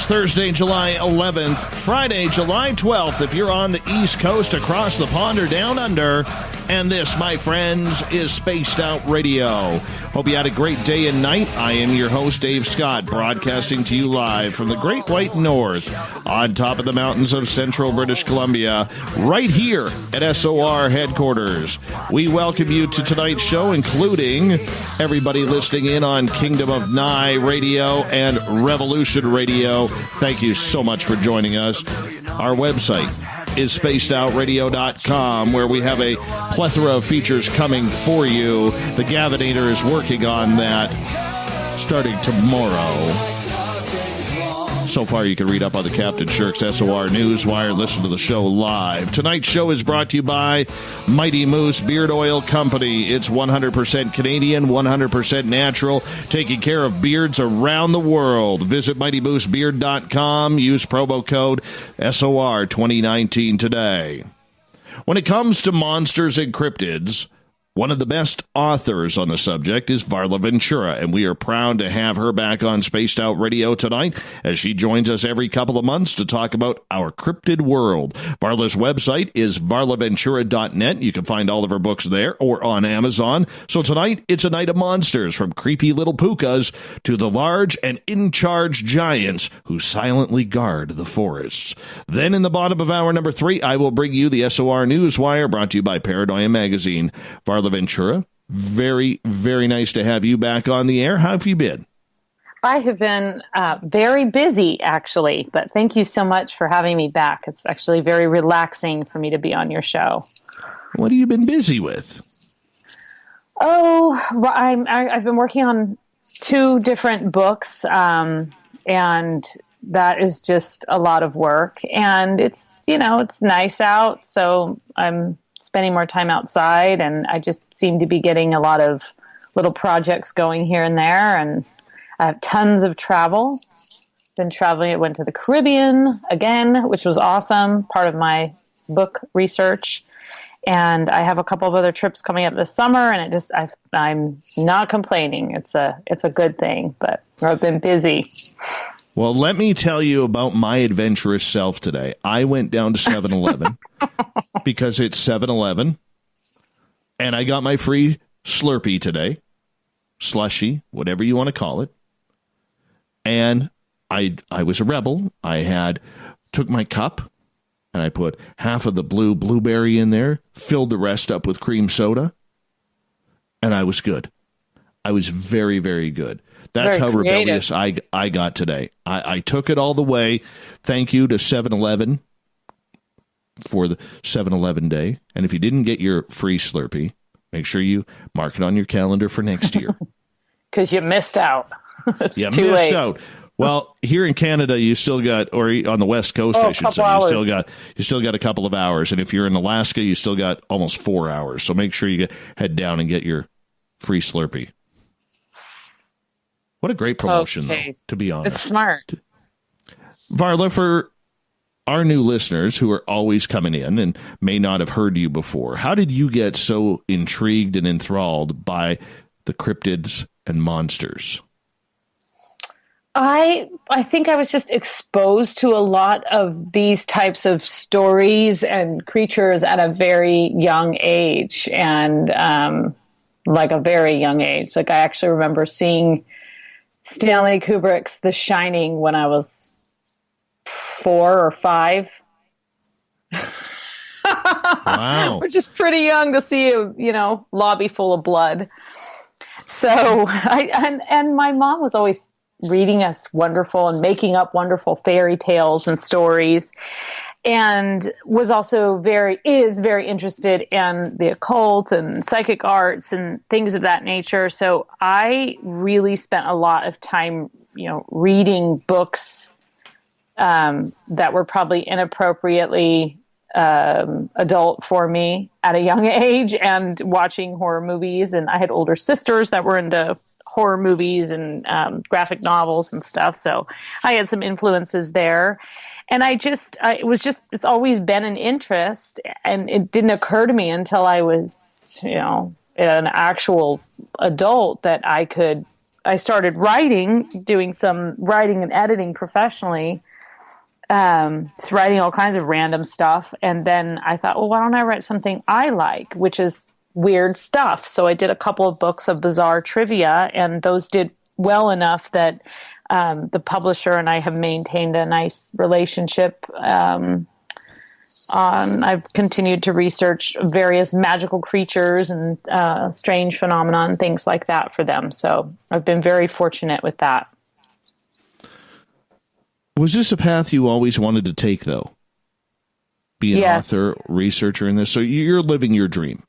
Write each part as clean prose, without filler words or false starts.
Thursday, July 11th, Friday, July 12th, if you're on the East Coast, across the pond, or down under. And this, my friends, is Spaced Out Radio. Hope you had a great day and night. I am your host, Dave Scott, broadcasting to you live from the Great White North, on top of the mountains of central British Columbia, right here at SOR headquarters. We welcome you to tonight's show, including everybody listening in on Kingdom of Nye Radio and Revolution Radio. Thank you so much for joining us. Our website is spacedoutradio.com, where we have a plethora of features coming for you. The Gavinator is working on that starting tomorrow. So far, you can read up on the Captain Shirk's SOR Newswire, listen to the show live. Tonight's show is brought to you by Mighty Moose Beard Oil Company. It's 100% Canadian, 100% natural, taking care of beards around the world. Visit MightyMooseBeard.com. Use promo code SOR 2019 today. When it comes to monsters and cryptids, one of the best authors on the subject is Varla Ventura, and we are proud to have her back on Spaced Out Radio tonight as she joins us every couple of months to talk about our cryptid world. Varla's website is varlaventura.net. You can find all of her books there or on Amazon. So tonight, it's a night of monsters, from creepy little Pookas to the large and in-charge giants who silently guard the forests. Then in the bottom of hour number 3, I will bring you the SOR Newswire, brought to you by Paranormal Magazine. Varla Ventura, very, very nice to have you back on the air. How have you been? I have been very busy, actually, but thank you so much for having me back. It's actually very relaxing for me to be on your show. What have you been busy with? Oh, well, I've been working on 2 different books, and that is just a lot of work. And it's nice out, so I'm spending more time outside, and I just seem to be getting a lot of little projects going here and there, and I have tons of travel. Been traveling. I went to the Caribbean again, which was awesome, part of my book research, and I have a couple of other trips coming up this summer, and I'm not complaining. It's a good thing, but I've been busy. Well, let me tell you about my adventurous self today. I went down to 7-Eleven because it's 7-Eleven, and I got my free Slurpee today, slushy, whatever you want to call it. And I was a rebel. I took my cup, and I put half of the blueberry in there, filled the rest up with cream soda, and I was good. I was very, very good. That's how rebellious I got today. I took it all the way. Thank you to 7-Eleven for the 7-Eleven day. And if you didn't get your free Slurpee, make sure you mark it on your calendar for next year. Because you missed out. You missed out. Well, here in Canada, you still got, or on the West Coast, I should say, you still got a couple of hours. And if you're in Alaska, you still got almost 4 hours. So make sure you head down and get your free Slurpee. What a great promotion, though, to be honest. It's smart. Varla, for our new listeners who are always coming in and may not have heard you before, how did you get so intrigued and enthralled by the cryptids and monsters? I think I was just exposed to a lot of these types of stories and creatures at a very young age, and like a very young age. Like, I actually remember seeing Stanley Kubrick's The Shining when I was 4 or 5. Wow. Which is pretty young to see a, lobby full of blood. So and my mom was always reading us wonderful and making up wonderful fairy tales and stories, and was also very interested in the occult and psychic arts and things of that nature. So I really spent a lot of time, reading books that were probably inappropriately adult for me at a young age, and watching horror movies. And I had older sisters that were into horror movies and graphic novels and stuff. So I had some influences there. And it's always been an interest, and it didn't occur to me until I was, an actual adult that I could I started doing some writing and editing professionally, just writing all kinds of random stuff. And then I thought, well, why don't I write something I like, which is weird stuff. So I did a couple of books of bizarre trivia, and those did well enough that the publisher and I have maintained a nice relationship. I've continued to research various magical creatures and strange phenomena and things like that for them. So I've been very fortunate with that. Was this a path you always wanted to take, though? Be an Yes. author, researcher in this? So you're living your dream.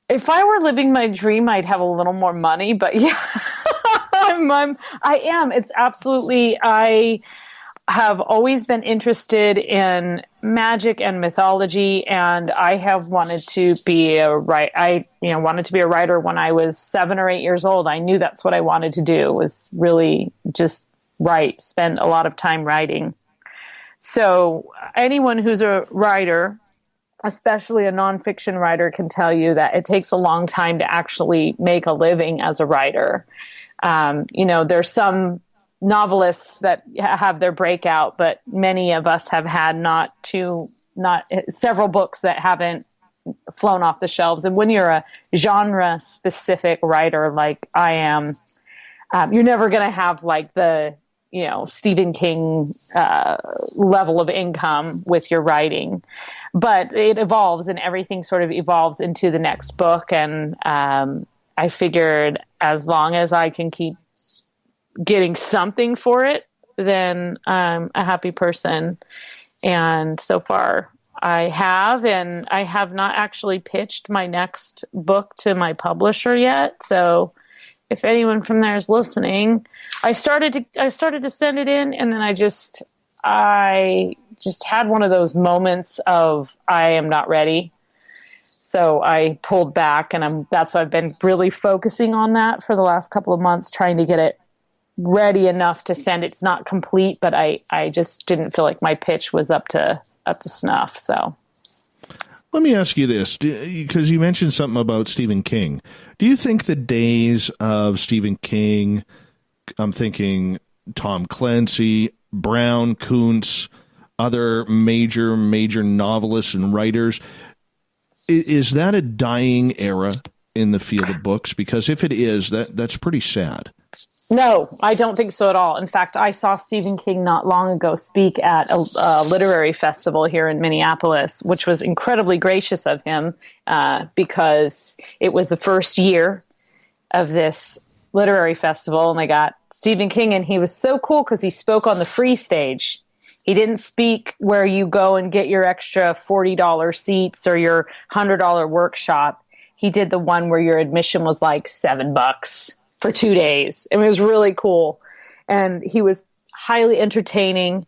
If I were living my dream, I'd have a little more money, but yeah, I am. It's absolutely, I have always been interested in magic and mythology, and I have wanted to be wanted to be a writer when I was 7 or 8 years old. I knew that's what I wanted to do, was really just write, spend a lot of time writing. So anyone who's a writer, especially a nonfiction writer, can tell you that it takes a long time to actually make a living as a writer. There's some novelists that have their breakout, but many of us have had not several books that haven't flown off the shelves. And when you're a genre specific writer like I am, you're never going to have like the Stephen King level of income with your writing, but it evolves, and everything sort of evolves into the next book. And I figured as long as I can keep getting something for it, then I'm a happy person. And so far I have, and I have not actually pitched my next book to my publisher yet. So if anyone from there is listening, I started to send it in, and then I just had one of those moments of I am not ready. So I pulled back, and that's why I've been really focusing on that for the last couple of months, trying to get it ready enough to send. It's not complete, but I just didn't feel like my pitch was up to snuff. So let me ask you this, because you mentioned something about Stephen King. Do you think the days of Stephen King, I'm thinking Tom Clancy, Brown, Kuntz, other major novelists and writers, is that a dying era in the field of books? Because if it is, that's pretty sad. No, I don't think so at all. In fact, I saw Stephen King not long ago speak at a literary festival here in Minneapolis, which was incredibly gracious of him because it was the first year of this literary festival, and they got Stephen King, and he was so cool because he spoke on the free stage. He didn't speak where you go and get your extra $40 seats or your $100 workshop. He did the one where your admission was like $7 for 2 days. It was really cool. And he was highly entertaining.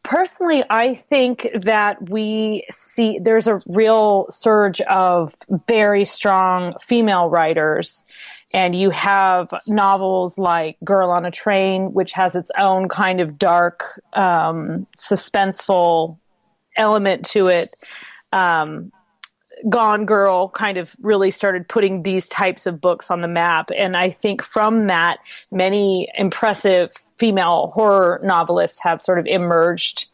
Personally, I think that there's a real surge of very strong female writers. And you have novels like Girl on a Train, which has its own kind of dark, suspenseful element to it. Gone Girl kind of really started putting these types of books on the map. And I think from that, many impressive female horror novelists have sort of emerged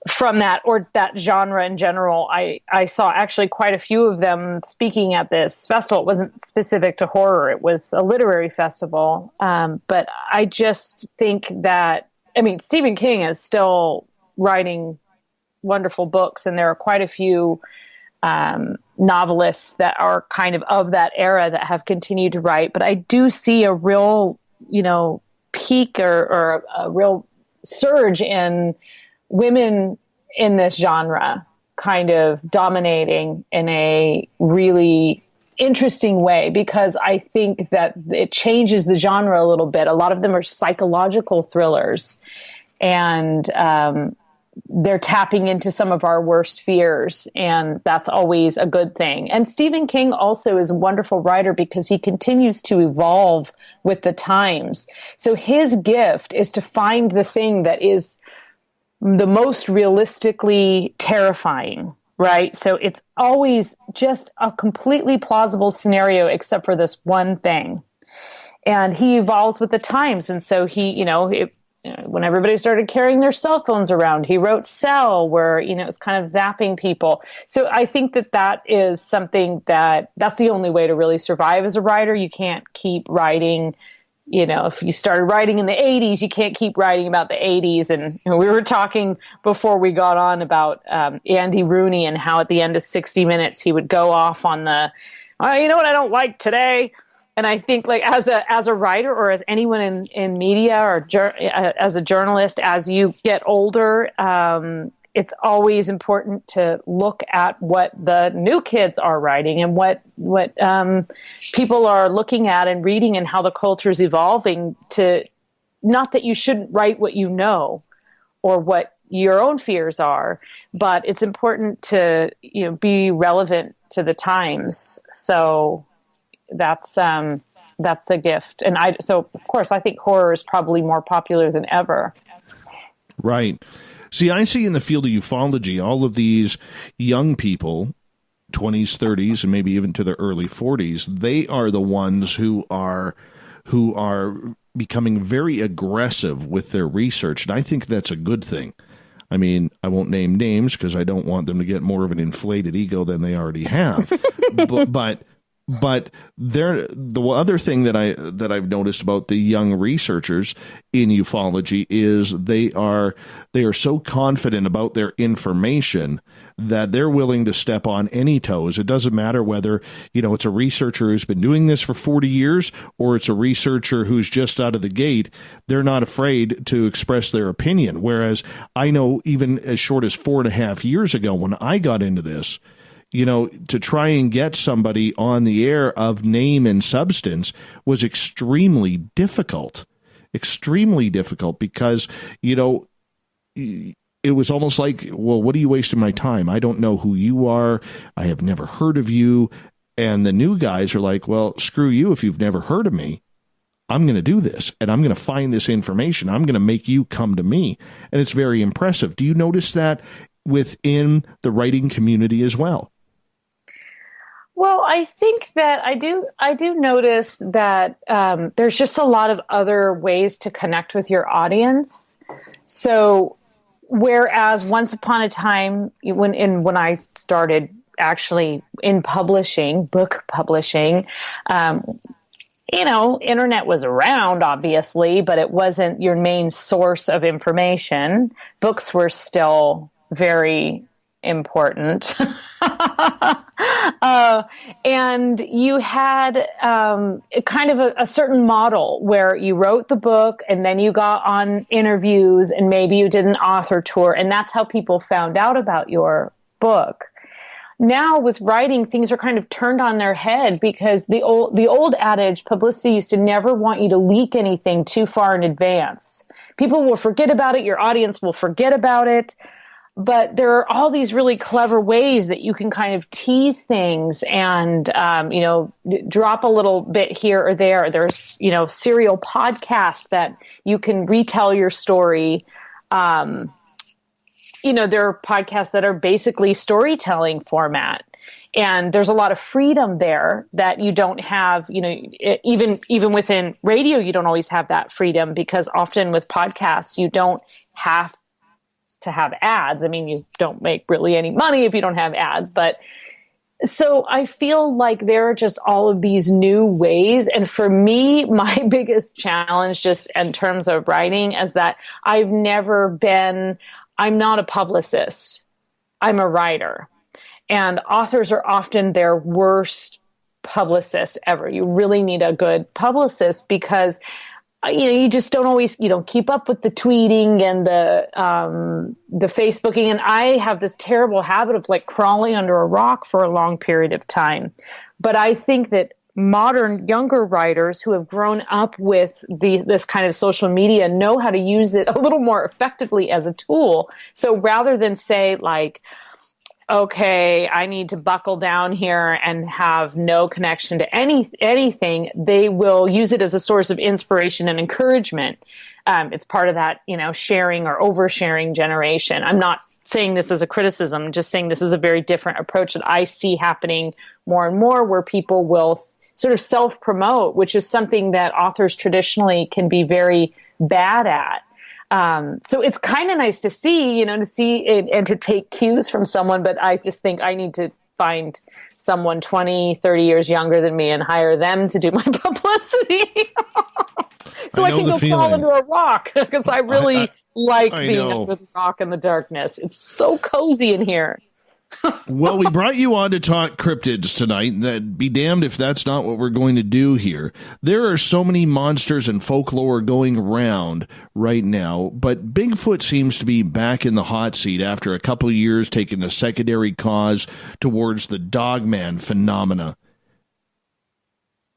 from that, or that genre in general. I saw actually quite a few of them speaking at this festival. It wasn't specific to horror. It was a literary festival. But I just think that, Stephen King is still writing wonderful books, and there are quite a few novelists that are kind of that era that have continued to write. But I do see a real, peak or a real surge in women in this genre kind of dominating in a really interesting way, because I think that it changes the genre a little bit. A lot of them are psychological thrillers, and they're tapping into some of our worst fears, and that's always a good thing. And Stephen King also is a wonderful writer because he continues to evolve with the times. So his gift is to find the thing that is the most realistically terrifying right? So it's always just a completely plausible scenario, except for this one thing. And he evolves with the times. And so when everybody started carrying their cell phones around, he wrote Cell, where, it's kind of zapping people. So I think that is something that's the only way to really survive as a writer. You can't keep writing. If you started writing in the 80s, you can't keep writing about the 80s. And we were talking before we got on about Andy Rooney and how at the end of 60 Minutes, he would go off on you know what I don't like today? And I think, like, as a writer or as anyone in media or as a journalist, as you get older, it's always important to look at what the new kids are writing and what people are looking at and reading, and how the culture is evolving. To not that you shouldn't write what you know or what your own fears are, but it's important to be relevant to the times. So that's a gift. And so of course I think horror is probably more popular than ever. Right. See, I see in the field of ufology, all of these young people, 20s, 30s, and maybe even to their early 40s, they are the ones who are becoming very aggressive with their research. And I think that's a good thing. I mean, I won't name names because I don't want them to get more of an inflated ego than they already have. But the other thing that I've noticed about the young researchers in ufology is they are so confident about their information that they're willing to step on any toes. It doesn't matter whether, it's a researcher who's been doing this for 40 years or it's a researcher who's just out of the gate. They're not afraid to express their opinion. Whereas I know even as short as 4.5 years ago when I got into this, to try and get somebody on the air of name and substance was extremely difficult because, it was almost like, well, what are you wasting my time? I don't know who you are. I have never heard of you. And the new guys are like, well, screw you if you've never heard of me. I'm going to do this, and I'm going to find this information. I'm going to make you come to me. And it's very impressive. Do you notice that within the writing community as well? Well, I think that I do notice that there's just a lot of other ways to connect with your audience. So whereas once upon a time, when I started actually in book publishing, internet was around, obviously, but it wasn't your main source of information. Books were still very important. And you had kind of a certain model where you wrote the book and then you got on interviews and maybe you did an author tour, and that's how people found out about your book. Now with writing, things are kind of turned on their head because the old adage, publicity used to never want you to leak anything too far in advance. People will forget about it. Your audience will forget about it. But there are all these really clever ways that you can kind of tease things and, drop a little bit here or there. There's, serial podcasts that you can retell your story. There are podcasts that are basically storytelling format. And there's a lot of freedom there that you don't have, even within radio, you don't always have that freedom, because often with podcasts, you don't have to have ads. I mean, you don't make really any money if you don't have ads, but so I feel like there are just all of these new ways. And for me, my biggest challenge just in terms of writing is that I'm not a publicist. I'm a writer, and authors are often their worst publicists ever. You really need a good publicist because you just don't always, keep up with the tweeting and the Facebooking. And I have this terrible habit of like crawling under a rock for a long period of time. But I think that modern younger writers who have grown up with this kind of social media know how to use it a little more effectively as a tool. So rather than say like, okay, I need to buckle down here and have no connection to anything, they will use it as a source of inspiration and encouragement. It's part of that, sharing or oversharing generation. I'm not saying this as a criticism, just saying this is a very different approach that I see happening more and more, where people will sort of self-promote, which is something that authors traditionally can be very bad at. So it's kind of nice to see, to see it and to take cues from someone, but I just think I need to find someone 20, 30 years younger than me and hire them to do my publicity. So I can go fall into a rock, because I really like being under the rock in the darkness. It's so cozy in here. Well, we brought you on to talk cryptids tonight. That be damned if that's not what we're going to do here. There are so many monsters and folklore going around right now, but Bigfoot seems to be back in the hot seat after a couple of years taking a secondary cause towards the dogman phenomena.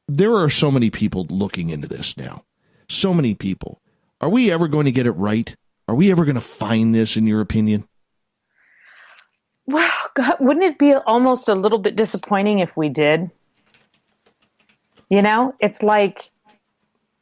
There are so many people looking into this now. So many people. Are we ever going to get it right? Are we ever going to find this, in your opinion? Well, God, wouldn't it be almost a little bit disappointing if we did? It's like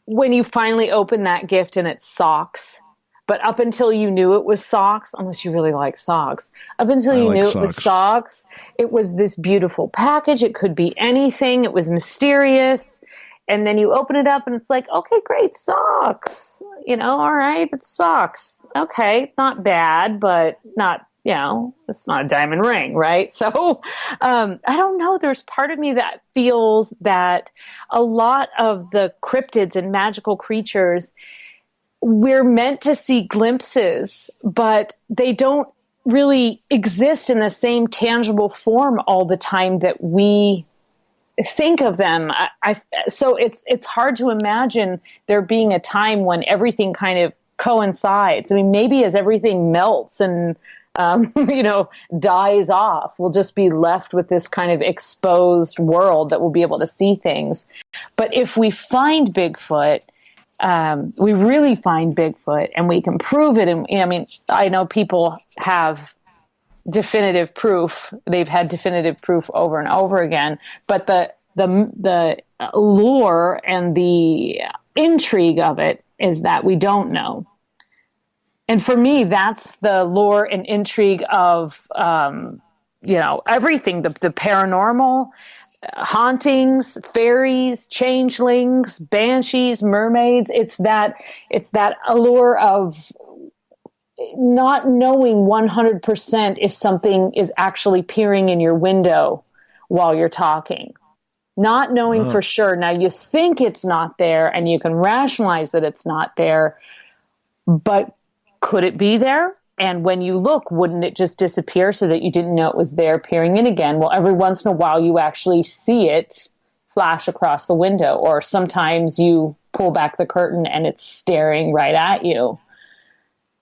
when you finally open that gift and it's socks. But up until you knew it was socks, unless you really like socks, up until you knew it was socks, it was this beautiful package. It could be anything. It was mysterious. And then you open it up and it's like, okay, great, socks. All right, it's socks. Okay, not bad, but not, it's not a diamond ring, right? So I don't know. There's part of me that feels that a lot of the cryptids and magical creatures, we're meant to see glimpses, but they don't really exist in the same tangible form all the time that we think of them. So it's hard to imagine there being a time when everything kind of coincides. I mean, maybe as everything melts and dies off, we'll just be left with this kind of exposed world that we'll be able to see things. But if we find Bigfoot, we really find Bigfoot and we can prove it. And I know people have definitive proof. They've had definitive proof over and over again, but the allure and the intrigue of it is that we don't know. And for me, that's the lure and intrigue of, everything, the paranormal, hauntings, fairies, changelings, banshees, mermaids. It's that allure of not knowing 100% if something is actually peering in your window while you're talking. Not knowing for sure. Now, you think it's not there and you can rationalize that it's not there, but could it be there? And when you look, wouldn't it just disappear so that you didn't know it was there peering in again? Well, every once in a while you actually see it flash across the window, or sometimes you pull back the curtain and it's staring right at you.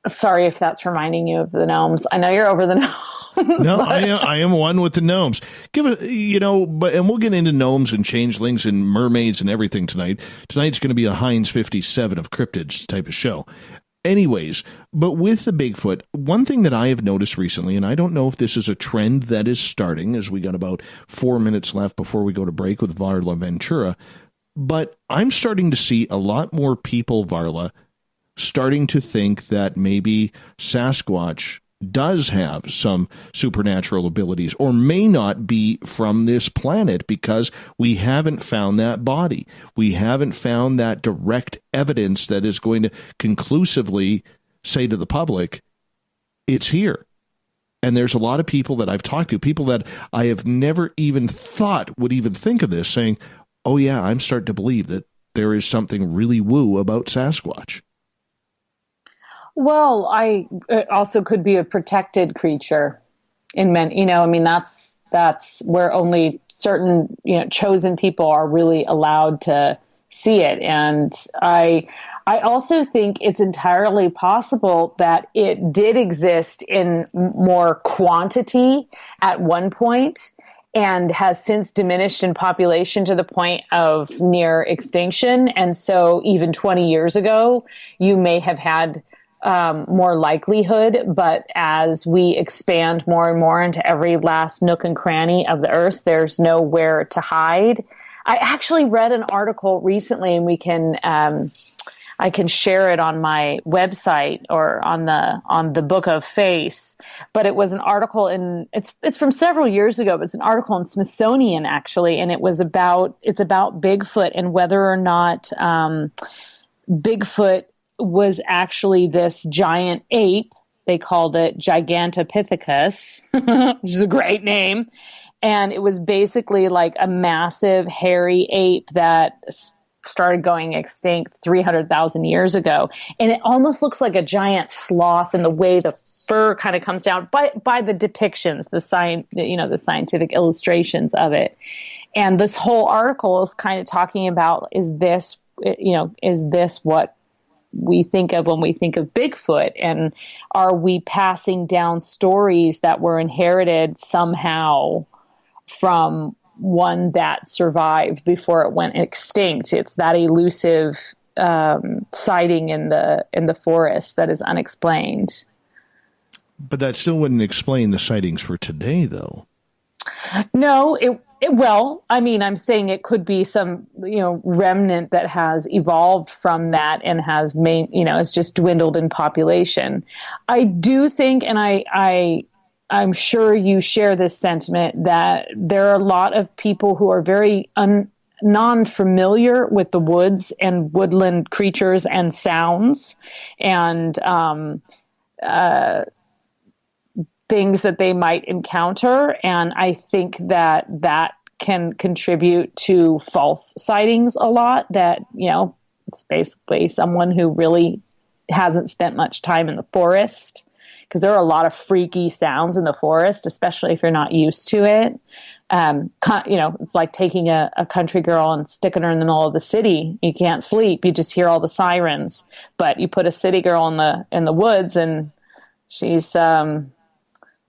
Sorry if that's reminding you of the gnomes. I know you're over the gnomes. No, I am one with the gnomes. Give it, and we'll get into gnomes and changelings and mermaids and everything tonight. Tonight's going to be a Heinz 57 of cryptids type of show. Anyways, but with the Bigfoot, one thing that I have noticed recently, and I don't know if this is a trend that is starting, as we got about 4 minutes left before we go to break with Varla Ventura, but I'm starting to see a lot more people, Varla, starting to think that maybe Sasquatch does have some supernatural abilities, or may not be from this planet, because we haven't found that body. We haven't found that direct evidence that is going to conclusively say to the public, it's here. And there's a lot of people that I've talked to, people that I have never even thought would even think of this, saying, oh yeah, I'm starting to believe that there is something really woo about Sasquatch. Well, it also could be a protected creature in men. That's where only certain, chosen people are really allowed to see it. And I also think it's entirely possible that it did exist in more quantity at one point and has since diminished in population to the point of near extinction. And so even 20 years ago, you may have had more likelihood, but as we expand more and more into every last nook and cranny of the earth, there's nowhere to hide. I actually read an article recently, and I I can share it on my website or on the Book of Face. But it was an article it's from several years ago, but it's an article in Smithsonian actually, and it's about Bigfoot and whether or not Bigfoot was actually this giant ape. They called it Gigantopithecus, which is a great name. And it was basically like a massive hairy ape that started going extinct 300,000 years ago. And it almost looks like a giant sloth in the way the fur kind of comes down by the depictions, the scientific illustrations of it. And this whole article is kind of talking about, is this what we think of when we think of Bigfoot? And are we passing down stories that were inherited somehow from one that survived before it went extinct? It's that elusive sighting in the forest that is unexplained. But that still wouldn't explain the sightings for today, though. No, I'm saying it could be some, remnant that has evolved from that and has has just dwindled in population. I do think, and I'm sure you share this sentiment, that there are a lot of people who are very non-familiar with the woods and woodland creatures and sounds and things that they might encounter. And I think that can contribute to false sightings a lot, that, it's basically someone who really hasn't spent much time in the forest, because there are a lot of freaky sounds in the forest, especially if you're not used to it. It's like taking a country girl and sticking her in the middle of the city. You can't sleep. You just hear all the sirens. But you put a city girl in the woods, and she's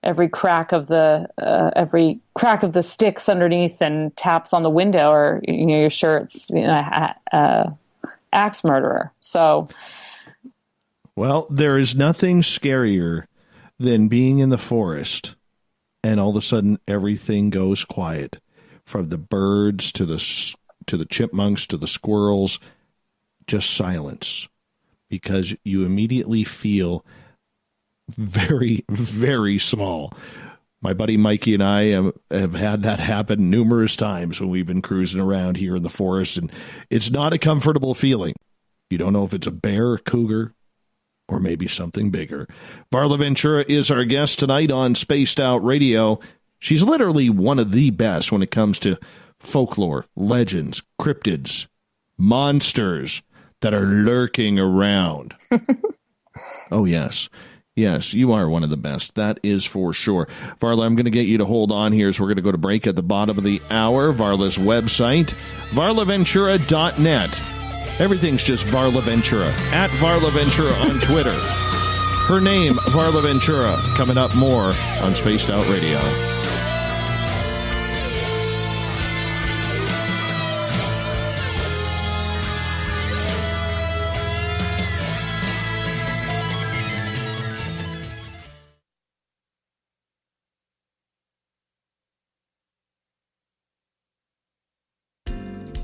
every crack of the sticks underneath and taps on the window, or you're sure it's axe murderer. So, well, there is nothing scarier than being in the forest and all of a sudden everything goes quiet, from the birds to the chipmunks to the squirrels, just silence, because you immediately feel very, very small. My buddy Mikey and I have had that happen numerous times when we've been cruising around here in the forest, and it's not a comfortable feeling. You don't know if it's a bear, a cougar, or maybe something bigger. Varla Ventura is our guest tonight on Spaced Out Radio. She's literally one of the best when it comes to folklore, legends, cryptids, monsters that are lurking around. Oh, yes. Yes, you are one of the best. That is for sure. Varla, I'm going to get you to hold on here as we're going to go to break at the bottom of the hour. Varla's website, varlaventura.net. Everything's just Varla Ventura. At Varla Ventura on Twitter. Her name, Varla Ventura. Coming up more on Spaced Out Radio.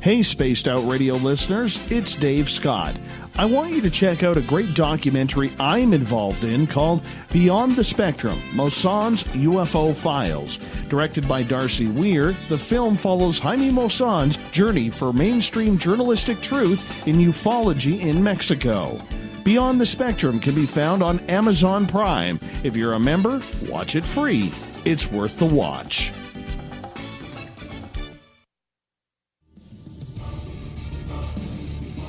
Hey, Spaced Out Radio listeners, it's Dave Scott. I want you to check out a great documentary I'm involved in called Beyond the Spectrum, Mosson's UFO Files. Directed by Darcy Weir, the film follows Jaime Mosson's journey for mainstream journalistic truth in ufology in Mexico. Beyond the Spectrum can be found on Amazon Prime. If you're a member, watch it free. It's worth the watch.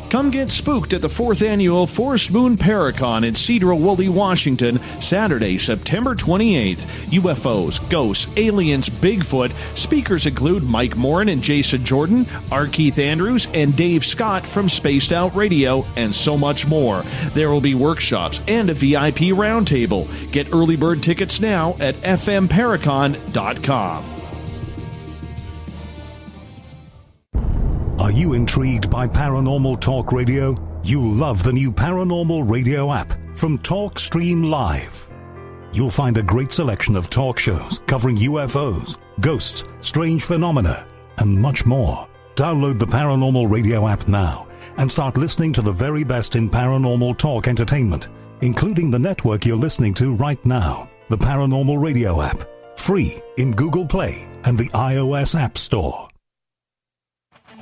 Come get spooked at the 4th Annual Forest Moon Paracon in Cedar-Woolley, Washington, Saturday, September 28th. UFOs, ghosts, aliens, Bigfoot. Speakers include Mike Morin and Jason Jordan, R. Keith Andrews, and Dave Scott from Spaced Out Radio, and so much more. There will be workshops and a VIP roundtable. Get early bird tickets now at fmparacon.com. Are you intrigued by Paranormal Talk Radio? You'll love the new Paranormal Radio app from TalkStream Live. You'll find a great selection of talk shows covering UFOs, ghosts, strange phenomena, and much more. Download the Paranormal Radio app now and start listening to the very best in paranormal talk entertainment, including the network you're listening to right now, the Paranormal Radio app, free in Google Play and the iOS App Store.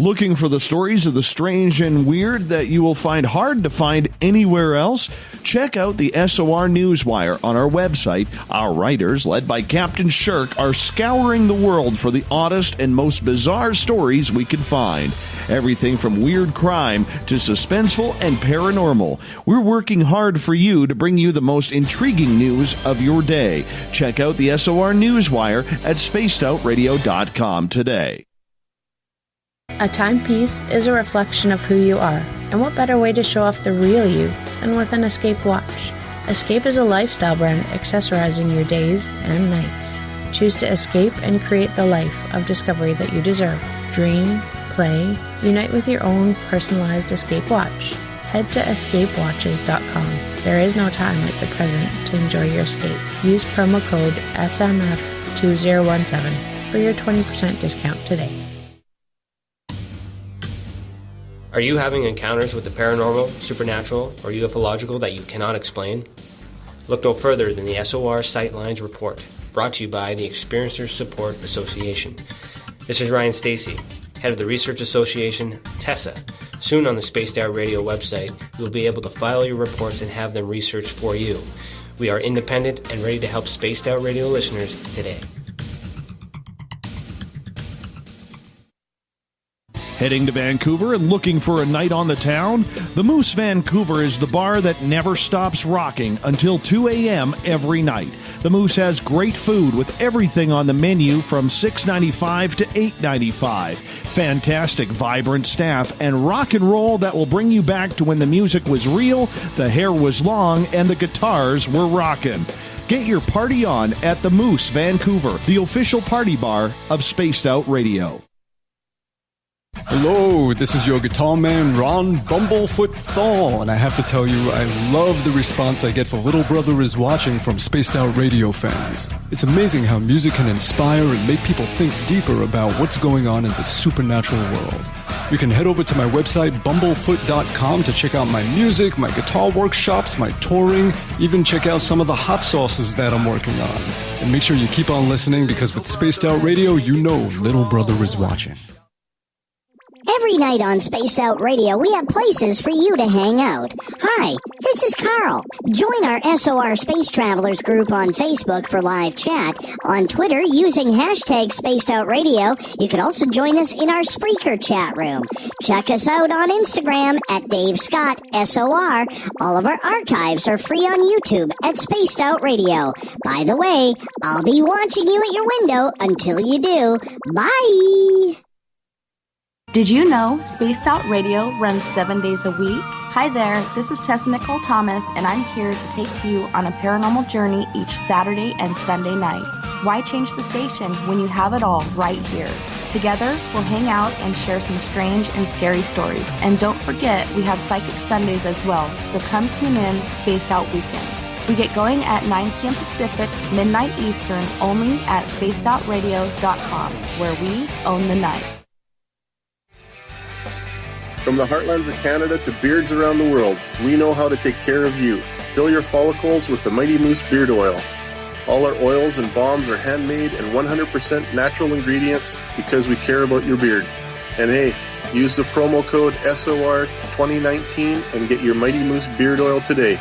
Looking for the stories of the strange and weird that you will find hard to find anywhere else? Check out the SOR Newswire on our website. Our writers, led by Captain Shirk, are scouring the world for the oddest and most bizarre stories we can find. Everything from weird crime to suspenseful and paranormal. We're working hard for you to bring you the most intriguing news of your day. Check out the SOR Newswire at spacedoutradio.com today. A timepiece is a reflection of who you are, and what better way to show off the real you than with an Escape watch? Escape is a lifestyle brand accessorizing your days and nights. Choose to escape and create the life of discovery that you deserve. Dream, play, unite with your own personalized Escape watch. Head to escapewatches.com. There is no time like the present to enjoy your escape. Use promo code SMF2017 for your 20% discount today. Are you having encounters with the paranormal, supernatural, or ufological that you cannot explain? Look no further than the SOR Sightlines Report, brought to you by the Experiencers Support Association. This is Ryan Stacy, head of the Research Association, TESSA. Soon on the Spaced Out Radio website, you will be able to file your reports and have them researched for you. We are independent and ready to help Spaced Out Radio listeners today. Heading to Vancouver and looking for a night on the town? The Moose Vancouver is the bar that never stops rocking until 2 a.m. every night. The Moose has great food with everything on the menu from $6.95 to $8.95. Fantastic, vibrant staff and rock and roll that will bring you back to when the music was real, the hair was long, and the guitars were rockin'. Get your party on at the Moose Vancouver, the official party bar of Spaced Out Radio. Hello, this is your guitar man, Ron Bumblefoot Thal, and I have to tell you, I love the response I get for Little Brother is Watching from Spaced Out Radio fans. It's amazing how music can inspire and make people think deeper about what's going on in the supernatural world. You can head over to my website, bumblefoot.com, to check out my music, my guitar workshops, my touring, even check out some of the hot sauces that I'm working on. And make sure you keep on listening, because with Spaced Out Radio, you know Little Brother is watching. Every night on Spaced Out Radio, we have places for you to hang out. Hi, this is Carl. Join our SOR Space Travelers group on Facebook for live chat. On Twitter, using hashtag Spaced Out Radio. You can also join us in our Spreaker chat room. Check us out on Instagram at Dave Scott SOR. All of our archives are free on YouTube at Spaced Out Radio. By the way, I'll be watching you at your window until you do. Bye! Did you know Spaced Out Radio runs 7 days a week? Hi there, this is Tessa Nicole Thomas, and I'm here to take you on a paranormal journey each Saturday and Sunday night. Why change the station when you have it all right here? Together, we'll hang out and share some strange and scary stories. And don't forget, we have Psychic Sundays as well, so come tune in Spaced Out Weekend. We get going at 9 p.m. Pacific, midnight Eastern, only at spacedoutradio.com, where we own the night. From the heartlands of Canada to beards around the world, we know how to take care of you. Fill your follicles with the Mighty Moose Beard Oil. All our oils and balms are handmade and 100% natural ingredients because we care about your beard. And hey, use the promo code SOR2019 and get your Mighty Moose Beard Oil today.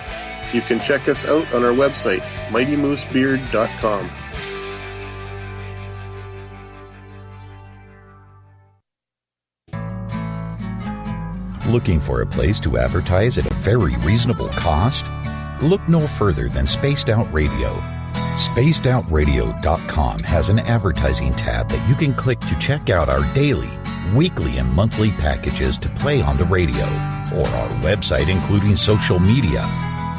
You can check us out on our website, mightymoosebeard.com. Looking for a place to advertise at a very reasonable cost? Look no further than Spaced Out Radio. SpacedOutRadio.com has an advertising tab that you can click to check out our daily, weekly, and monthly packages to play on the radio, or our website including social media.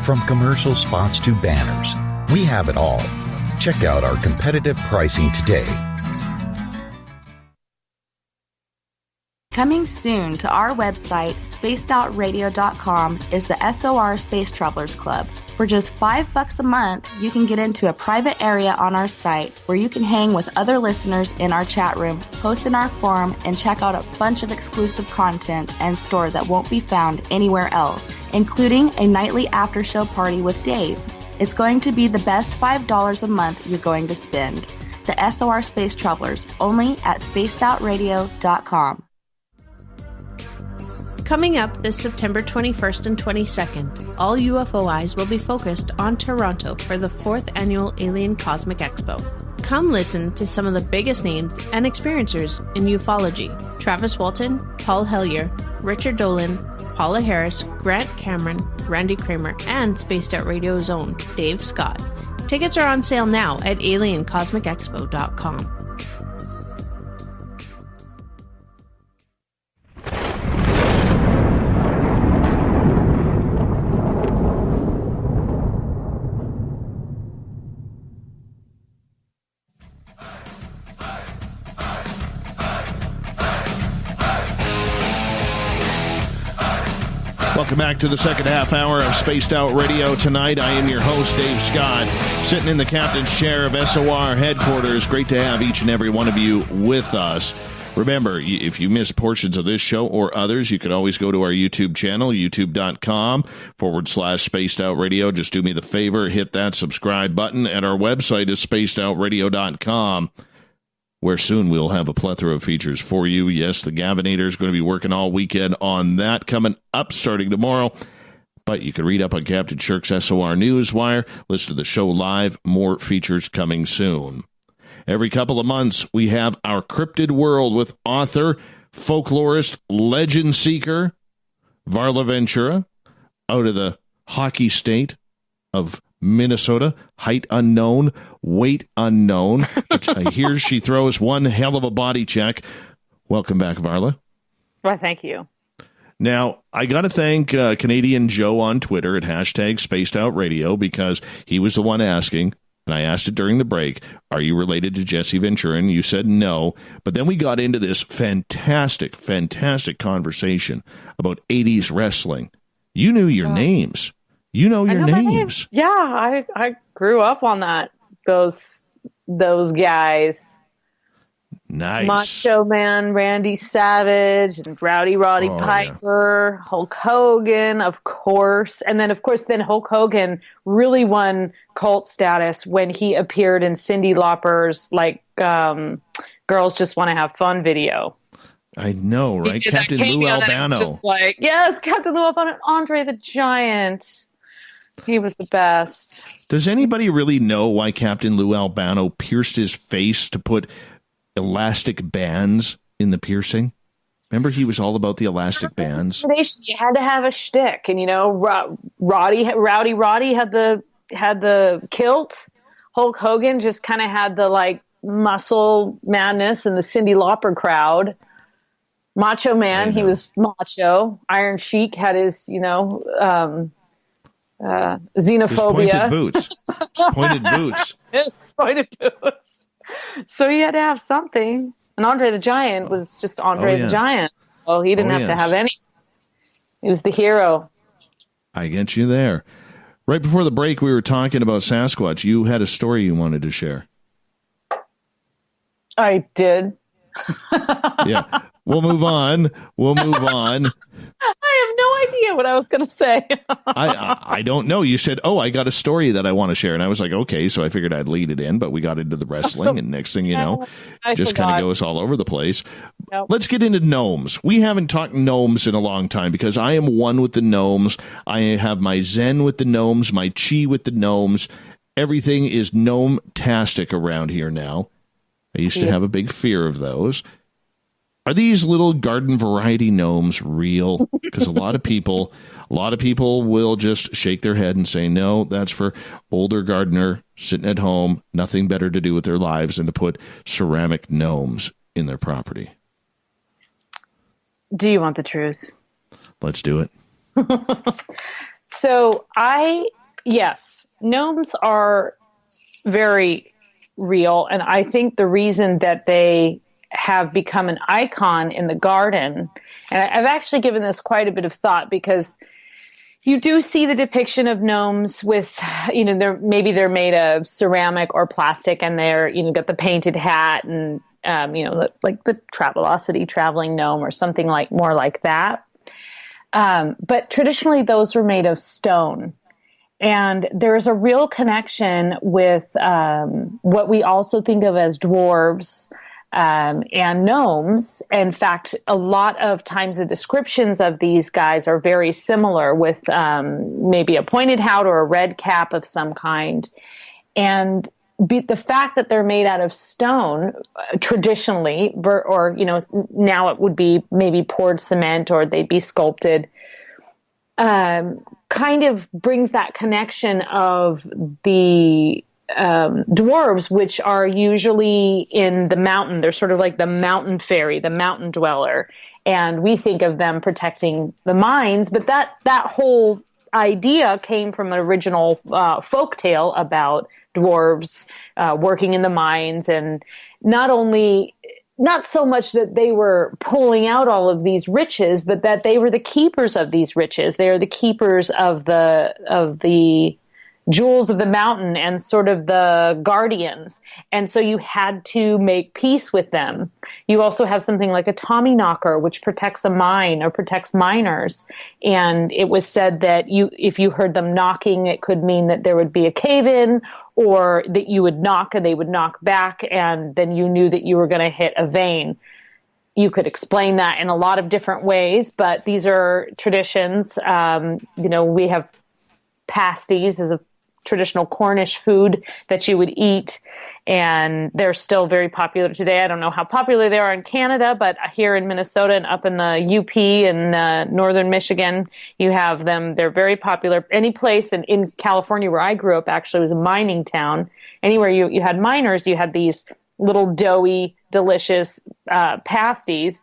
From commercial spots to banners, we have it all. Check out our competitive pricing today. Coming soon to our website, spacedoutradio.com, is the SOR Space Travelers Club. For just $5 a month, you can get into a private area on our site where you can hang with other listeners in our chat room, post in our forum, and check out a bunch of exclusive content and store that won't be found anywhere else, including a nightly after-show party with Dave. It's going to be the best $5 a month you're going to spend. The SOR Space Travelers, only at spacedoutradio.com. Coming up this September 21st and 22nd, all UFO eyes will be focused on Toronto for the 4th Annual Alien Cosmic Expo. Come listen to some of the biggest names and experiencers in ufology. Travis Walton, Paul Hellyer, Richard Dolan, Paula Harris, Grant Cameron, Randy Kramer, and Spaced Out Radio's own Dave Scott. Tickets are on sale now at aliencosmicexpo.com. Welcome back to the second half hour of Spaced Out Radio. Tonight, I am your host, Dave Scott, sitting in the captain's chair of SOR headquarters. Great to have each and every one of you with us. Remember, if you miss portions of this show or others, you can always go to our YouTube channel, youtube.com/Spaced Out Radio. Just do me the favor, hit that subscribe button, and our website is spacedoutradio.com. where soon we'll have a plethora of features for you. Yes, the Gavinator is going to be working all weekend on that, coming up starting tomorrow. But you can read up on Captain Shirk's SOR Newswire, listen to the show live, more features coming soon. Every couple of months, we have our Cryptid World with author, folklorist, legend seeker, Varla Ventura, out of the hockey state of Minnesota, height unknown, weight unknown. I hear she throws one hell of a body check. Welcome back, Varla. Well, thank you. Now, I got to thank Canadian Joe on Twitter at #SpacedOutRadio, because he was the one asking, and I asked it during the break, are you related to Jesse Ventura? And you said no. But then we got into this fantastic conversation about 80s wrestling. You knew your names. You know your names. Yeah, I grew up on that. Those guys. Nice. Macho Man Randy Savage and Rowdy Piper, yeah. Hulk Hogan, of course. And then, Hulk Hogan really won cult status when he appeared in Cyndi Lauper's, Girls Just Want to Have Fun video. I know, right? Captain Lou Albano. Just yes, Captain Lou Albano and Andre the Giant. He was the best. Does anybody really know why Captain Lou Albano pierced his face to put elastic bands in the piercing? Remember, he was all about the elastic bands. You had to have a shtick, and Rowdy had the kilt. Hulk Hogan just kind of had the muscle madness and the Cyndi Lauper crowd. Macho Man, he was macho. Iron Sheik had his xenophobia. Pointed boots. His pointed boots. So he had to have something. And Andre the Giant was just Andre the Giant. So he didn't have to have any. He was the hero. I get you there. Right before the break, we were talking about Sasquatch. You had a story you wanted to share. I did. Yeah. We'll move on. I have no idea what I was going to say. I don't know. You said, I got a story that I want to share. And I was like, okay. So I figured I'd lead it in, but we got into the wrestling. And next thing you know, just kind of goes all over the place. Nope. Let's get into gnomes. We haven't talked gnomes in a long time because I am one with the gnomes. I have my Zen with the gnomes, my Chi with the gnomes. Everything is gnome-tastic around here now. I used to have a big fear of those. Are these little garden variety gnomes real? Because a lot of people will just shake their head and say, no, that's for older gardener sitting at home, nothing better to do with their lives than to put ceramic gnomes in their property. Do you want the truth? Let's do it. So yes, gnomes are very real. And I think the reason that they have become an icon in the garden. And I've actually given this quite a bit of thought, because you do see the depiction of gnomes with, maybe they're made of ceramic or plastic, and they're, got the painted hat and, like the Travelocity traveling gnome or something more like that. But traditionally those were made of stone. And there's a real connection with what we also think of as dwarves and gnomes. In fact, a lot of times the descriptions of these guys are very similar, with maybe a pointed hat or a red cap of some kind. And the fact that they're made out of stone traditionally, or, now it would be maybe poured cement, or they'd be sculpted, kind of brings that connection of the dwarves, which are usually in the mountain. They're sort of like the mountain fairy, the mountain dweller. And we think of them protecting the mines, but that whole idea came from an original folk tale about dwarves working in the mines, and not so much that they were pulling out all of these riches, but that they were the keepers of these riches. They are the keepers of the jewels of the mountain, and sort of the guardians. And so you had to make peace with them. You also have something like a Tommyknocker, which protects a mine or protects miners. And it was said that if you heard them knocking, it could mean that there would be a cave-in, or that you would knock and they would knock back, and then you knew that you were going to hit a vein. You could explain that in a lot of different ways, but these are traditions. We have pasties as a traditional Cornish food that you would eat, and they're still very popular today. I don't know how popular they are in Canada, but here in Minnesota and up in the UP and northern Michigan, you have them. They're very popular. Any place in California where I grew up actually was a mining town. Anywhere you had miners, you had these little doughy, delicious pasties.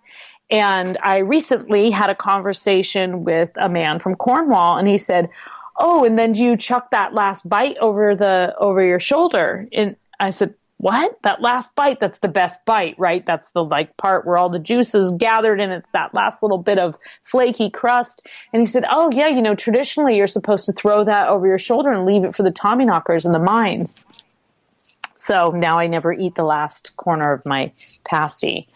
And I recently had a conversation with a man from Cornwall, and he said, "Oh, and then do you chuck that last bite over your shoulder?" And I said, "What? That last bite? That's the best bite, right? That's the part where all the juice is gathered, and it's that last little bit of flaky crust." And he said, "Oh yeah, traditionally you're supposed to throw that over your shoulder and leave it for the Tommyknockers in the mines." So now I never eat the last corner of my pasty.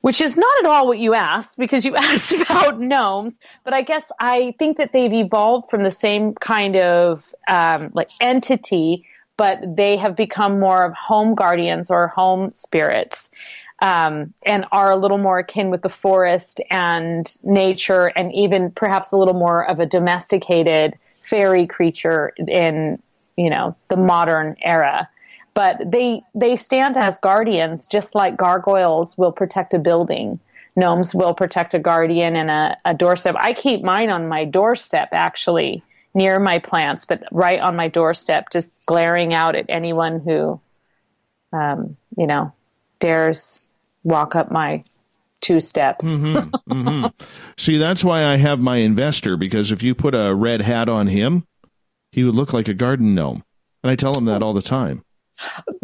Which is not at all what you asked, because you asked about gnomes, but I think that they've evolved from the same kind of entity, but they have become more of home guardians or home spirits, and are a little more akin with the forest and nature, and even perhaps a little more of a domesticated fairy creature in the modern era. But they stand as guardians, just like gargoyles will protect a building. Gnomes will protect a guardian and a doorstep. I keep mine on my doorstep, actually, near my plants, but right on my doorstep, just glaring out at anyone who, dares walk up my 2 steps. Mm-hmm, mm-hmm. See, that's why I have my investor, because if you put a red hat on him, he would look like a garden gnome. And I tell him that all the time.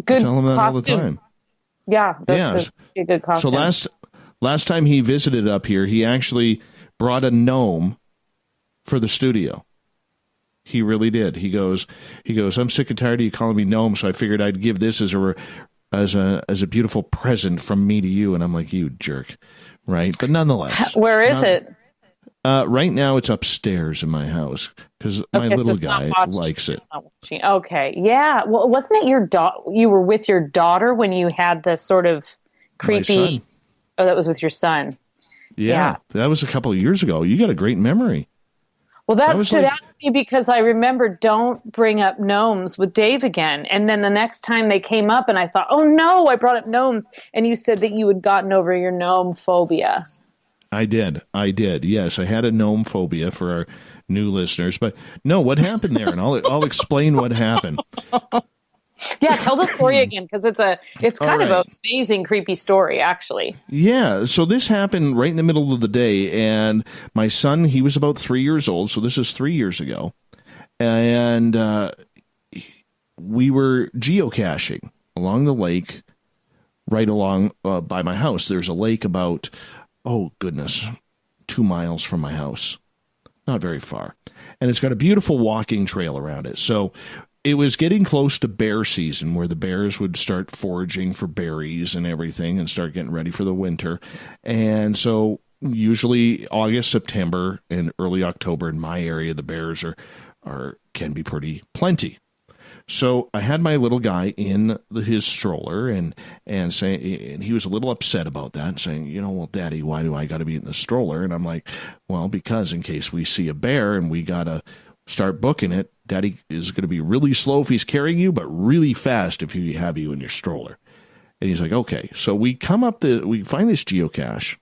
Good tell him that costume. all the time. Yeah, that's a good costume. So last time he visited up here, he actually brought a gnome for the studio. He really did. He goes, "I'm sick and tired of you calling me gnome, so I figured I'd give this as a beautiful present from me to you." And I'm like, "You jerk," right? But nonetheless, where is it? Right now, it's upstairs in my house because my little guy likes it. Okay, yeah. Well, wasn't it your you were with your daughter when you had the sort of creepy? Oh, that was with your son. Yeah, that was a couple of years ago. You got a great memory. Well, that stood out to me because I remember don't bring up gnomes with Dave again. And then the next time they came up and I thought, oh no, I brought up gnomes. And you said that you had gotten over your gnome phobia. I did. Yes, I had a gnome phobia for our new listeners. But no, what happened there? And I'll explain what happened. Yeah, tell the story again, because it's kind of an amazing, creepy story, actually. Yeah, so this happened right in the middle of the day, and my son, he was about 3 years old, so this is 3 years ago, and we were geocaching along the lake right along by my house. There's a lake about, 2 miles from my house. Not very far. And it's got a beautiful walking trail around it. So it was getting close to bear season, where the bears would start foraging for berries and everything and start getting ready for the winter. And so usually August, September, and early October in my area, the bears can be pretty plenty. So I had my little guy in his stroller and he was a little upset about that, saying, well, Daddy, why do I got to be in the stroller? And I'm like, well, because in case we see a bear and we got to start booking it, Daddy is going to be really slow if he's carrying you, but really fast if he have you in your stroller. And he's like, okay. So we we find this geocache,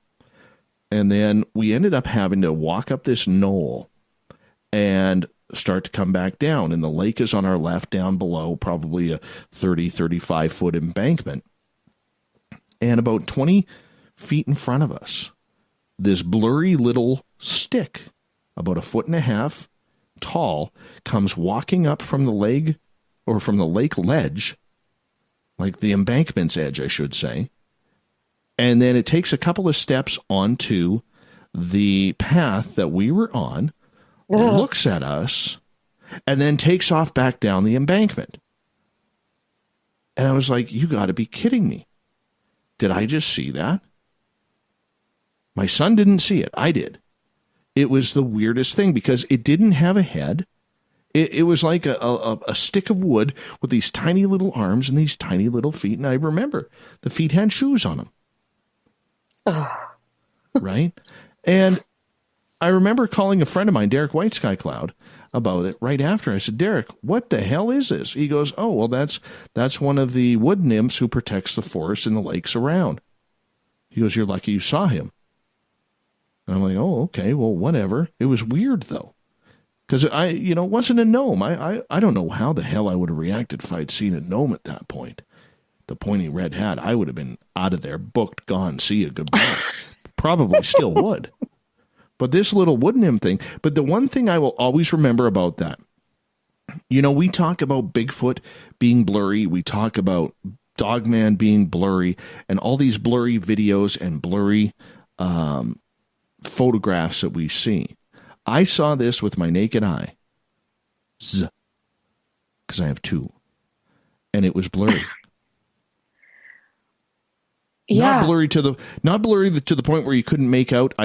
and then we ended up having to walk up this knoll and start to come back down. And the lake is on our left down below, probably a 30, 35-foot embankment. And about 20 feet in front of us, this blurry little stick, about 1.5 feet tall, comes walking up from the lake ledge, like the embankment's edge, I should say. And then it takes a couple of steps onto the path that we were on, looks at us, and then takes off back down the embankment. And I was like, you got to be kidding me. Did I just see that? My son didn't see it. I did. It was the weirdest thing because it didn't have a head. It was like a stick of wood with these tiny little arms and these tiny little feet. And I remember the feet had shoes on them. Right? And I remember calling a friend of mine, Derek White Sky Cloud, about it right after. I said, Derek, what the hell is this? He goes, oh, well, that's one of the wood nymphs who protects the forest and the lakes around. He goes, you're lucky you saw him. And I'm like, oh, okay, well, whatever. It was weird, though, because it wasn't a gnome. I don't know how the hell I would have reacted if I'd seen a gnome at that point. The pointy red hat, I would have been out of there, booked, gone, see you, goodbye. Probably still would. But this little wood nymph thing, but the one thing I will always remember about that, we talk about Bigfoot being blurry. We talk about Dogman being blurry and all these blurry videos and blurry photographs that we see. I saw this with my naked eye. Because I have two. And it was blurry. Yeah. Not blurry to the point where you couldn't make out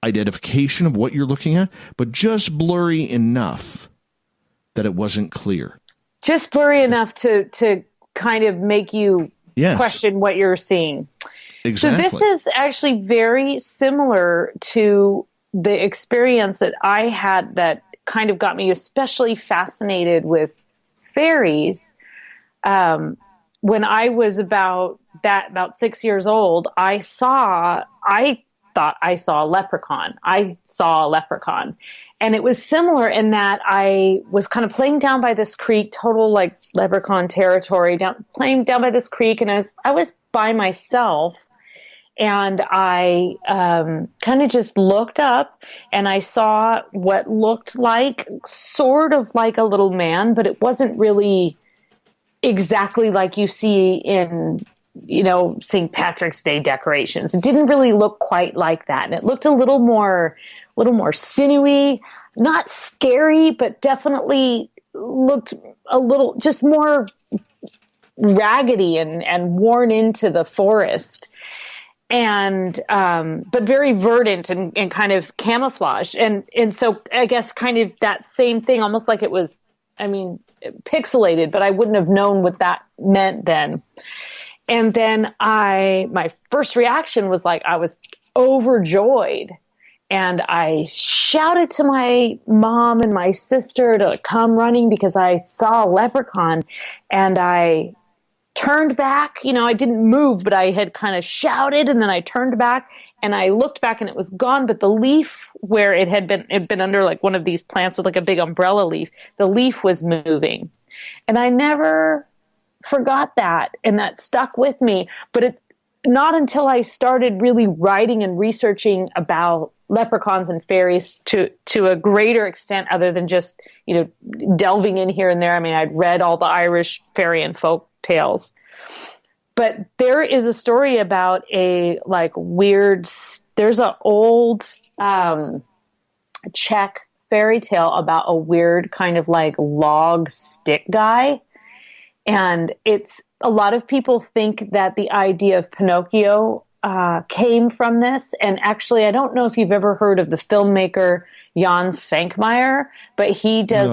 identification of what you're looking at, but just blurry enough that it wasn't clear. Just blurry enough to kind of make you question what you're seeing. Exactly. So this is actually very similar to the experience that I had that kind of got me especially fascinated with fairies. When I was about 6 years old, I thought I saw a leprechaun. And it was similar in that I was kind of playing down by this creek, total like leprechaun territory, playing down by this creek. And I was by myself, and I kind of just looked up and I saw what looked like sort of like a little man, but it wasn't really exactly like you see in, St. Patrick's Day decorations. It didn't really look quite like that. And it looked a little more sinewy, not scary, but definitely looked a little just more raggedy and worn into the forest. And, but very verdant and kind of camouflage. And so I guess kind of that same thing, almost like it was, pixelated, but I wouldn't have known what that meant then. And then my first reaction was like, I was overjoyed, and I shouted to my mom and my sister to come running because I saw a leprechaun, and I turned back. I didn't move, but I had kind of shouted, and then I turned back and I looked back and it was gone. But the leaf where it had been under like one of these plants with like a big umbrella leaf, the leaf was moving. And I never forgot that. And that stuck with me. But it's not until I started really writing and researching about leprechauns and fairies to a greater extent, other than just, delving in here and there. I'd read all the Irish fairy and folk tales. But there is a story about a like weird, there's an old Czech fairy tale about a weird kind of like log stick guy. And a lot of people think that the idea of Pinocchio came from this. And actually, I don't know if you've ever heard of the filmmaker Jan Svankmajer, but he does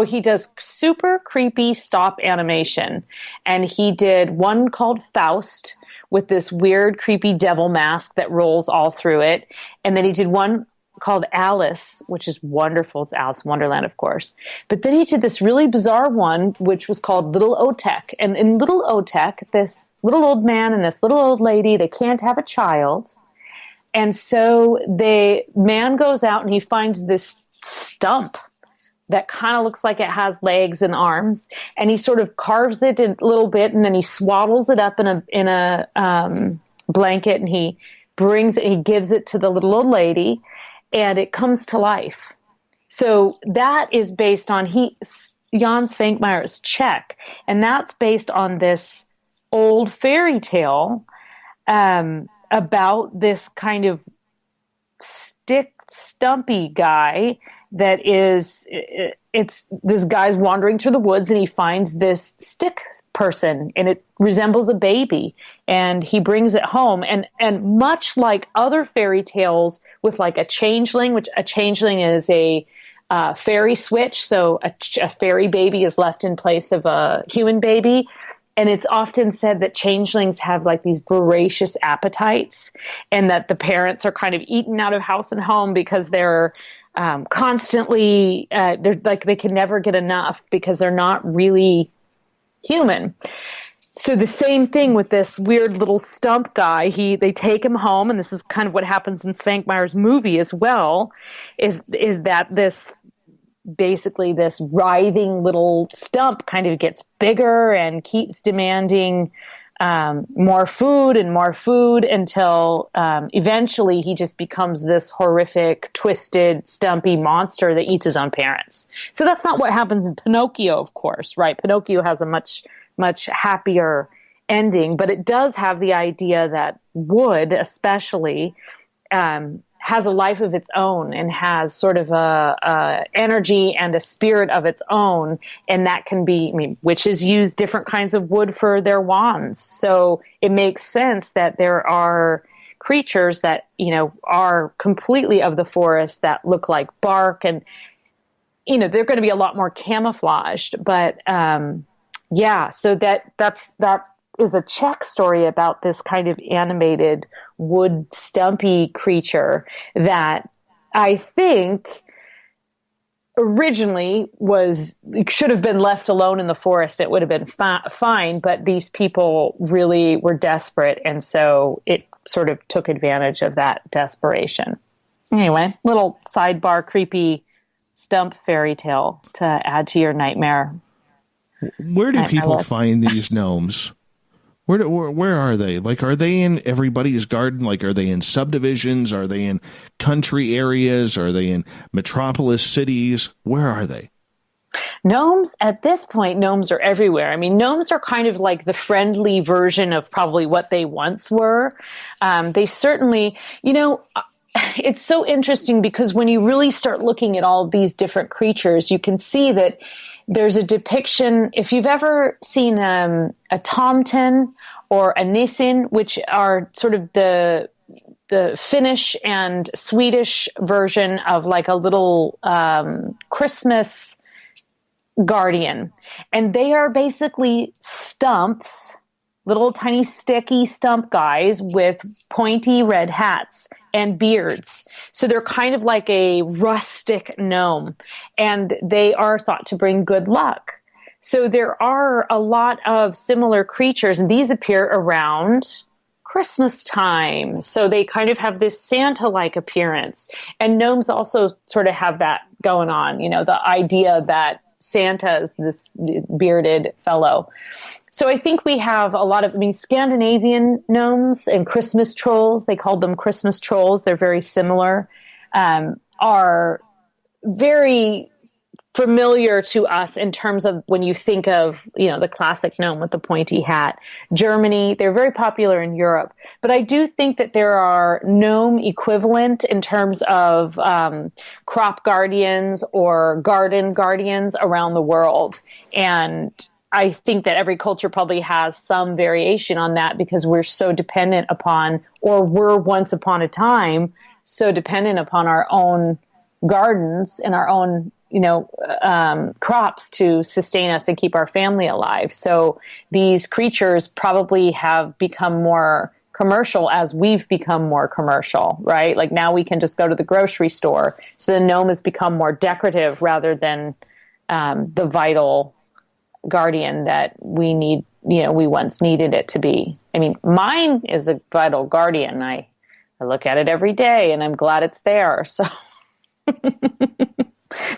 he does super creepy stop animation. And he did one called Faust with this weird, creepy devil mask that rolls all through it. And then he did one called Alice, which is wonderful. It's Alice in Wonderland, of course. But then he did this really bizarre one, which was called Little Otek. And in Little Otek, this little old man and this little old lady, they can't have a child. And so man goes out and he finds this stump that kind of looks like it has legs and arms. And he sort of carves it a little bit, and then he swaddles it up in a blanket, and he gives it to the little old lady, and it comes to life. So that is based on Jan Svankmajer is Czech, and that's based on this old fairy tale about this kind of stumpy guy that it's this guy's wandering through the woods, and he finds this stick person, and it resembles a baby, and he brings it home, and much like other fairy tales with like a changeling, which a changeling is a fairy switch, so a fairy baby is left in place of a human baby. And it's often said that changelings have like these voracious appetites, and that the parents are kind of eaten out of house and home because they're constantly, they're like, they can never get enough because they're not really human. So the same thing with this weird little stump guy. They take him home, and this is kind of what happens in Svankmajer's movie as well, is that this writhing little stump kind of gets bigger and keeps demanding more food until eventually he just becomes this horrific, twisted, stumpy monster that eats his own parents. So that's not what happens in Pinocchio, of course, right? Pinocchio has a much, much happier ending, but it does have the idea that wood, especially, has a life of its own and has sort of a energy and a spirit of its own. And that can be, witches use different kinds of wood for their wands. So it makes sense that there are creatures that, are completely of the forest that look like bark, and, they're going to be a lot more camouflaged. But, so that is a Czech story about this kind of animated wood stumpy creature that I think originally should have been left alone in the forest. It would have been fine, but these people really were desperate, and so it sort of took advantage of that desperation. Anyway, little sidebar creepy stump fairy tale to add to your nightmare. Where do people find these gnomes? Where are they? Like, are they in everybody's garden? Like, are they in subdivisions? Are they in country areas? Are they in metropolis cities? Where are they? Gnomes, at this point, gnomes are everywhere. I mean, gnomes are kind of like the friendly version of probably what they once were. They certainly, it's so interesting because when you really start looking at all these different creatures, you can see that there's a depiction, if you've ever seen a tomten or a nissen, which are sort of the Finnish and Swedish version of like a little Christmas guardian. And they are basically stumps, little tiny sticky stump guys with pointy red hats and beards. So they're kind of like a rustic gnome, and they are thought to bring good luck. So there are a lot of similar creatures, and these appear around Christmas time. So they kind of have this Santa-like appearance. And gnomes also sort of have that going on, the idea that Santa is this bearded fellow. So I think we have a lot of, Scandinavian gnomes and Christmas trolls, they called them Christmas trolls, they're very similar, are very familiar to us in terms of when you think of, the classic gnome with the pointy hat. Germany, they're very popular in Europe. But I do think that there are gnome equivalent in terms of crop guardians or garden guardians around the world. And I think that every culture probably has some variation on that because we're so dependent upon, or were once upon a time, so dependent upon our own gardens and our own crops to sustain us and keep our family alive. So these creatures probably have become more commercial as we've become more commercial, right? Like now we can just go to the grocery store. So the gnome has become more decorative rather than the vital guardian that we need, we once needed it to be. I mean, mine is a vital guardian. I look at it every day and I'm glad it's there. So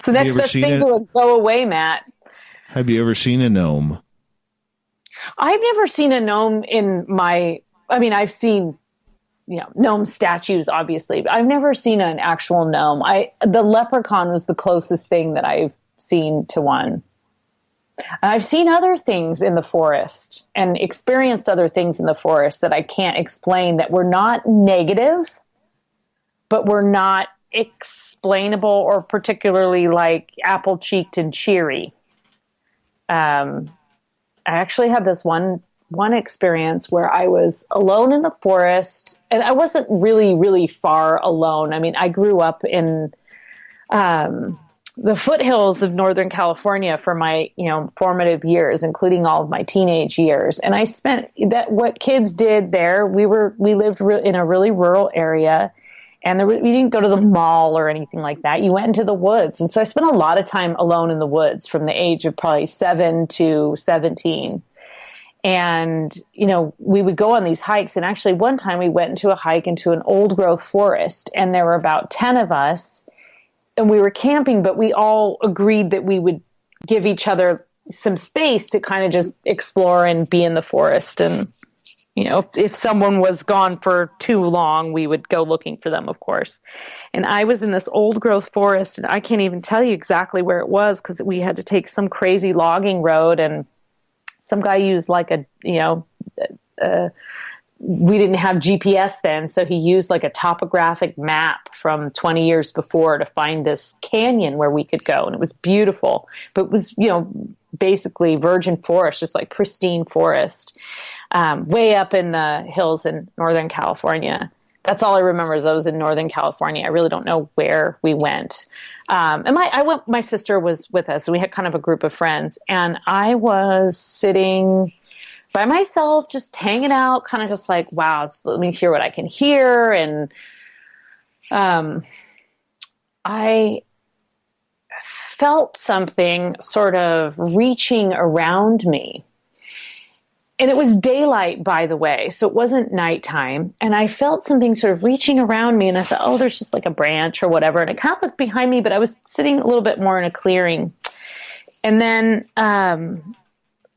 so that's the thing to go away, Matt. Have you ever seen a gnome? I've never seen a gnome I've seen, gnome statues, obviously, but I've never seen an actual gnome. The leprechaun was the closest thing that I've seen to one. I've seen other things in the forest and experienced other things in the forest that I can't explain, that were not negative, but were not explainable or particularly like apple-cheeked and cheery. I actually had this one experience where I was alone in the forest, and I wasn't really, really far alone. I mean, I grew up in the foothills of Northern California for my, formative years, including all of my teenage years. And I spent what kids did there. We lived in a really rural area, and we didn't go to the mall or anything like that. You went into the woods. And so I spent a lot of time alone in the woods from the age of probably 7 to 17. And, we would go on these hikes. And actually one time we went into a hike into an old growth forest, and there were about 10 of us, and we were camping, but we all agreed that we would give each other some space to kind of just explore and be in the forest. And, if someone was gone for too long, we would go looking for them, of course. And I was in this old growth forest, and I can't even tell you exactly where it was because we had to take some crazy logging road, and some guy used like we didn't have GPS then, so he used like a topographic map from 20 years before to find this canyon where we could go. And it was beautiful, but it was, basically virgin forest, just like pristine forest, way up in the hills in Northern California. That's all I remember is I was in Northern California. I really don't know where we went. And my sister was with us, so we had kind of a group of friends, and I was sitting by myself, just hanging out, kind of just like, wow, let me hear what I can hear. And I felt something sort of reaching around me. And it was daylight, by the way, so it wasn't nighttime. And I felt something sort of reaching around me, and I thought, oh, there's just like a branch or whatever. And I kind of looked behind me, but I was sitting a little bit more in a clearing. And then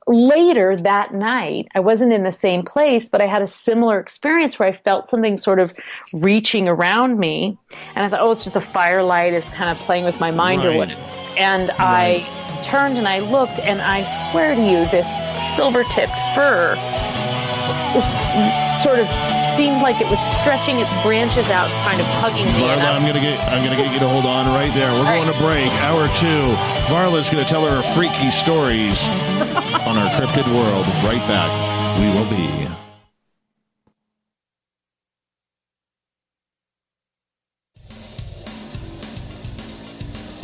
later that night, I wasn't in the same place, but I had a similar experience where I felt something sort of reaching around me. And I thought, oh, it's just a firelight is kind of playing with my mind or whatever. And I turned and I looked, and I swear to you, this silver-tipped fir sort of seemed like it was stretching its branches out, kind of hugging me. Varla, I'm gonna get you to hold on right there. We're going to break. Hour 2. Varla's going to tell her freaky stories on our Cryptid World. Right back. We will be.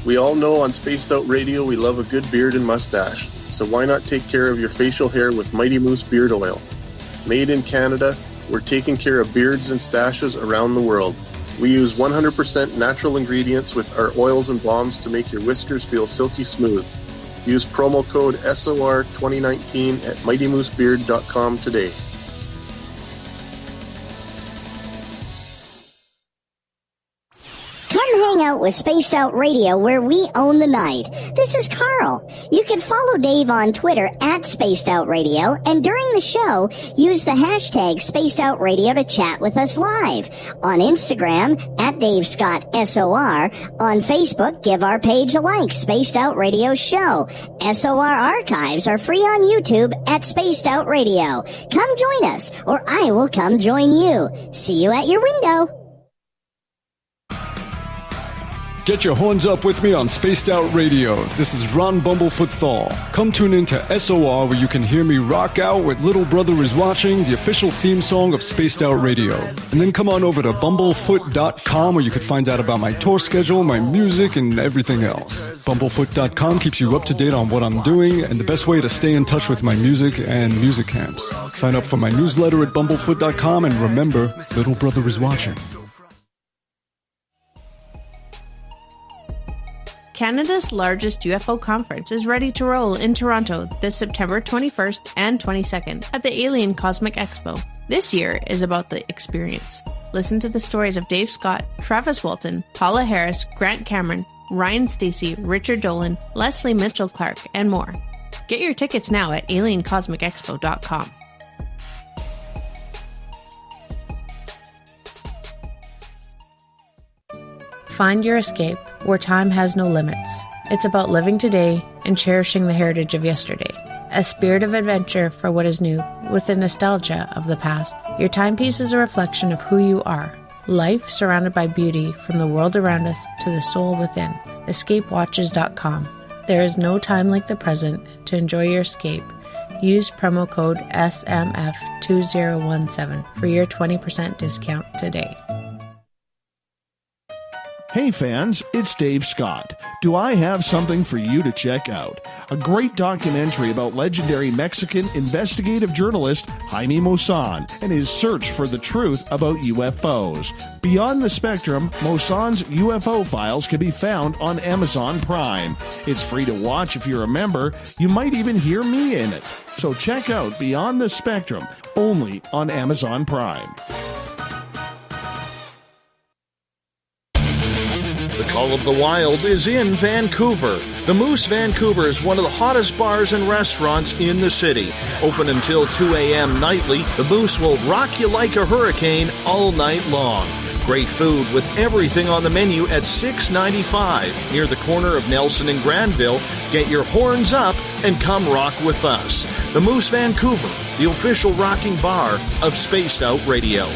We all know on Spaced Out Radio we love a good beard and mustache, so why not take care of your facial hair with Mighty Moose Beard Oil? Made in Canada, we're taking care of beards and stashes around the world. We use 100% natural ingredients with our oils and balms to make your whiskers feel silky smooth. Use promo code SOR2019 at MightyMooseBeard.com today. Come hang out with Spaced Out Radio, where we own the night. This is Carl. You can follow Dave on Twitter at Spaced Out Radio, and during the show, use the hashtag Spaced Out Radio to chat with us live. On Instagram, at Dave Scott SOR. On Facebook, give our page a like, Spaced Out Radio Show. SOR archives are free on YouTube at Spaced Out Radio. Come join us, or I will come join you. See you at your window. Get your horns up with me on Spaced Out Radio. This is Ron Bumblefoot Thal. Come tune in to SOR, where you can hear me rock out with Little Brother is Watching, the official theme song of Spaced Out Radio. And then come on over to bumblefoot.com, where you can find out about my tour schedule, my music, and everything else. Bumblefoot.com keeps you up to date on what I'm doing and the best way to stay in touch with my music and music camps. Sign up for my newsletter at bumblefoot.com, and remember, Little Brother is Watching. Canada's largest UFO conference is ready to roll in Toronto this September 21st and 22nd at the Alien Cosmic Expo. This year is about the experience. Listen to the stories of Dave Scott, Travis Walton, Paula Harris, Grant Cameron, Ryan Stacey, Richard Dolan, Leslie Mitchell-Clark, and more. Get your tickets now at aliencosmicexpo.com. Find your escape where time has no limits. It's about living today and cherishing the heritage of yesterday. A spirit of adventure for what is new, with the nostalgia of the past. Your timepiece is a reflection of who you are. Life surrounded by beauty from the world around us to the soul within. EscapeWatches.com. There is no time like the present to enjoy your escape. Use promo code SMF2017 for your 20% discount today. Hey fans, it's Dave Scott. Do I have something for you to check out? A great documentary about legendary Mexican investigative journalist Jaime Maussan and his search for the truth about UFOs. Beyond the Spectrum, Maussan's UFO files can be found on Amazon Prime. It's free to watch if you're a member. You might even hear me in it. So check out Beyond the Spectrum, only on Amazon Prime. The Call of the Wild is in Vancouver. The Moose Vancouver is one of the hottest bars and restaurants in the city. Open until 2 a.m. nightly, the Moose will rock you like a hurricane all night long. Great food with everything on the menu at $6.95 near the corner of Nelson and Granville. Get your horns up and come rock with us. The Moose Vancouver, the official rocking bar of Spaced Out Radio.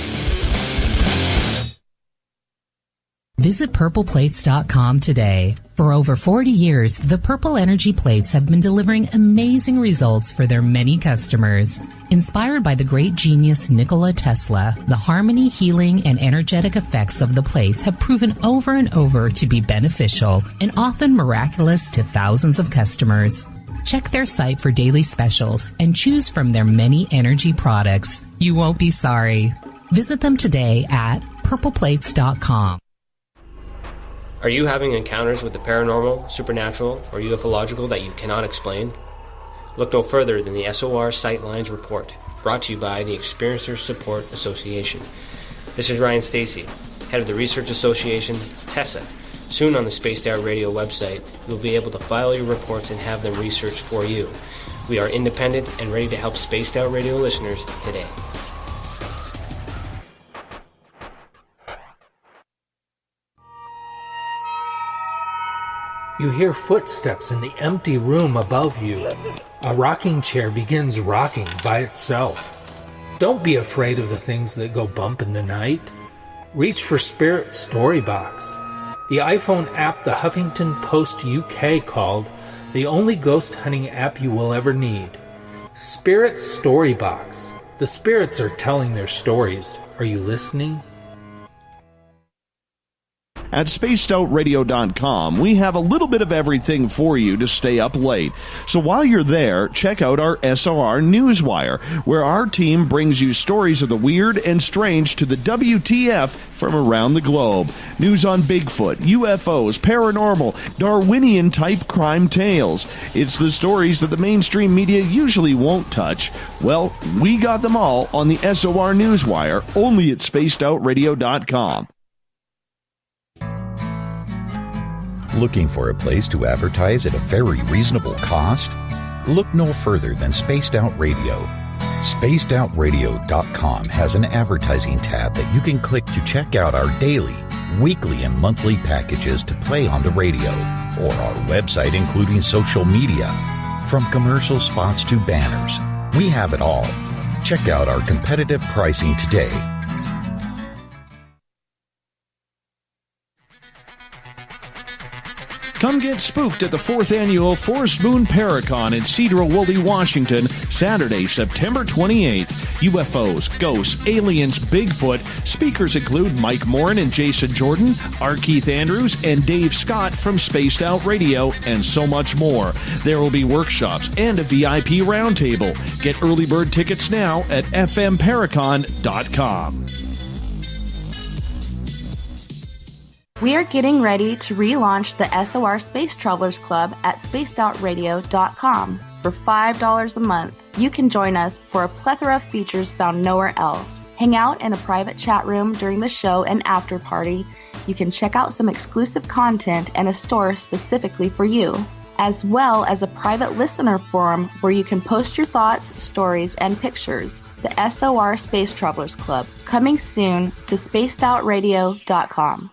Visit purpleplates.com today. For over 40 years, the Purple Energy Plates have been delivering amazing results for their many customers. Inspired by the great genius Nikola Tesla, the harmony, healing, and energetic effects of the plates have proven over and over to be beneficial and often miraculous to thousands of customers. Check their site for daily specials and choose from their many energy products. You won't be sorry. Visit them today at purpleplates.com. Are you having encounters with the paranormal, supernatural, or ufological that you cannot explain? Look no further than the SOR Sightlines Report, brought to you by the Experiencers Support Association. This is Ryan Stacey, head of the Research Association, TESA. Soon on the Spaced Out Radio website, you'll be able to file your reports and have them researched for you. We are independent and ready to help Spaced Out Radio listeners today. You hear footsteps in the empty room above you. A rocking chair begins rocking by itself. Don't be afraid of the things that go bump in the night. Reach for Spirit Storybox, the iPhone app the Huffington Post UK called the only ghost hunting app you will ever need. Spirit Storybox. The spirits are telling their stories. Are you listening? At spacedoutradio.com, we have a little bit of everything for you to stay up late. So while you're there, check out our SOR Newswire, where our team brings you stories of the weird and strange to the WTF from around the globe. News on Bigfoot, UFOs, paranormal, Darwinian-type crime tales. It's the stories that the mainstream media usually won't touch. Well, we got them all on the SOR Newswire, only at spacedoutradio.com. Looking for a place to advertise at a very reasonable cost? Look no further than Spaced Out Radio. SpacedOutRadio.com has an advertising tab that you can click to check out our daily, weekly, and monthly packages to play on the radio, or our website including social media. From commercial spots to banners, we have it all. Check out our competitive pricing today. Come get spooked at the 4th Annual Forest Moon Paracon in Cedar-Woolley, Washington, Saturday, September 28th. UFOs, ghosts, aliens, Bigfoot. Speakers include Mike Morin and Jason Jordan, R. Keith Andrews, and Dave Scott from Spaced Out Radio, and so much more. There will be workshops and a VIP roundtable. Get early bird tickets now at fmparacon.com. We are getting ready to relaunch the SOR Space Travelers Club at spacedoutradio.com. For $5 a month, you can join us for a plethora of features found nowhere else. Hang out in a private chat room during the show and after party. You can check out some exclusive content and a store specifically for you, as well as a private listener forum where you can post your thoughts, stories, and pictures. The SOR Space Travelers Club, coming soon to spacedoutradio.com.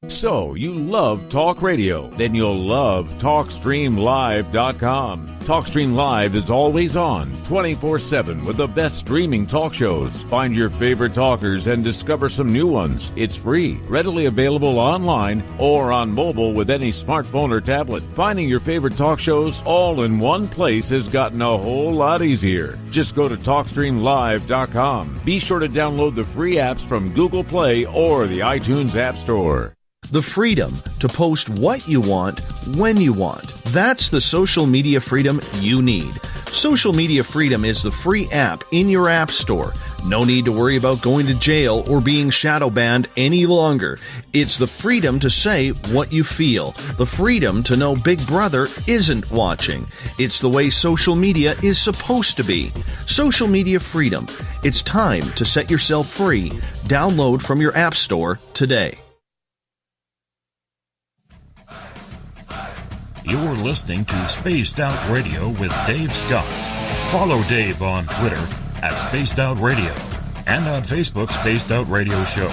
So, you love talk radio? Then you'll love TalkStreamLive.com. TalkStream Live is always on, 24/7, with the best streaming talk shows. Find your favorite talkers and discover some new ones. It's free, readily available online or on mobile with any smartphone or tablet. Finding your favorite talk shows all in one place has gotten a whole lot easier. Just go to TalkStreamLive.com. Be sure to download the free apps from Google Play or the iTunes App Store. The freedom to post what you want, when you want. That's the social media freedom you need. Social Media Freedom is the free app in your app store. No need to worry about going to jail or being shadow banned any longer. It's the freedom to say what you feel. The freedom to know Big Brother isn't watching. It's the way social media is supposed to be. Social Media Freedom. It's time to set yourself free. Download from your app store today. You're listening to Spaced Out Radio with Dave Scott. Follow Dave on Twitter at Spaced Out Radio and on Facebook, Spaced Out Radio Show.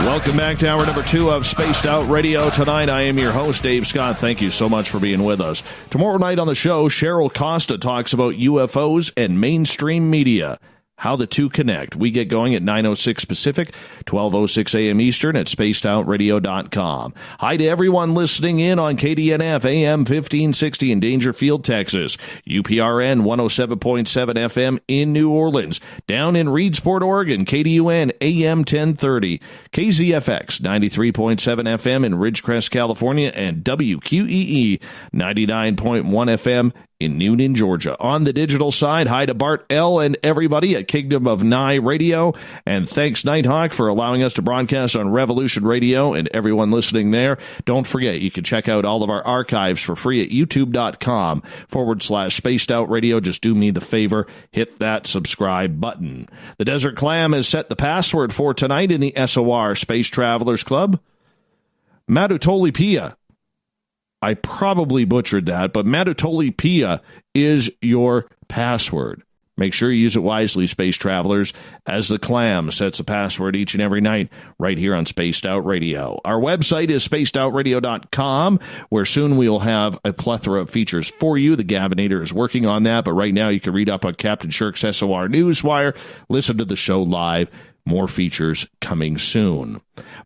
Welcome back to hour number 2 of Spaced Out Radio. Tonight, I am your host, Dave Scott. Thank you so much for being with us. Tomorrow night on the show, Cheryl Costa talks about UFOs and mainstream media. How the two connect. We get going at 9:06 Pacific, 12:06 a.m. Eastern at spacedoutradio.com. Hi to everyone listening in on KDNF AM 1560 in Dangerfield, Texas. UPRN 107.7 FM in New Orleans. Down in Reedsport, Oregon, KDUN AM 1030. KZFX 93.7 FM in Ridgecrest, California, and WQEE 99.1 FM in Noonan, Georgia. On the digital side, hi to Bart L. and everybody at Kingdom of Nye Radio. And thanks, Nighthawk, for allowing us to broadcast on Revolution Radio and everyone listening there. Don't forget, you can check out all of our archives for free at youtube.com/Spaced Out Radio. Just do me the favor, hit that subscribe button. The Desert Clam has set the password for tonight in the SOR Space Travelers Club. Matutolipia. I probably butchered that, but Matutolipia is your password. Make sure you use it wisely, space travelers, as the Clam sets a password each and every night right here on Spaced Out Radio. Our website is spacedoutradio.com, where soon we'll have a plethora of features for you. The Gavinator is working on that, but right now you can read up on Captain Shirk's SOR Newswire, listen to the show live. More features coming soon.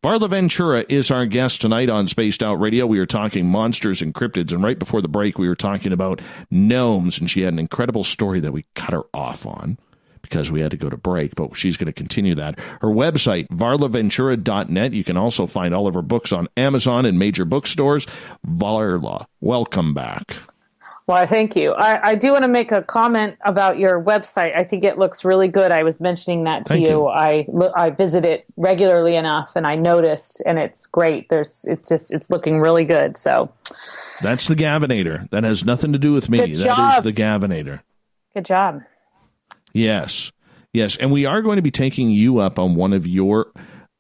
Varla Ventura is our guest tonight on Spaced Out Radio. We are talking monsters and cryptids, and right before the break, we were talking about gnomes, and she had an incredible story that we cut her off on because we had to go to break, but she's going to continue that. Her website, varlaventura.net. You can also find all of her books on Amazon and major bookstores. Varla, welcome back. Well, thank you. I do want to make a comment about your website. I think it looks really good. I was mentioning that to you. I visit it regularly enough, and I noticed, and it's great. It's looking really good. So that's the Gavinator. That has nothing to do with me. Good job. That is the Gavinator. Good job. Yes, and we are going to be taking you up on one of your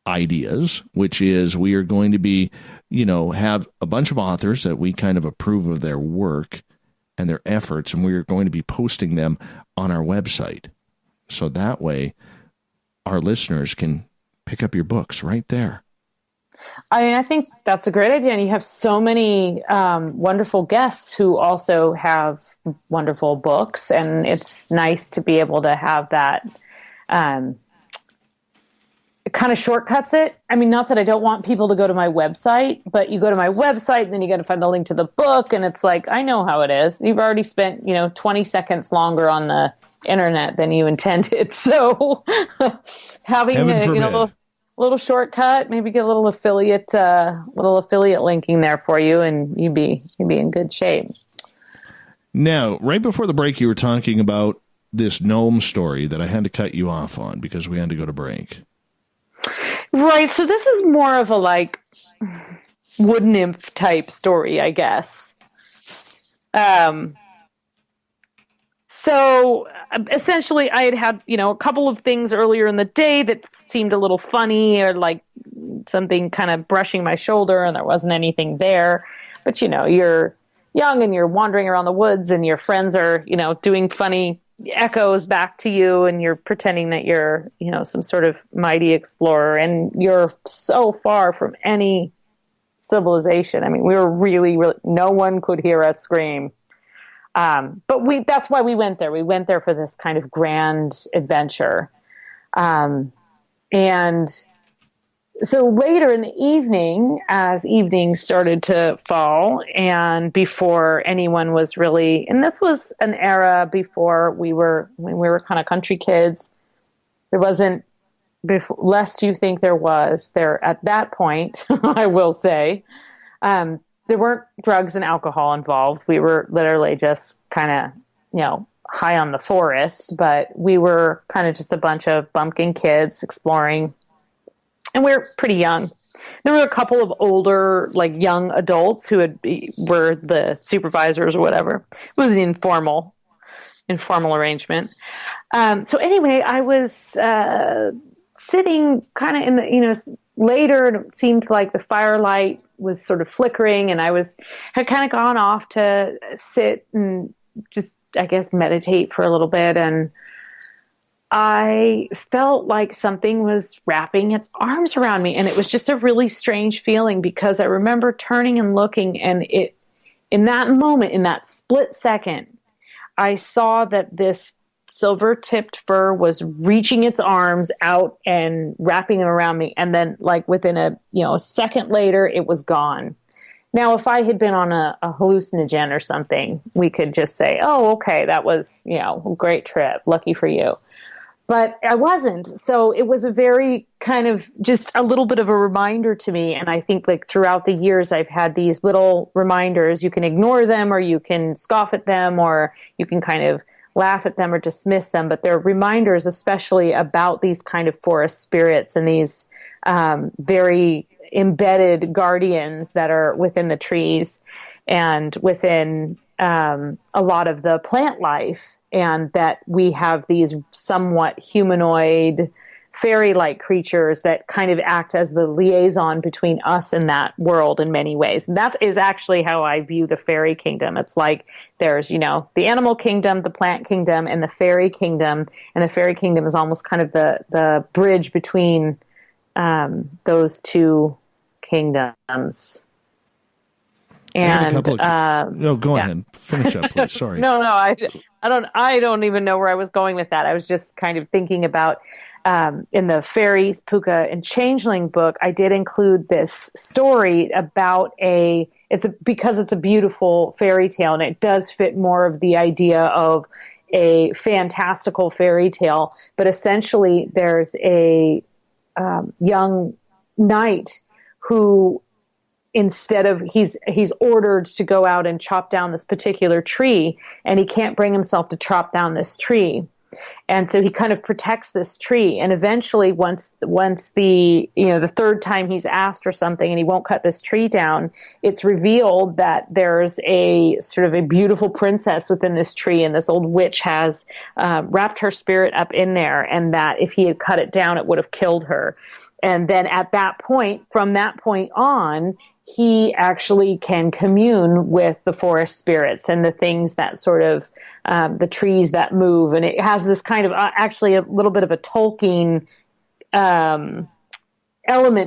ideas, which is we are going to be, have a bunch of authors that we kind of approve of their work and their efforts, and we are going to be posting them on our website. So that way our listeners can pick up your books right there. I think that's a great idea. And you have so many wonderful guests who also have wonderful books. And it's nice to be able to have that. It kind of shortcuts it. I mean, not that I don't want people to go to my website, but you go to my website and then you got to find the link to the book. And it's like, I know how it is. You've already spent, 20 seconds longer on the internet than you intended. So having a little shortcut, maybe get a little affiliate linking there for you, and you'd be in good shape. Now, right before the break, you were talking about this gnome story that I had to cut you off on because we had to go to break. Right. So this is more of a wood nymph type story, I guess. So essentially I had a couple of things earlier in the day that seemed a little funny, or like something kind of brushing my shoulder, and there wasn't anything there. But, you're young and you're wandering around the woods and your friends are, doing funny echoes back to you, and you're pretending that you're, some sort of mighty explorer, and you're so far from any civilization. I mean, we were really, no one could hear us scream. But that's why we went there. We went there for this kind of grand adventure. And so later in the evening, as evening started to fall, and before anyone was really, and this was an era before when we were kind of country kids, there wasn't, lest you think there was there at that point, I will say, there weren't drugs and alcohol involved. We were literally just kind of, high on the forest, but we were kind of just a bunch of bumpkin kids exploring, and we were pretty young. There were a couple of older, young adults who were the supervisors or whatever. It was an informal arrangement. So anyway, I was sitting kind of in the, later, and it seemed like the firelight was sort of flickering, and had kind of gone off to sit and just, I guess, meditate for a little bit. And I felt like something was wrapping its arms around me. And it was just a really strange feeling, because I remember turning and looking, and in that moment, in that split second, I saw that this silver-tipped fur was reaching its arms out and wrapping them around me. And then within a second later, it was gone. Now, if I had been on a hallucinogen or something, we could just say, oh, okay, that was, a great trip. Lucky for you. But I wasn't. So it was a very kind of just a little bit of a reminder to me. And I think throughout the years, I've had these little reminders. You can ignore them, or you can scoff at them, or you can kind of laugh at them or dismiss them, but they're reminders, especially about these kind of forest spirits and these very embedded guardians that are within the trees and within a lot of the plant life, and that we have these somewhat humanoid, fairy-like creatures that kind of act as the liaison between us and that world in many ways. And that is actually how I view the fairy kingdom. It's like there's, the animal kingdom, the plant kingdom, and the fairy kingdom. And the fairy kingdom is almost kind of the bridge between those two kingdoms. And go ahead. Finish up, please. Sorry. No, I don't even know where I was going with that. I was just kind of thinking about in the Fairies, Pooka, and Changeling book, I did include this story about because it's a beautiful fairy tale, and it does fit more of the idea of a fantastical fairy tale. But essentially, there's a young knight who, instead of he's ordered to go out and chop down this particular tree, and he can't bring himself to chop down this tree. And so he kind of protects this tree. And eventually, once the third time he's asked or something, and he won't cut this tree down, it's revealed that there's a sort of a beautiful princess within this tree, and this old witch has wrapped her spirit up in there, and that if he had cut it down, it would have killed her. And then at that point, from that point on, he actually can commune with the forest spirits and the things that sort of, the trees that move. And it has this kind of, actually a little bit of a Tolkien element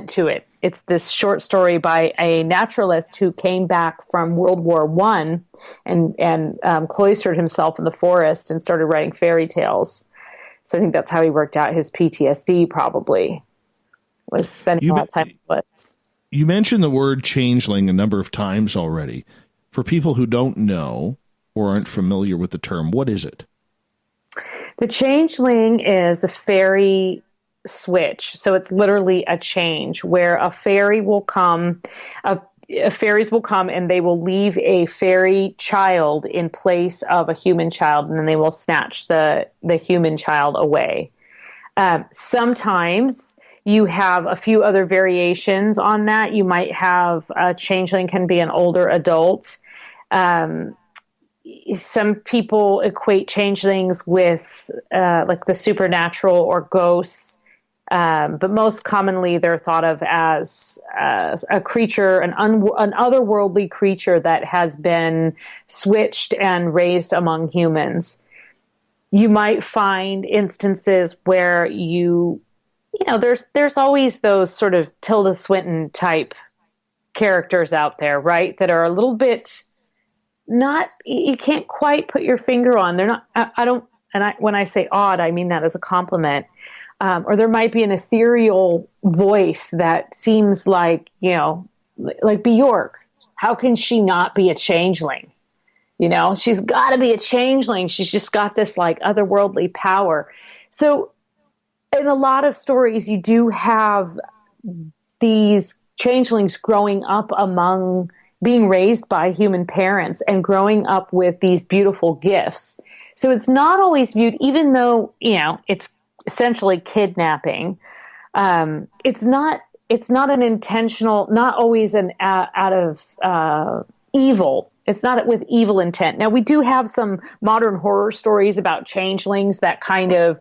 to it. It's this short story by a naturalist who came back from World War I and cloistered himself in the forest and started writing fairy tales. So I think that's how he worked out his PTSD, probably, was spending a lot of time in the woods. You mentioned the word changeling a number of times already. For people who don't know or aren't familiar with the term, what is it? The changeling is a fairy switch. So it's literally a change where a fairy will come, fairies will come and they will leave a fairy child in place of a human child, and then they will snatch the human child away. Sometimes you have a few other variations on that. You might have a changeling can be an older adult. Some people equate changelings with like the supernatural or ghosts. But most commonly they're thought of as a creature, an otherworldly creature that has been switched and raised among humans. You might find instances where there's always those sort of Tilda Swinton type characters out there, right? That are a little bit you can't quite put your finger on. They're not, when I say odd, I mean that as a compliment. Or there might be an ethereal voice that seems like, like Bjork. How can she not be a changeling? She's got to be a changeling. She's just got this like otherworldly power. So in a lot of stories, you do have these changelings growing up among being raised by human parents and growing up with these beautiful gifts. So it's not always viewed, even though, it's essentially kidnapping. It's not an intentional, not always an out of evil. It's not with evil intent. Now we do have some modern horror stories about changelings that kind of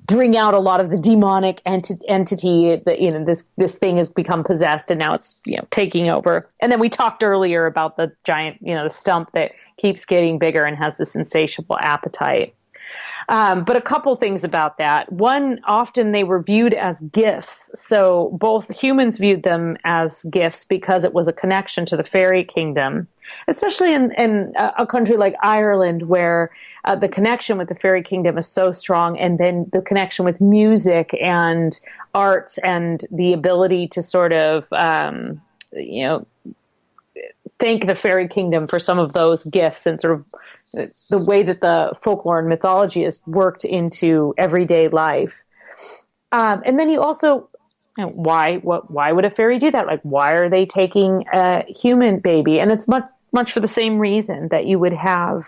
bring out a lot of the demonic entity that this thing has become possessed and now it's taking over. And then we talked earlier about the giant the stump that keeps getting bigger and has this insatiable appetite. But a couple things about that. One, often they were viewed as gifts. So both humans viewed them as gifts because it was a connection to the fairy kingdom, especially in a country like Ireland where the connection with the fairy kingdom is so strong. And then the connection with music and arts and the ability to sort of, thank the fairy kingdom for some of those gifts and sort of the way that the folklore and mythology is worked into everyday life. And then you also, why would a fairy do that? Like, why are they taking a human baby? And it's much for the same reason that you would have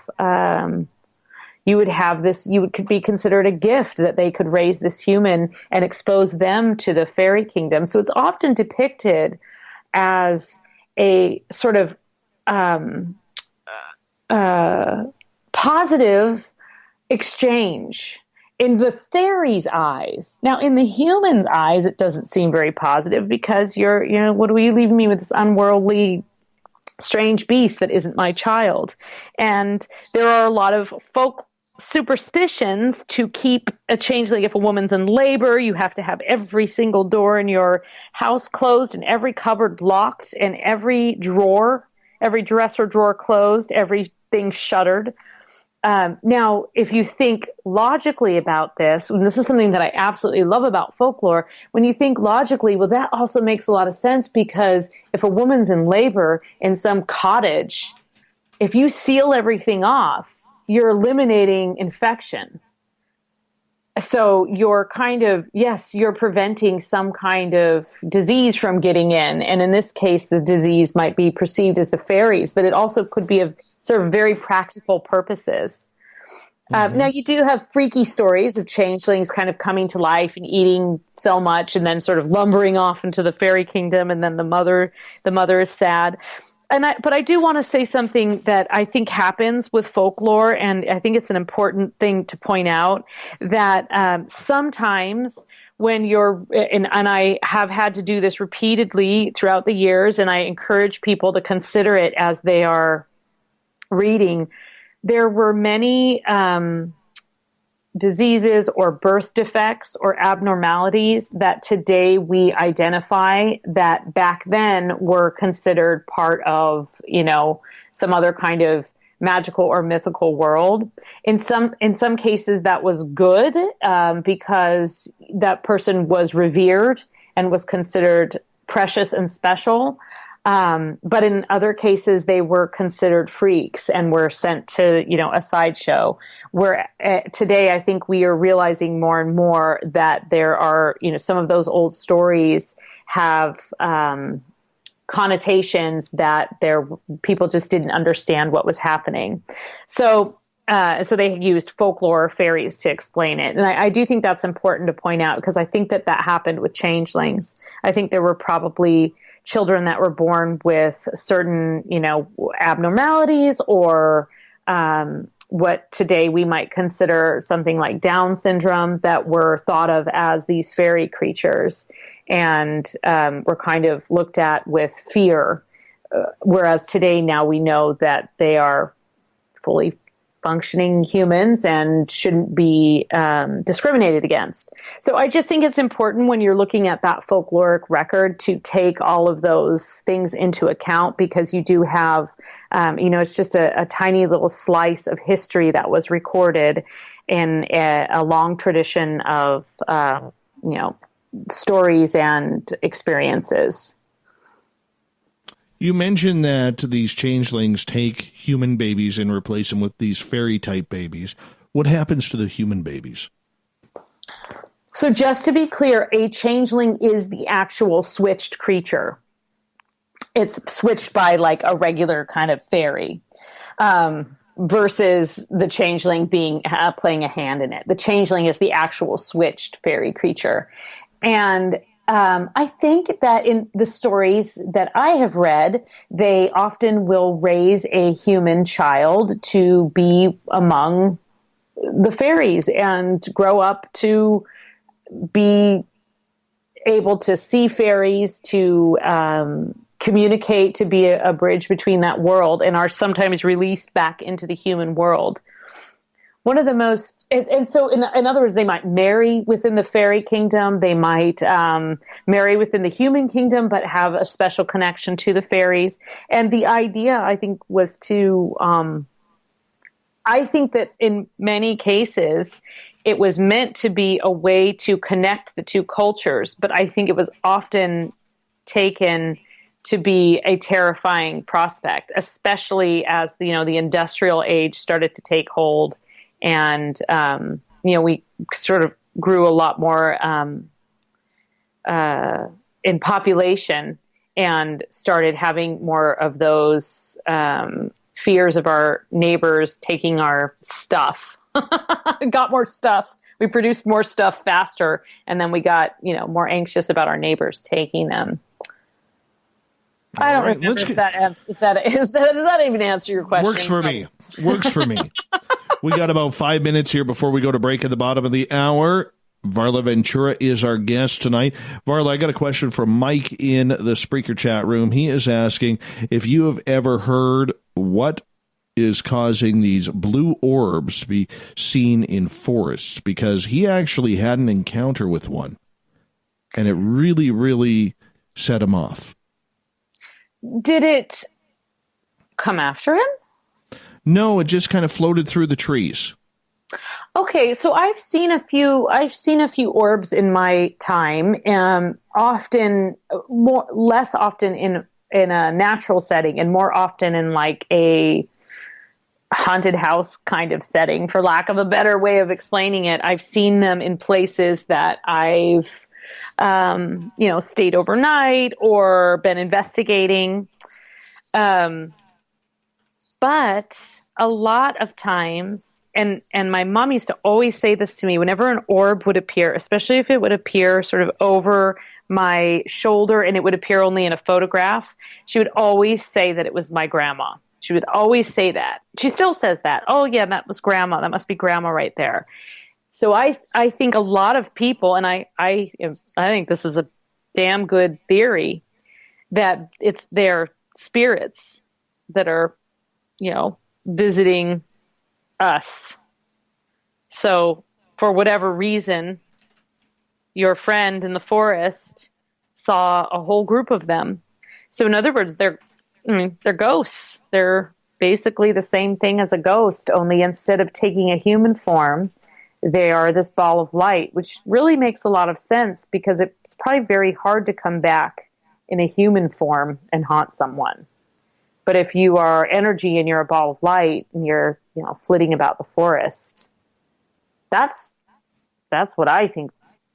this, could be considered a gift that they could raise this human and expose them to the fairy kingdom. So it's often depicted as a sort of, positive exchange in the fairy's eyes. Now, in the human's eyes, it doesn't seem very positive because what are you leaving me with this unworldly, strange beast that isn't my child? And there are a lot of folk superstitions to keep a changeling. If a woman's in labor, you have to have every single door in your house closed and every cupboard locked and every dresser drawer closed, everything shuttered. Now, if you think logically about this, and this is something that I absolutely love about folklore, when you think logically, well, that also makes a lot of sense because if a woman's in labor in some cottage, if you seal everything off, you're eliminating infection. So you're you're preventing some kind of disease from getting in. And in this case, the disease might be perceived as the fairies, but it also could be of sort of very practical purposes. Now you do have freaky stories of changelings kind of coming to life and eating so much and then sort of lumbering off into the fairy kingdom. And then the mother is sad. But I do want to say something that I think happens with folklore, and I think it's an important thing to point out, that sometimes when you're, and I have had to do this repeatedly throughout the years, and I encourage people to consider it as they are reading. There were many diseases or birth defects or abnormalities that today we identify that back then were considered part of, some other kind of magical or mythical world. In some cases that was good, because that person was revered and was considered precious and special. But in other cases, they were considered freaks and were sent to, a sideshow. Where today, I think we are realizing more and more that there are, some of those old stories have connotations that people just didn't understand what was happening. So they used folklore or fairies to explain it. And I do think that's important to point out, because I think that happened with changelings. I think there were probably children that were born with certain, abnormalities or what today we might consider something like Down syndrome that were thought of as these fairy creatures and were kind of looked at with fear. Whereas today now we know that they are fully functioning humans and shouldn't be discriminated against. So I just think it's important when you're looking at that folkloric record to take all of those things into account, because you do have, it's just a tiny little slice of history that was recorded in a long tradition of, stories and experiences. You mentioned that these changelings take human babies and replace them with these fairy-type babies. What happens to the human babies? So just to be clear, a changeling is the actual switched creature. It's switched by like a regular kind of fairy, versus the changeling being playing a hand in it. The changeling is the actual switched fairy creature. And I think that in the stories that I have read, they often will raise a human child to be among the fairies and grow up to be able to see fairies, to communicate, to be a bridge between that world, and are sometimes released back into the human world. One of the most, and so in other words, they might marry within the fairy kingdom. They might marry within the human kingdom, but have a special connection to the fairies. And the idea, I think, was to, I think that in many cases, it was meant to be a way to connect the two cultures. But I think it was often taken to be a terrifying prospect, especially as, the industrial age started to take hold. And, we sort of grew a lot more in population and started having more of those fears of our neighbors taking our stuff. Got more stuff. We produced more stuff faster, and then we got, more anxious about our neighbors taking them. I don't remember does that even answer your question? Works for me. Works for me. We got about 5 minutes here before we go to break at the bottom of the hour. Varla Ventura is our guest tonight. Varla, I got a question from Mike in the Spreaker chat room. He is asking if you have ever heard what is causing these blue orbs to be seen in forests, because he actually had an encounter with one, and it really, really set him off. Did it come after him? No, it just kind of floated through the trees. Okay, so I've seen a few orbs in my time, less often in a natural setting, and more often in like a haunted house kind of setting, for lack of a better way of explaining it. I've seen them in places that I've stayed overnight or been investigating. But a lot of times, and my mom used to always say this to me, whenever an orb would appear, especially if it would appear sort of over my shoulder and it would appear only in a photograph, she would always say that it was my grandma. She would always say that. She still says that. Oh, yeah, that was grandma. That must be grandma right there. So I think a lot of people, and I think this is a damn good theory, that it's their spirits that are, visiting us. So for whatever reason, your friend in the forest saw a whole group of them. So in other words, they're ghosts. They're basically the same thing as a ghost, only instead of taking a human form, they are this ball of light, which really makes a lot of sense because it's probably very hard to come back in a human form and haunt someone. But if you are energy and you're a ball of light and you're, flitting about the forest, that's what I think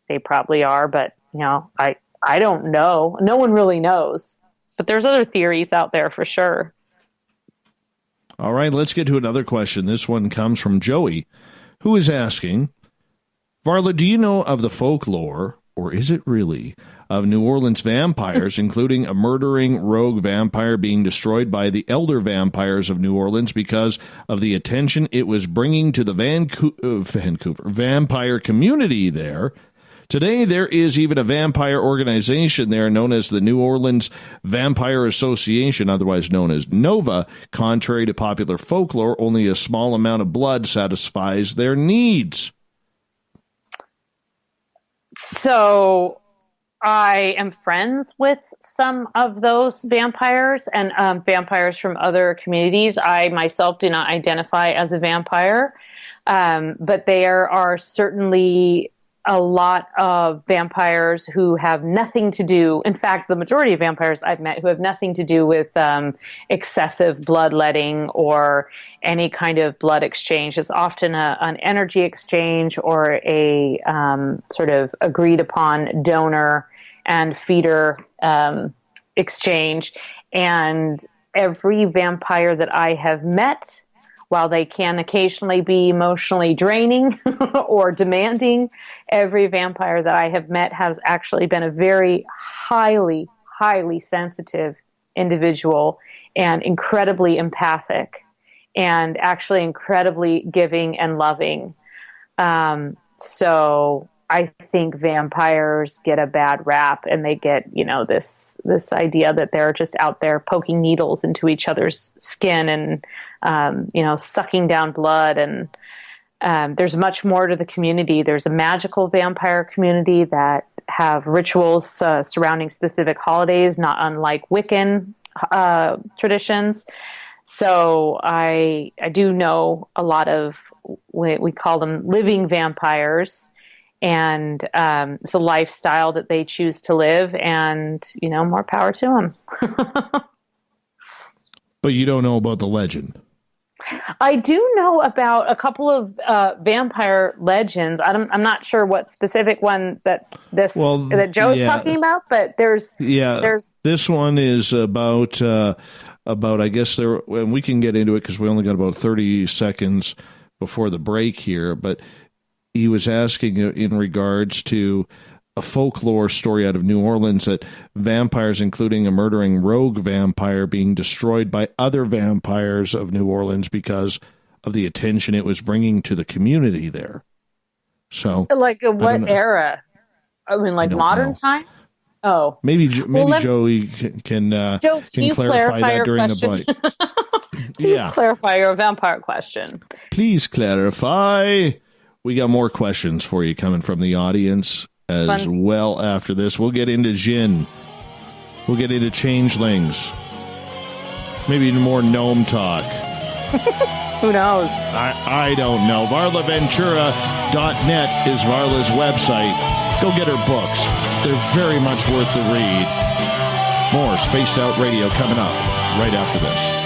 they probably are. But, I don't know. No one really knows. But there's other theories out there for sure. All right, let's get to another question. This one comes from Joey, who is asking, Varla, do you know of the folklore, or is it really, of New Orleans vampires, including a murdering rogue vampire being destroyed by the elder vampires of New Orleans because of the attention it was bringing to the Vancouver vampire community there? Today, there is even a vampire organization there known as the New Orleans Vampire Association, otherwise known as NOVA. Contrary to popular folklore, only a small amount of blood satisfies their needs. So I am friends with some of those vampires and vampires from other communities. I myself do not identify as a vampire, but there are certainly a lot of vampires who have nothing to do. In fact, the majority of vampires I've met who have nothing to do with excessive bloodletting or any kind of blood exchange. It's often an energy exchange or a sort of agreed upon donor and feeder exchange. And every vampire that I have met, while they can occasionally be emotionally draining or demanding, every vampire that I have met has actually been a very highly, highly sensitive individual and incredibly empathic and actually incredibly giving and loving. So I think vampires get a bad rap, and they get, this idea that they're just out there poking needles into each other's skin and, sucking down blood. And there's much more to the community. There's a magical vampire community that have rituals surrounding specific holidays, not unlike Wiccan traditions. So I do know a lot of, we call them living vampires. And it's a lifestyle that they choose to live, and, more power to them. But you don't know about the legend. I do know about a couple of vampire legends. I'm not sure what specific one that Joe's talking about, but there's this one is about I guess and we can get into it because we only got about 30 seconds before the break here, but he was asking in regards to a folklore story out of New Orleans that vampires, including a murdering rogue vampire, being destroyed by other vampires of New Orleans because of the attention it was bringing to the community there. So, like what era? I mean, like modern times? Oh, maybe Joey can clarify that during the break. Please clarify your vampire question. Please clarify. We got more questions for you coming from the audience as well after this. We'll get into Jinn. We'll get into changelings. Maybe more gnome talk. Who knows? I don't know. VarlaVentura.net is Varla's website. Go get her books. They're very much worth the read. More Spaced Out Radio coming up right after this.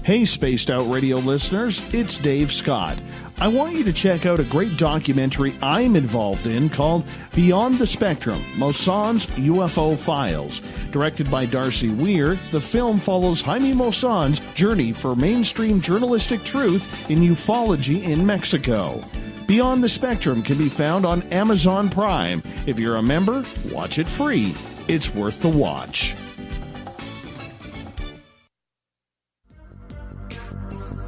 Hey, Spaced Out Radio listeners, it's Dave Scott. I want you to check out a great documentary I'm involved in called Beyond the Spectrum, Mosson's UFO Files. Directed by Darcy Weir, the film follows Jaime Mosson's journey for mainstream journalistic truth in ufology in Mexico. Beyond the Spectrum can be found on Amazon Prime. If you're a member, watch it free. It's worth the watch.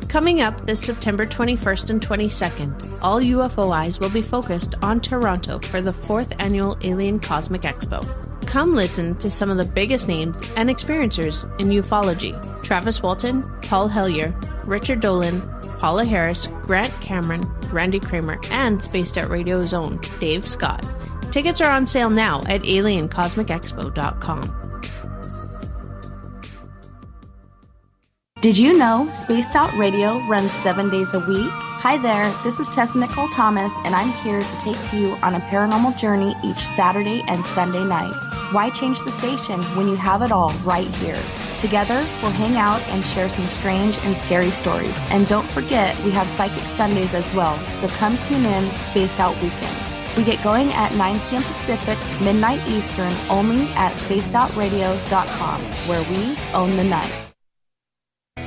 Coming up this September 21st and 22nd, all UFO eyes will be focused on Toronto for the 4th Annual Alien Cosmic Expo. Come listen to some of the biggest names and experiencers in ufology. Travis Walton, Paul Hellyer, Richard Dolan, Paula Harris, Grant Cameron, Randy Kramer, and Spaced Out Radio's own Dave Scott. Tickets are on sale now at aliencosmicexpo.com. Did you know Spaced Out Radio runs 7 days a week? Hi there, this is Tessa Nicole Thomas, and I'm here to take you on a paranormal journey each Saturday and Sunday night. Why change the station when you have it all right here? Together, we'll hang out and share some strange and scary stories. And don't forget, we have Psychic Sundays as well, so come tune in Spaced Out Weekend. We get going at 9 p.m. Pacific, midnight Eastern, only at spacedoutradio.com, where we own the night.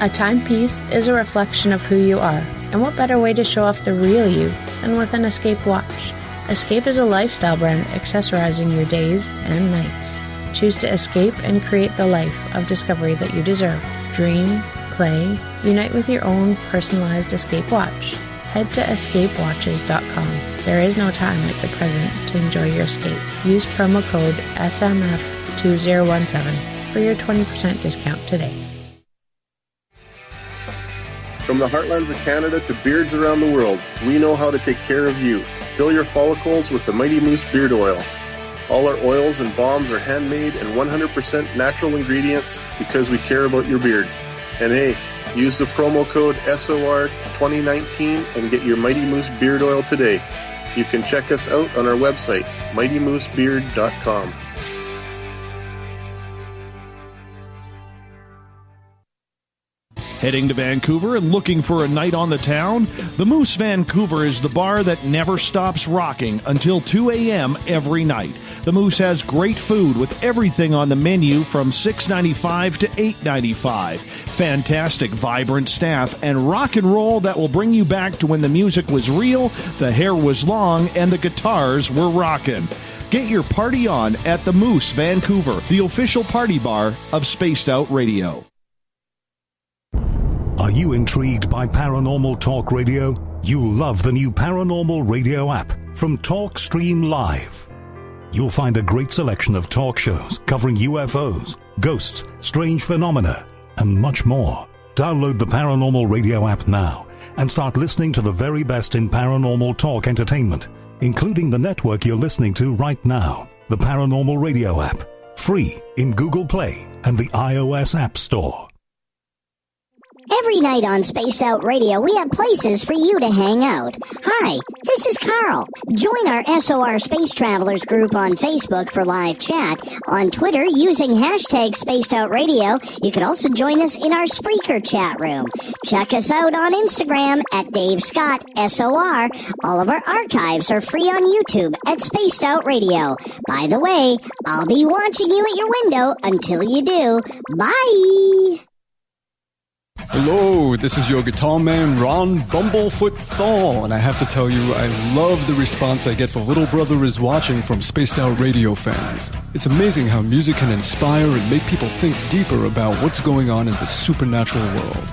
A timepiece is a reflection of who you are, and what better way to show off the real you than with an Escape watch? Escape is a lifestyle brand accessorizing your days and nights. Choose to escape and create the life of discovery that you deserve. Dream, play, unite with your own personalized Escape watch. Head to escapewatches.com. There is no time like the present to enjoy your escape. Use promo code SMF2017 for your 20% discount today. From the heartlands of Canada to beards around the world, we know how to take care of you. Fill your follicles with the Mighty Moose Beard Oil. All our oils and balms are handmade and 100% natural ingredients because we care about your beard. And hey, use the promo code SOR2019 and get your Mighty Moose Beard Oil today. You can check us out on our website, mightymoosebeard.com. Heading to Vancouver and looking for a night on the town? The Moose Vancouver is the bar that never stops rocking until 2 a.m. every night. The Moose has great food with everything on the menu from $6.95 to $8.95. Fantastic, vibrant staff and rock and roll that will bring you back to when the music was real, the hair was long, and the guitars were rocking. Get your party on at the Moose Vancouver, the official party bar of Spaced Out Radio. Are you intrigued by Paranormal Talk Radio? You'll love the new Paranormal Radio app from TalkStream Live. You'll find a great selection of talk shows covering UFOs, ghosts, strange phenomena, and much more. Download the Paranormal Radio app now and start listening to the very best in paranormal talk entertainment, including the network you're listening to right now, the Paranormal Radio app, free in Google Play and the iOS App Store. Every night on Spaced Out Radio, we have places for you to hang out. Hi, this is Carl. Join our SOR Space Travelers group on Facebook for live chat. On Twitter, using hashtag Spaced Out Radio. You can also join us in our Spreaker chat room. Check us out on Instagram at Dave Scott SOR. All of our archives are free on YouTube at Spaced Out Radio. By the way, I'll be watching you at your window until you do. Bye! Hello, this is your guitar man, Ron Bumblefoot Thal, and I have to tell you, I love the response I get for Little Brother is Watching from Spaced Out Radio fans. It's amazing how music can inspire and make people think deeper about what's going on in the supernatural world.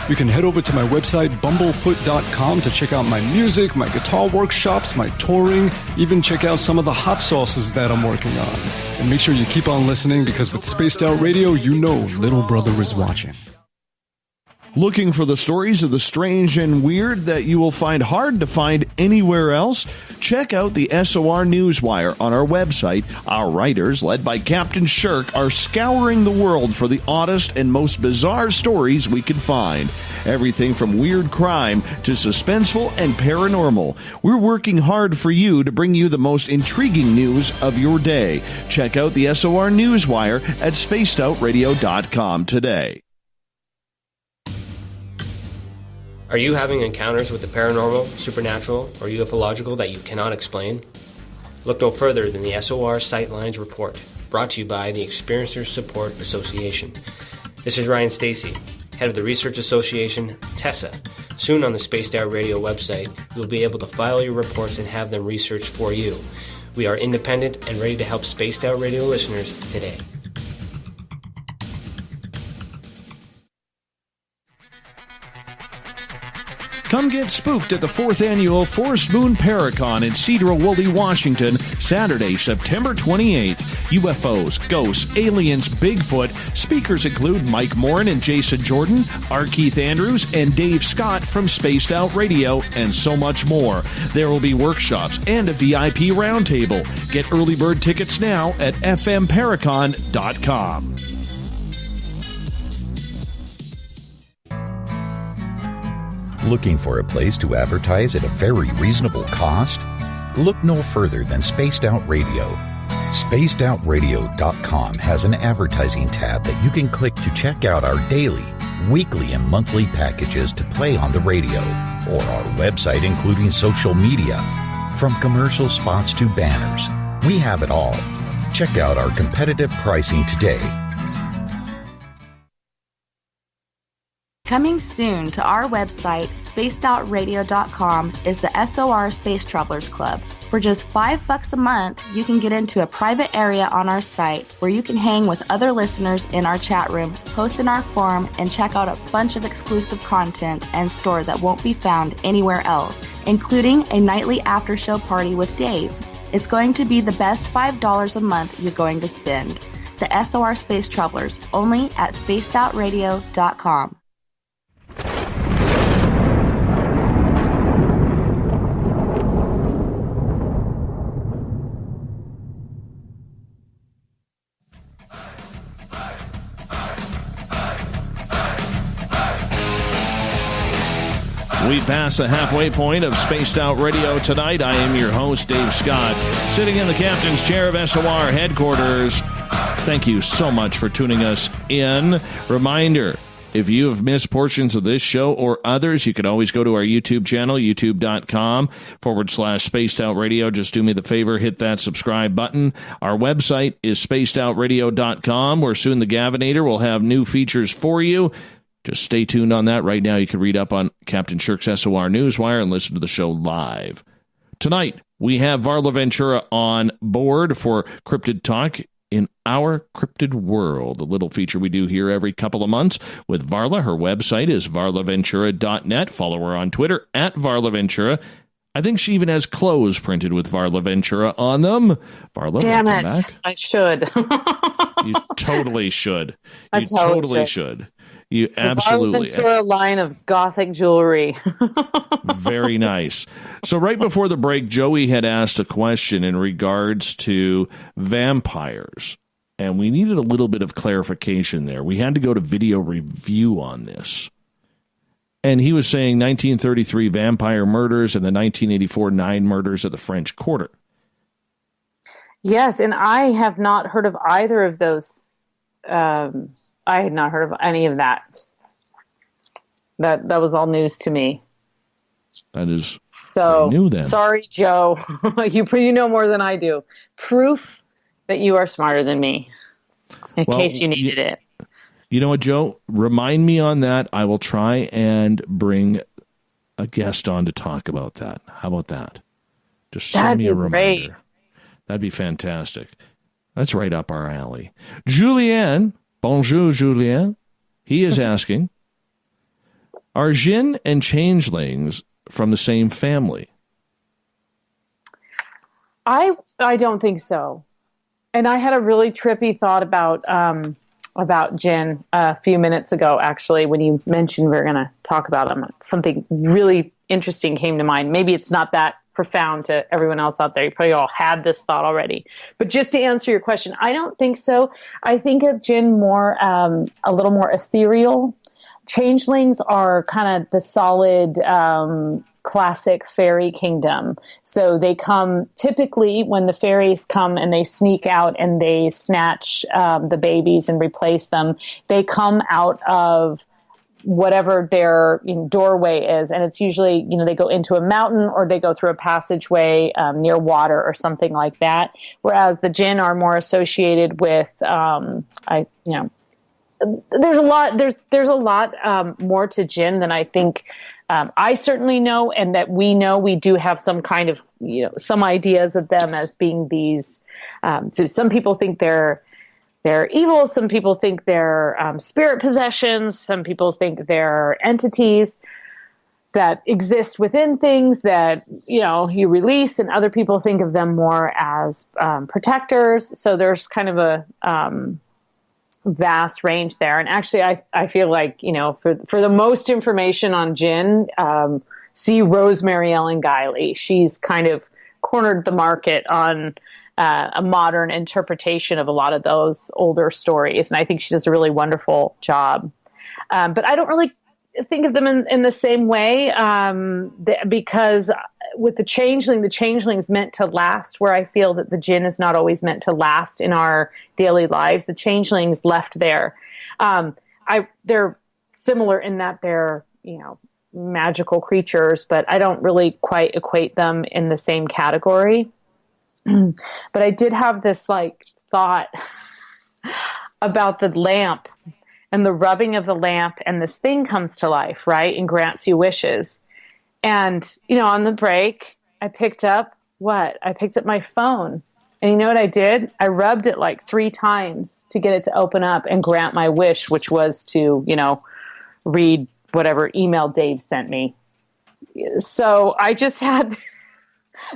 You can head over to my website, bumblefoot.com, to check out my music, my guitar workshops, my touring, even check out some of the hot sauces that I'm working on. And make sure you keep on listening, because with Spaced Out Radio, you know Little Brother is watching. Looking for the stories of the strange and weird that you will find hard to find anywhere else? Check out the SOR Newswire on our website. Our writers, led by Captain Shirk, are scouring the world for the oddest and most bizarre stories we can find. Everything from weird crime to suspenseful and paranormal. We're working hard for you to bring you the most intriguing news of your day. Check out the SOR Newswire at spacedoutradio.com today. Are you having encounters with the paranormal, supernatural, or ufological that you cannot explain? Look no further than the SOR Sightlines Report, brought to you by the Experiencers Support Association. This is Ryan Stacy. head of the Research Association, Tessa. Soon on the Spaced Out Radio website, you'll be able to file your reports and have them researched for you. We are independent and ready to help Spaced Out Radio listeners today. Come get spooked at the 4th Annual Forest Moon Paracon in Cedar-Woolley, Washington, Saturday, September 28th. UFOs, ghosts, aliens, Bigfoot. Speakers include Mike Morin and Jason Jordan, R. Keith Andrews, and Dave Scott from Spaced Out Radio, and so much more. There will be workshops and a VIP roundtable. Get early bird tickets now at fmparacon.com. Looking for a place to advertise at a very reasonable cost? Look no further than Spaced Out Radio. SpacedOutRadio.com has an advertising tab that you can click to check out our daily, weekly, and monthly packages to play on the radio, or our website including social media. From commercial spots to banners, we have it all. Check out our competitive pricing today. Coming soon to our website, spacedoutradio.com, is the SOR Space Travelers Club. For just $5 a month, you can get into a private area on our site where you can hang with other listeners in our chat room, post in our forum, and check out a bunch of exclusive content and store that won't be found anywhere else, including a nightly after-show party with Dave. It's going to be the best $5 a month you're going to spend. The SOR Space Travelers, only at spacedoutradio.com. We pass the halfway point of Spaced Out Radio tonight. I am your host, Dave Scott, sitting in the captain's chair of SOR headquarters. Thank you so much for tuning us in. Reminder, if you have missed portions of this show or others, you can always go to our YouTube channel, youtube.com/Spaced Out Radio. Just do me the favor, hit that subscribe button. Our website is spacedoutradio.com, where soon the Gavinator will have new features for you. Just stay tuned on that. Right now, you can read up on Captain Shirk's SOR Newswire and listen to the show live. Tonight, we have Varla Ventura on board for Cryptid Talk in Our Cryptid World, a little feature we do here every couple of months with Varla. Her website is varlaventura.net. Follow her on Twitter at Varla Ventura. I think she even has clothes printed with Varla Ventura on them. Varla, damn it. Back. I should. You totally should. I You totally should. You absolutely. The Varla Ventura line of gothic jewelry. Very nice. So right before the break, Joey had asked a question in regards to vampires, and we needed a little bit of clarification there. We had to go to Video Review on this. And he was saying 1933 vampire murders and the 1984 9 murders of the French Quarter. Yes, and I have not heard of either of those. I had not heard of any of that. That was all news to me. That is so new then. Sorry, Joe. You know more than I do. Proof that you are smarter than me. In case you needed it. You know what, Joe? Remind me on that. I will try and bring a guest on to talk about that. How about that? Just send me a reminder. Great. That'd be fantastic. That's right up our alley. Julien. Bonjour, Julien. He is asking, are Jinn and changelings from the same family? I don't think so. And I had a really trippy thought about Jinn a few minutes ago, actually, when you mentioned we were going to talk about them. Something really interesting came to mind. Maybe it's not that profound to everyone else out there. You probably all had this thought already. But just to answer your question, I don't think so. I think of Jinn more, a little more ethereal. Changelings are kind of the solid, classic fairy kingdom. So they come typically when the fairies come and they sneak out and they snatch the babies and replace them. They come out of whatever their doorway is. And it's usually, they go into a mountain or they go through a passageway near water or something like that. Whereas the Jinn are more associated with, there's a lot more to jinn than I think I certainly know, and that we know. We do have some kind of, some ideas of them as being these. So some people think they're evil. Some people think they're spirit possessions. Some people think they're entities that exist within things that, you release, and other people think of them more as protectors. So there's kind of a vast range there. And actually, I feel like, for the most information on jinn, see Rosemary Ellen Guiley. She's kind of cornered the market on a modern interpretation of a lot of those older stories. And I think she does a really wonderful job. But I don't really think of them in the same way, because with the changeling's meant to last, where I feel that the jinn is not always meant to last in our daily lives. The changelings left there. They're similar in that they're, magical creatures, but I don't really quite equate them in the same category. But I did have this thought about the lamp and the rubbing of the lamp, and this thing comes to life, right? And grants you wishes. And, on the break, I picked up my phone. And you know what I did? I rubbed it 3 times to get it to open up and grant my wish, which was to, read whatever email Dave sent me. So I just had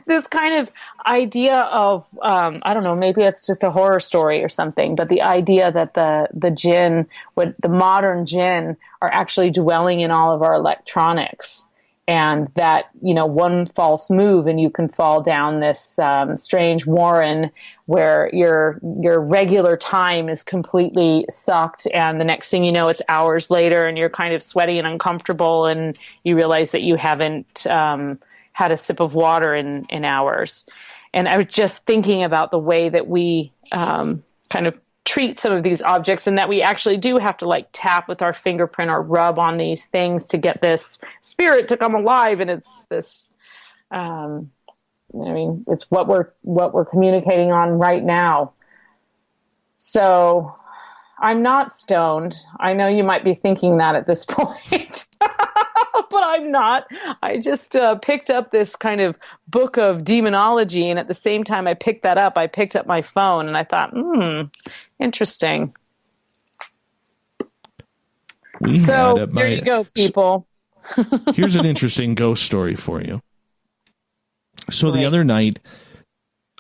this kind of idea of, I don't know, maybe it's just a horror story or something, but the idea that the jinn, the modern jinn, are actually dwelling in all of our electronics, and that, one false move and you can fall down this strange warren where your regular time is completely sucked, and the next thing you know, it's hours later and you're kind of sweaty and uncomfortable, and you realize that you haven't had a sip of water in hours. And I was just thinking about the way that we kind of treat some of these objects, and that we actually do have to tap with our fingerprint or rub on these things to get this spirit to come alive. And it's this, it's what we're communicating on right now. So I'm not stoned. I know you might be thinking that at this point. But I'm not. I just picked up this kind of book of demonology, and at the same time I picked up my phone, and I thought, interesting. So there you go, people. Here's an interesting ghost story for you. So the other night,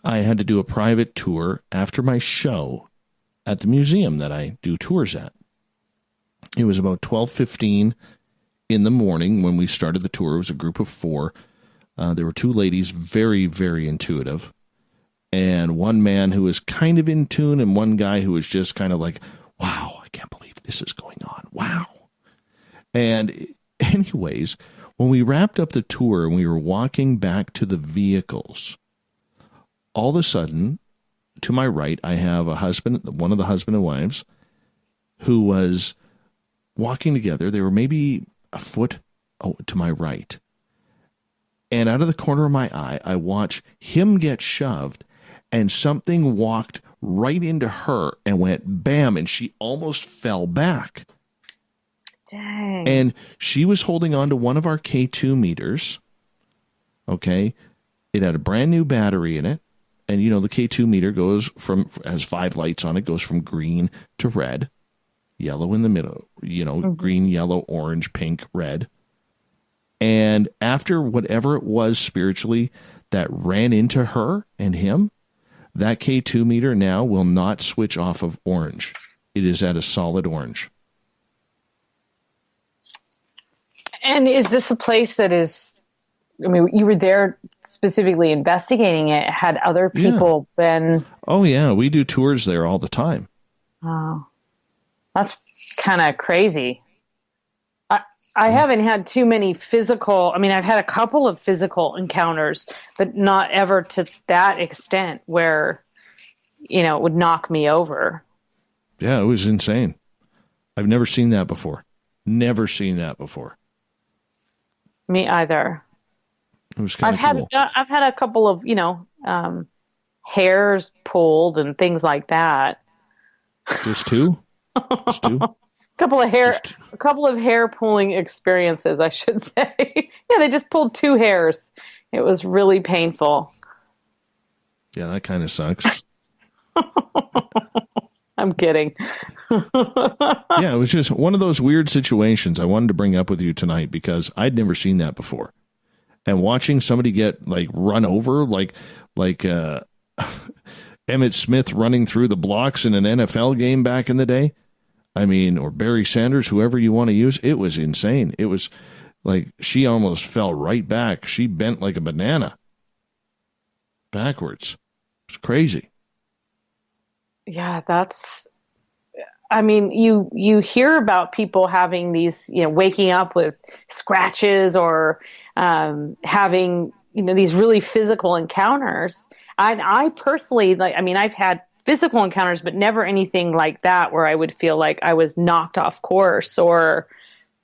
I had to do a private tour after my show at the museum that I do tours at. It was about 12:15 in the morning when we started the tour. It was a group of 4. There were 2 ladies, very, very intuitive, and one man who was kind of in tune, and one guy who was just kind of like, wow, I can't believe this is going on. Wow. And anyways, when we wrapped up the tour and we were walking back to the vehicles, all of a sudden, to my right, I have one of the husband and wives, who was walking together. They were maybe a foot to my right. And out of the corner of my eye, I watch him get shoved, and something walked right into her and went bam, and she almost fell back. Dang. And she was holding on to one of our K2 meters. Okay. It had a brand new battery in it. And, the K2 meter has 5 lights on it, goes from green to red. Yellow in the middle, green, yellow, orange, pink, red. And after whatever it was spiritually that ran into her and him, that K2 meter now will not switch off of orange. It is at a solid orange. And is this a place that is, you were there specifically investigating it. Had other people been? Oh, yeah. We do tours there all the time. Oh. That's kind of crazy. I haven't had too many physical, I've had a couple of physical encounters, but not ever to that extent where, it would knock me over. Yeah, it was insane. I've never seen that before. Me either. It was kind of cool. I've had a couple of, hairs pulled and things like that. Just 2? Just two? A couple of hair pulling experiences, I should say. Yeah, they just pulled 2 hairs. It was really painful. Yeah, that kind of sucks. I'm kidding. Yeah, it was just one of those weird situations I wanted to bring up with you tonight because I'd never seen that before. And watching somebody get like run over, like Emmitt Smith running through the blocks in an NFL game back in the day. I mean, or Barry Sanders, whoever you want to use. It was insane. It was like she almost fell right back. She bent like a banana backwards. It was crazy. Yeah, I mean, you hear about people having these, waking up with scratches or having, these really physical encounters. I personally, I've had physical encounters, but never anything like that where I would feel like I was knocked off course or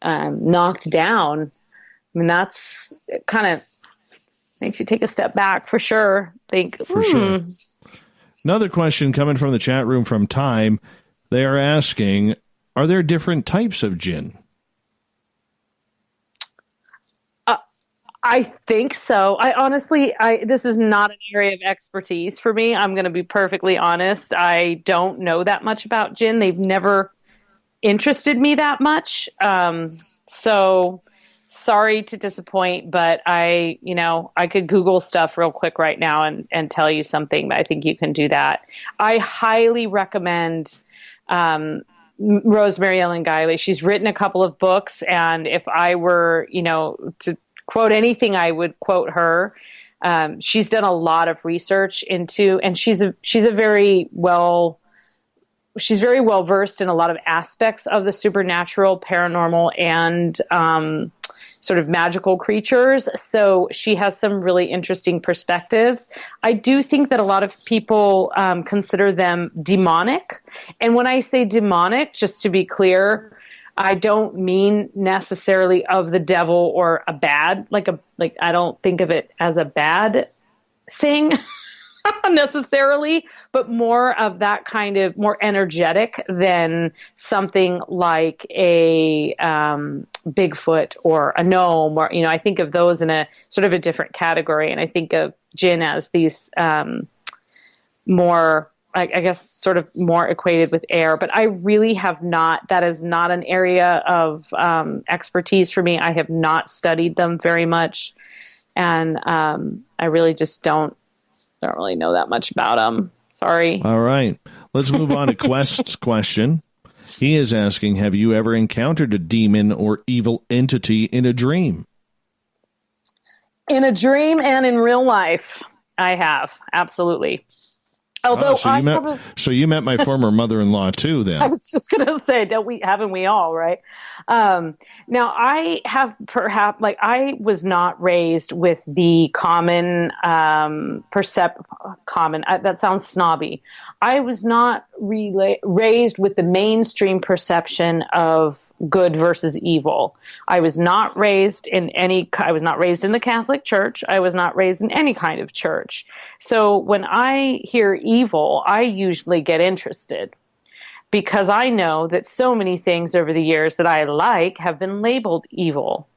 knocked down. I mean, that's kind of makes you take a step back for sure. For sure. Another question coming from the chat room from Time. They are asking, are there different types of jinn? I think so. This is not an area of expertise for me. I'm going to be perfectly honest. I don't know that much about jinn. They've never interested me that much. So sorry to disappoint, but I could Google stuff real quick right now and tell you something, but I think you can do that. I highly recommend Rosemary Ellen Guiley. She's written a couple of books, and if I were, to quote anything, I would quote her. She's done a lot of research into, and she's very well versed in a lot of aspects of the supernatural, paranormal, and sort of magical creatures. So she has some really interesting perspectives. I do think that a lot of people consider them demonic. And when I say demonic, just to be clear, I don't mean necessarily of the devil or a bad, I don't think of it as a bad thing necessarily, but more of that kind of more energetic than something like a Bigfoot or a gnome, or I think of those in a sort of a different category, and I think of jinn as these more, I guess, sort of more equated with air. But I really have not. That is not an area of expertise for me. I have not studied them very much, and I really just don't really know that much about them. Sorry. All right. Let's move on to Quest's question. He is asking, have you ever encountered a demon or evil entity in a dream? In a dream and in real life, I have. Absolutely. Although so you met my former mother-in-law too, then. I was just going to say, haven't we all, right? Now, I have perhaps, I was not raised with the common, that sounds snobby. I was not raised with the mainstream perception of good versus evil. I was not raised in the Catholic Church. I was not raised in any kind of church. So when I hear evil, I usually get interested because I know that so many things over the years that I like have been labeled evil.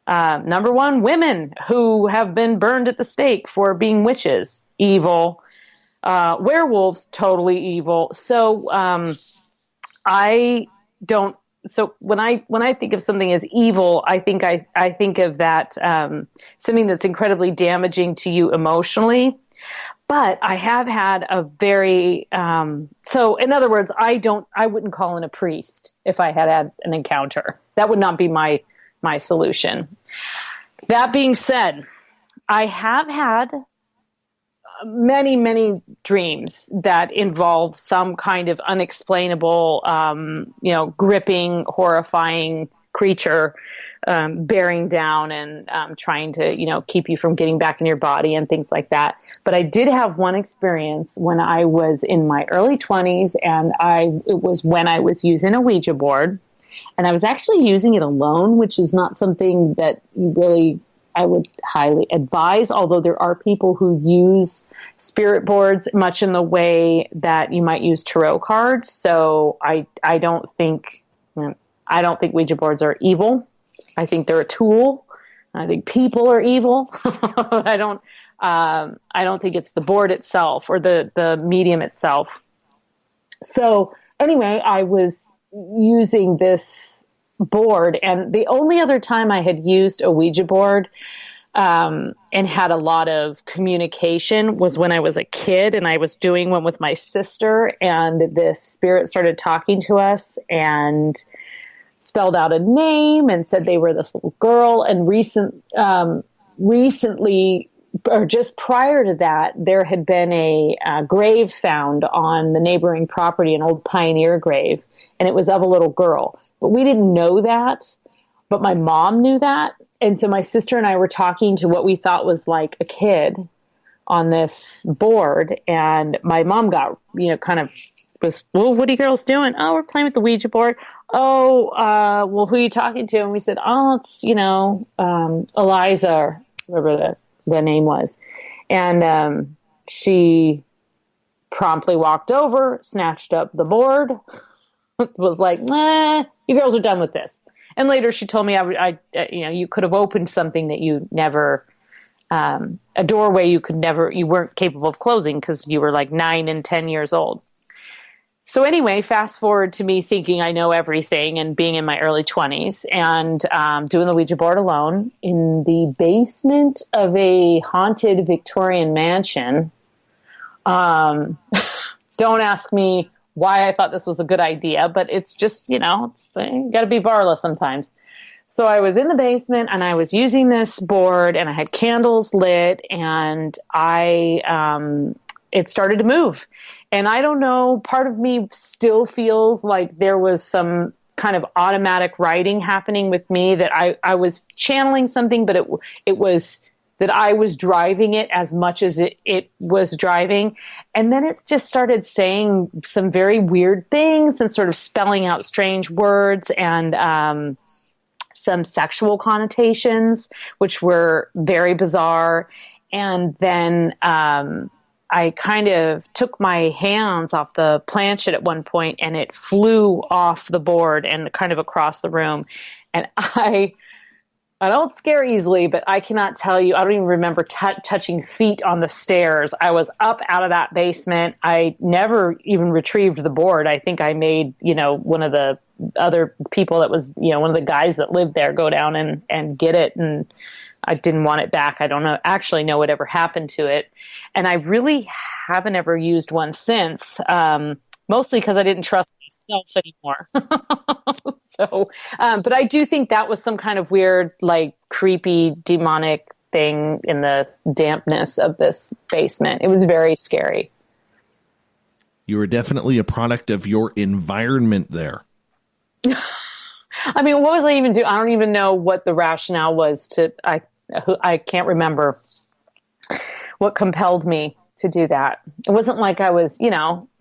Number one, women who have been burned at the stake for being witches, evil. Werewolves, totally evil. So So when I think of something as evil, I think of that something that's incredibly damaging to you emotionally. But I have had a very so in other words, I wouldn't call in a priest if I had an encounter. That would not be my solution. That being said, I have had many, many dreams that involve some kind of unexplainable, gripping, horrifying creature bearing down and trying to, keep you from getting back in your body and things like that. But I did have one experience when I was in my early 20s, and it was when I was using a Ouija board, and I was actually using it alone, which is not something that you really highly advise, although there are people who use spirit boards much in the way that you might use tarot cards. So I don't think Ouija boards are evil. I think they're a tool. I think people are evil. I don't think it's the board itself or the medium itself. So anyway, I was using this board, and the only other time I had used a Ouija board and had a lot of communication was when I was a kid, and I was doing one with my sister, and this spirit started talking to us and spelled out a name and said they were this little girl. And recently, or just prior to that, there had been a grave found on the neighboring property, an old pioneer grave, and it was of a little girl. But we didn't know that, but my mom knew that. And so my sister and I were talking to what we thought was like a kid on this board, and my mom got, kind of was, well, what are you girls doing? Oh, we're playing with the Ouija board. Oh, well, who are you talking to? And we said, oh, it's, Eliza, or whatever the name was. And she promptly walked over, snatched up the board, was like, nah, you girls are done with this. And later she told me, you could have opened something that you never, a doorway you weren't capable of closing because you were like 9 and 10 years old. So anyway, fast forward to me thinking I know everything and being in my early 20s and doing the Ouija board alone in the basement of a haunted Victorian mansion. Don't ask me why I thought this was a good idea, but it's just, you got to be Varla sometimes. So I was in the basement and I was using this board and I had candles lit and it started to move. And I don't know, part of me still feels like there was some kind of automatic writing happening with me, that I was channeling something, but it was that I was driving it as much as it was driving. And then it just started saying some very weird things and sort of spelling out strange words and some sexual connotations, which were very bizarre. And then I kind of took my hands off the planchette at one point and it flew off the board and kind of across the room. And I don't scare easily, but I cannot tell you, I don't even remember touching feet on the stairs. I was up out of that basement. I never even retrieved the board. I think I made, one of the other people that was, one of the guys that lived there go down and get it. And I didn't want it back. I don't actually know whatever happened to it. And I really haven't ever used one since, mostly because I didn't trust myself anymore. So, but I do think that was some kind of weird, like creepy, demonic thing in the dampness of this basement. It was very scary. You were definitely a product of your environment there. I mean, what was I even doing? I don't even know what the rationale was I can't remember what compelled me to do that. It wasn't like I was,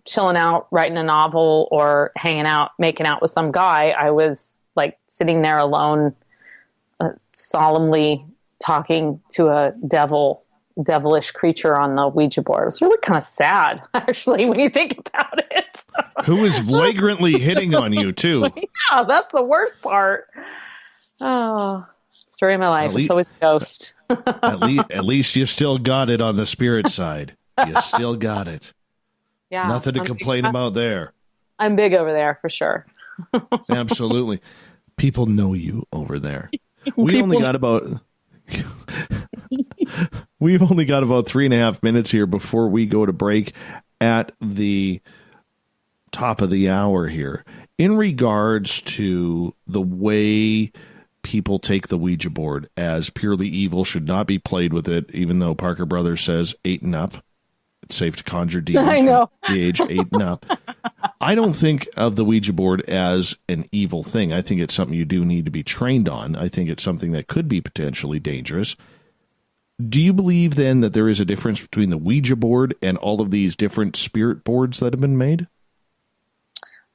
chilling out, writing a novel or hanging out, making out with some guy. I was like sitting there alone, solemnly talking to a devilish creature on the Ouija board. It was really kind of sad, actually, when you think about it. Who was flagrantly hitting on you, too. Yeah, that's the worst part. Oh, story of my life. It's always a ghost. at least you still got it on the spirit side. You still got it. Yeah, nothing to complain about there. I'm big over there for sure. Absolutely. People know you over there. We've only got about 3.5 minutes here before we go to break at the top of the hour here. In regards to the way people take the Ouija board as purely evil, should not be played with it, even though Parker Brothers says 8 and up. It's safe to conjure demons from the age 8 and up. I don't think of the Ouija board as an evil thing. I think it's something you do need to be trained on. I think it's something that could be potentially dangerous. Do you believe then that there is a difference between the Ouija board and all of these different spirit boards that have been made?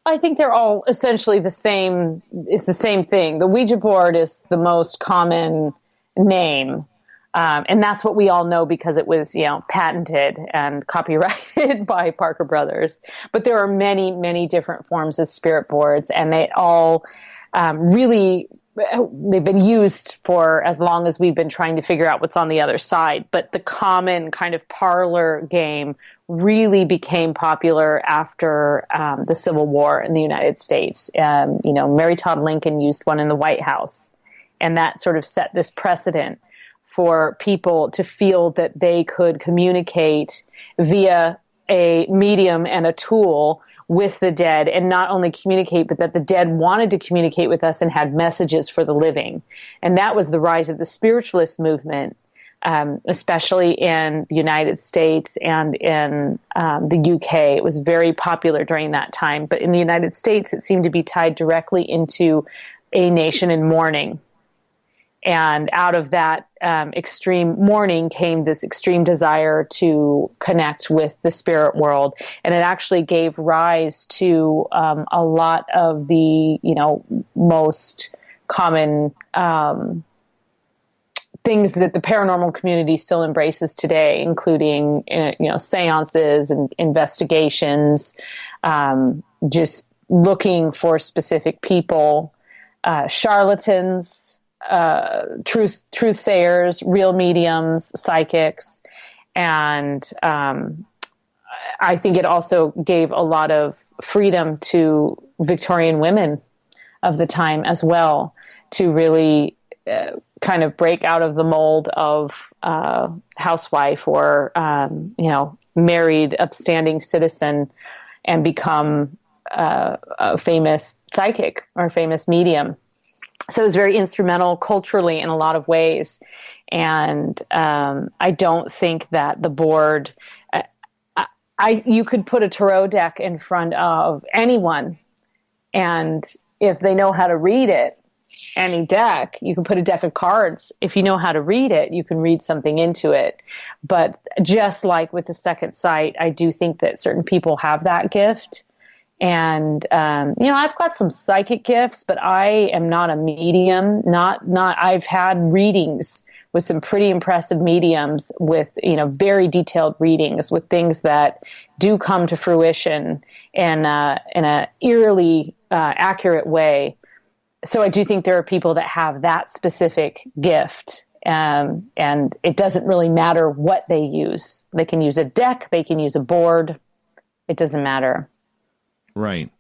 I think they're all essentially the same. It's the same thing. The Ouija board is the most common name. And that's what we all know because it was, patented and copyrighted by Parker Brothers. But there are many, many different forms of spirit boards, and they all they've been used for as long as we've been trying to figure out what's on the other side. But the common kind of parlor game really became popular after the Civil War in the United States. Mary Todd Lincoln used one in the White House, and that sort of set this precedent for people to feel that they could communicate via a medium and a tool with the dead, and not only communicate, but that the dead wanted to communicate with us and had messages for the living. And that was the rise of the spiritualist movement, especially in the United States and in the UK. It was very popular during that time. But in the United States, it seemed to be tied directly into a nation in mourning. And out of that extreme mourning came this extreme desire to connect with the spirit world. And it actually gave rise to a lot of the, most common things that the paranormal community still embraces today, including, seances and investigations, just looking for specific people, charlatans, truth-sayers, real mediums, psychics. And I think it also gave a lot of freedom to Victorian women of the time as well to really kind of break out of the mold of housewife or, married, upstanding citizen and become a famous psychic or famous medium. So it was very instrumental culturally in a lot of ways. And I don't think that the board, you could put a tarot deck in front of anyone, and if they know how to read it, any deck, you can put a deck of cards. If you know how to read it, you can read something into it. But just like with the second sight, I do think that certain people have that gift. And, I've got some psychic gifts, but I am not a medium. I've had readings with some pretty impressive mediums with, very detailed readings with things that do come to fruition in a eerily, accurate way. So I do think there are people that have that specific gift. And it doesn't really matter what they use. They can use a deck. They can use a board. It doesn't matter. Right.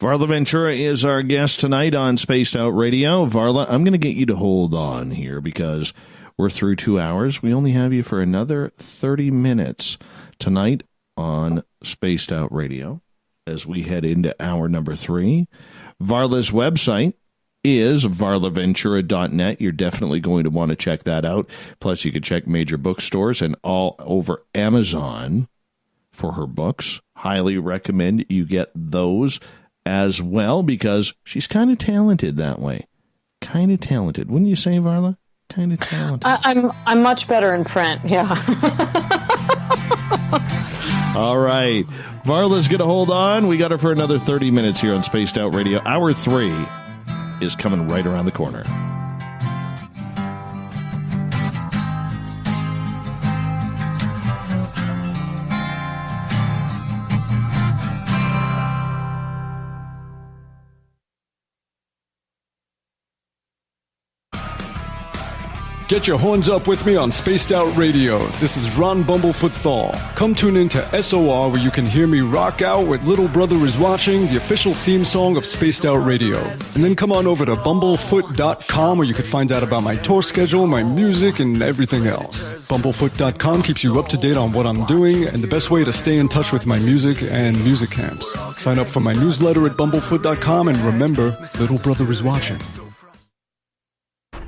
Varla Ventura is our guest tonight on Spaced Out Radio. Varla, I'm going to get you to hold on here because we're through 2 hours. We only have you for another 30 minutes tonight on Spaced Out Radio as we head into hour number 3. Varla's website is varlaventura.net. You're definitely going to want to check that out. Plus, you can check major bookstores and all over Amazon for her books. Highly recommend you get those as well because she's kind of talented that way. Kind of talented. Wouldn't you say, Varla? Kind of talented. I'm much better in print, yeah. All right. Varla's going to hold on. We got her for another 30 minutes here on Spaced Out Radio. Hour 3 is coming right around the corner. Get your horns up with me on Spaced Out Radio. This is Ron Bumblefoot Thal. Come tune in to SOR where you can hear me rock out with Little Brother Is Watching, the official theme song of Spaced Out Radio. And then come on over to bumblefoot.com where you can find out about my tour schedule, my music, and everything else. Bumblefoot.com keeps you up to date on what I'm doing and the best way to stay in touch with my music and music camps. Sign up for my newsletter at bumblefoot.com and remember, Little Brother Is Watching.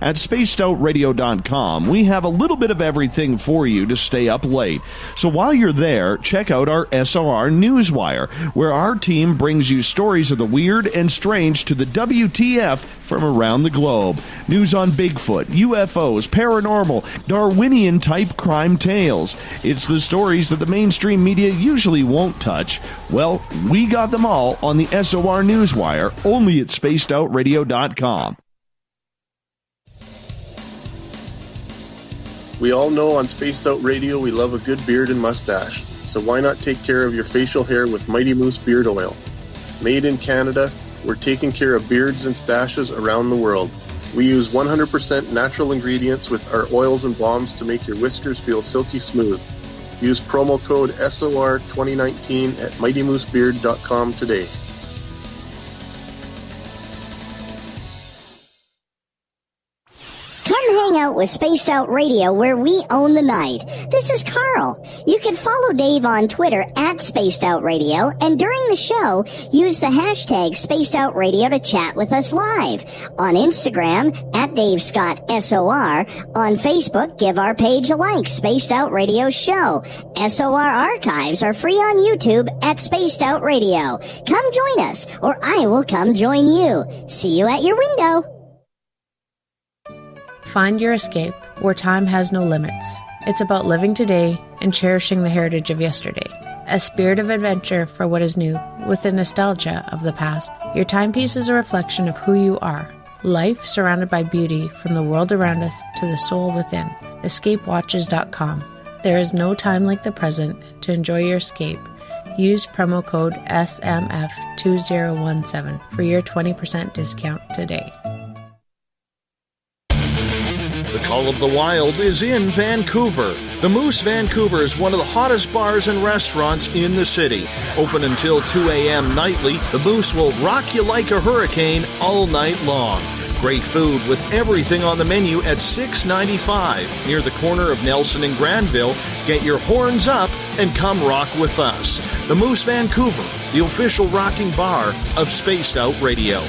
At spacedoutradio.com, we have a little bit of everything for you to stay up late. So while you're there, check out our SOR Newswire, where our team brings you stories of the weird and strange to the WTF from around the globe. News on Bigfoot, UFOs, paranormal, Darwinian-type crime tales. It's the stories that the mainstream media usually won't touch. Well, we got them all on the SOR Newswire, only at spacedoutradio.com. We all know on Spaced Out Radio we love a good beard and mustache, so why not take care of your facial hair with Mighty Moose Beard Oil? Made in Canada, we're taking care of beards and stashes around the world. We use 100% natural ingredients with our oils and balms to make your whiskers feel silky smooth. Use promo code SOR2019 at MightyMooseBeard.com today. Come hang out with Spaced Out Radio, where we own the night. This is Carl. You can follow Dave on Twitter at Spaced Out Radio, and during the show, use the hashtag Spaced Out Radio to chat with us live. On Instagram, at Dave Scott SOR. On Facebook, give our page a like, Spaced Out Radio Show. SOR archives are free on YouTube at Spaced Out Radio. Come join us, or I will come join you. See you at your window. Find your escape where time has no limits. It's about living today and cherishing the heritage of yesterday. A spirit of adventure for what is new, with the nostalgia of the past. Your timepiece is a reflection of who you are. Life surrounded by beauty from the world around us to the soul within. EscapeWatches.com. There is no time like the present to enjoy your escape. Use promo code SMF2017 for your 20% discount today. The Call of the Wild is in Vancouver. The Moose Vancouver is one of the hottest bars and restaurants in the city. Open until 2 a.m. nightly, the Moose will rock you like a hurricane all night long. Great food with everything on the menu at $6.95 near the corner of Nelson and Granville. Get your horns up and come rock with us. The Moose Vancouver, the official rocking bar of Spaced Out Radio.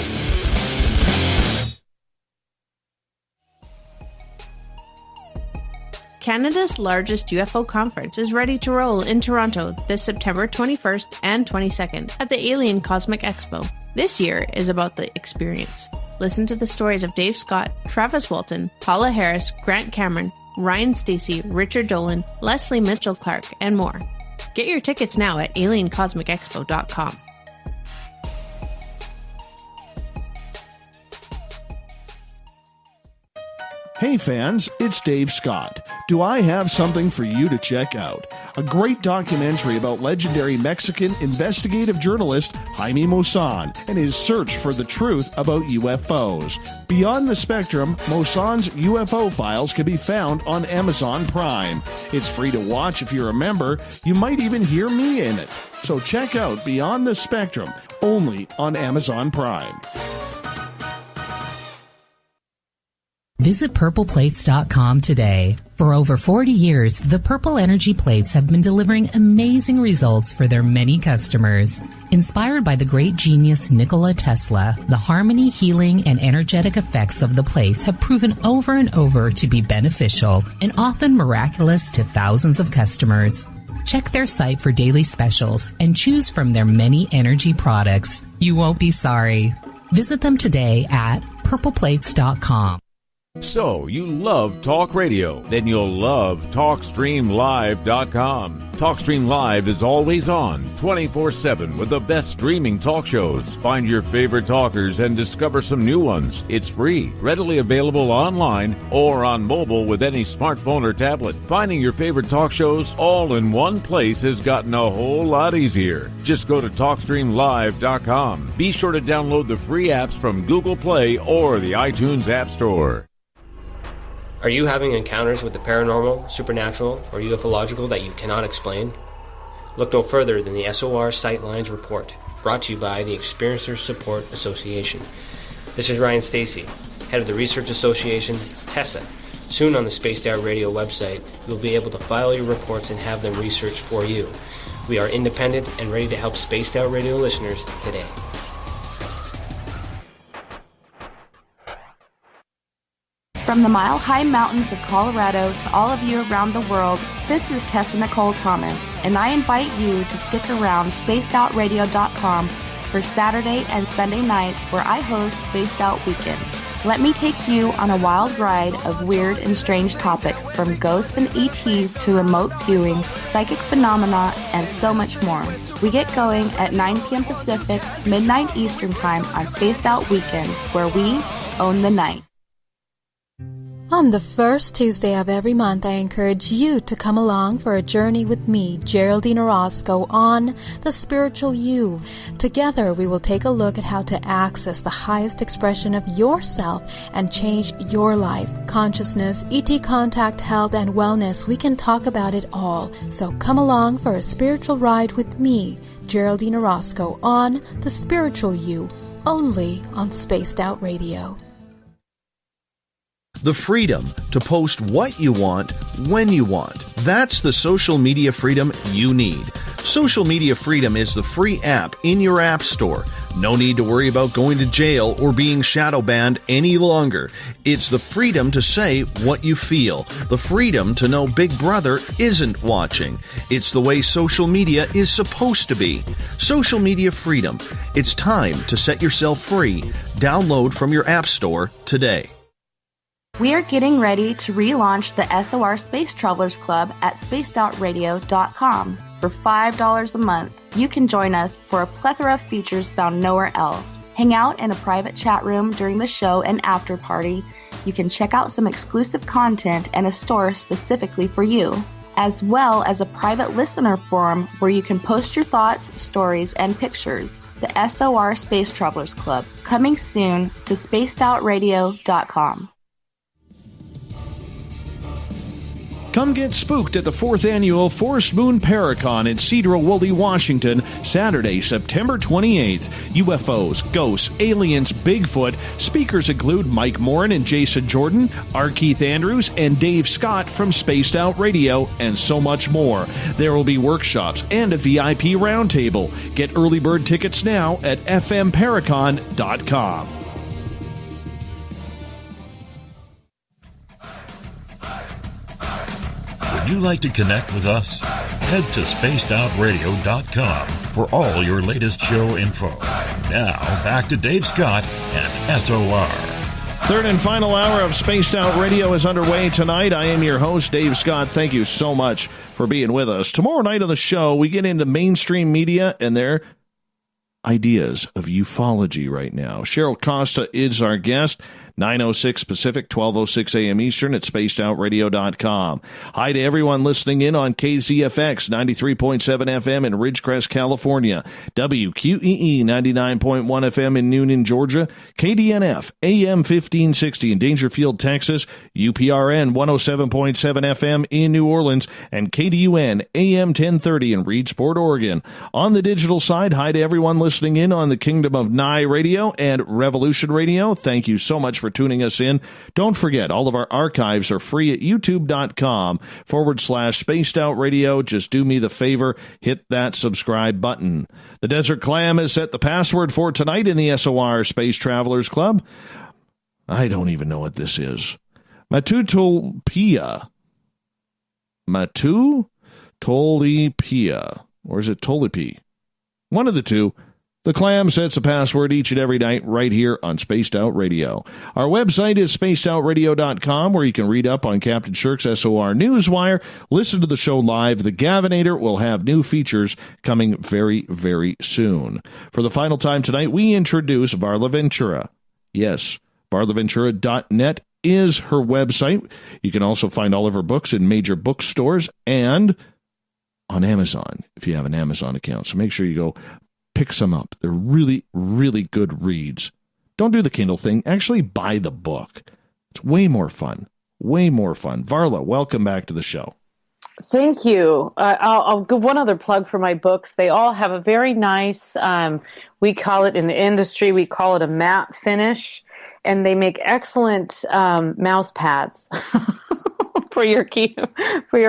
Canada's largest UFO conference is ready to roll in Toronto this September 21st and 22nd at the Alien Cosmic Expo. This year is about the experience. Listen to the stories of Dave Scott, Travis Walton, Paula Harris, Grant Cameron, Ryan Stacey, Richard Dolan, Leslie Mitchell-Clark, and more. Get your tickets now at aliencosmicexpo.com. Hey fans, it's Dave Scott. Do I have something for you to check out? A great documentary about legendary Mexican investigative journalist Jaime Maussan and his search for the truth about UFOs. Beyond the Spectrum, Maussan's UFO files can be found on Amazon Prime. It's free to watch if you're a member. You might even hear me in it. So check out Beyond the Spectrum, only on Amazon Prime. Visit purpleplates.com today. For over 40 years, the Purple Energy Plates have been delivering amazing results for their many customers. Inspired by the great genius Nikola Tesla, the harmony, healing, and energetic effects of the plates have proven over and over to be beneficial and often miraculous to thousands of customers. Check their site for daily specials and choose from their many energy products. You won't be sorry. Visit them today at purpleplates.com. So, you love talk radio? Then you'll love TalkStreamLive.com. TalkStream Live is always on, 24/7, with the best streaming talk shows. Find your favorite talkers and discover some new ones. It's free, readily available online or on mobile with any smartphone or tablet. Finding your favorite talk shows all in one place has gotten a whole lot easier. Just go to TalkStreamLive.com. Be sure to download the free apps from Google Play or the iTunes App Store. Are you having encounters with the paranormal, supernatural, or ufological that you cannot explain? Look no further than the SOR Sightlines Report, brought to you by the Experiencers Support Association. This is Ryan Stacey, head of the Research Association, TESSA. Soon on the Spaced Out Radio website, you'll be able to file your reports and have them researched for you. We are independent and ready to help Spaced Out Radio listeners today. From the mile-high mountains of Colorado to all of you around the world, this is Tessa Nicole Thomas, and I invite you to stick around spacedoutradio.com for Saturday and Sunday nights where I host Spaced Out Weekend. Let me take you on a wild ride of weird and strange topics, from ghosts and ETs to remote viewing, psychic phenomena, and so much more. We get going at 9 p.m. Pacific, midnight Eastern Time on Spaced Out Weekend, where we own the night. On the first Tuesday of every month, I encourage you to come along for a journey with me, Geraldine Orozco, on The Spiritual You. Together, we will take a look at how to access the highest expression of yourself and change your life. Consciousness, ET contact, health, and wellness, we can talk about it all. So come along for a spiritual ride with me, Geraldine Orozco, on The Spiritual You, only on Spaced Out Radio. The freedom to post what you want, when you want. That's the social media freedom you need. Social Media Freedom is the free app in your app store. No need to worry about going to jail or being shadow banned any longer. It's the freedom to say what you feel. The freedom to know Big Brother isn't watching. It's the way social media is supposed to be. Social Media Freedom. It's time to set yourself free. Download from your app store today. We are getting ready to relaunch the SOR Space Travelers Club at spacedoutradio.com. For $5 a month, you can join us for a plethora of features found nowhere else. Hang out in a private chat room during the show and after party. You can check out some exclusive content and a store specifically for you, as well as a private listener forum where you can post your thoughts, stories, and pictures. The SOR Space Travelers Club, coming soon to spacedoutradio.com. Come get spooked at the 4th Annual Forest Moon Paracon in Cedar-Woolley, Washington, Saturday, September 28th. UFOs, ghosts, aliens, Bigfoot. Speakers include Mike Morin and Jason Jordan, R. Keith Andrews, and Dave Scott from Spaced Out Radio, and so much more. There will be workshops and a VIP roundtable. Get early bird tickets now at fmparacon.com. Would you like to connect with us? Head to spacedoutradio.com for all your latest show info. Now, back to Dave Scott and SOR. Third and final hour of Spaced Out Radio is underway tonight. I am your host, Dave Scott. Thank you so much for being with us. Tomorrow night on the show, we get into mainstream media and their ideas of ufology right now. Cheryl Costa is our guest. 9:06 Pacific, 12:06 a.m. Eastern at spacedoutradio.com. Hi to everyone listening in on KZFX 93.7 FM in Ridgecrest, California, WQEE 99.1 FM in Noonan, Georgia, KDNF AM 1560 in Dangerfield, Texas, UPRN 107.7 FM in New Orleans, and KDUN AM 1030 in Reedsport, Oregon. On the digital side, hi to everyone listening in on the Kingdom of Nye Radio and Revolution Radio. Thank you so much for tuning us in. Don't forget, all of our archives are free at youtube.com/Spaced Out Radio. Just do me the favor, hit that subscribe button. The Desert Clam has set the password for tonight in the SOR Space Travelers Club. I don't even know what this is. Matutopia. Or is it Tolipi? One of the two. The Clam sets a password each and every night right here on Spaced Out Radio. Our website is spacedoutradio.com, where you can read up on Captain Shirk's SOR Newswire, listen to the show live. The Gavinator will have new features coming very, very soon. For the final time tonight, we introduce Varla Ventura. Yes, varlaventura.net is her website. You can also find all of her books in major bookstores and on Amazon, if you have an Amazon account. So make sure you go pick some up. They're really, really good reads. Don't do the Kindle thing. Actually buy the book. It's way more fun. Way more fun. Varla, welcome back to the show. Thank you. I'll give one other plug for my books. They all have a very nice, we call it in the industry, we call it a matte finish, and they make excellent mouse pads for your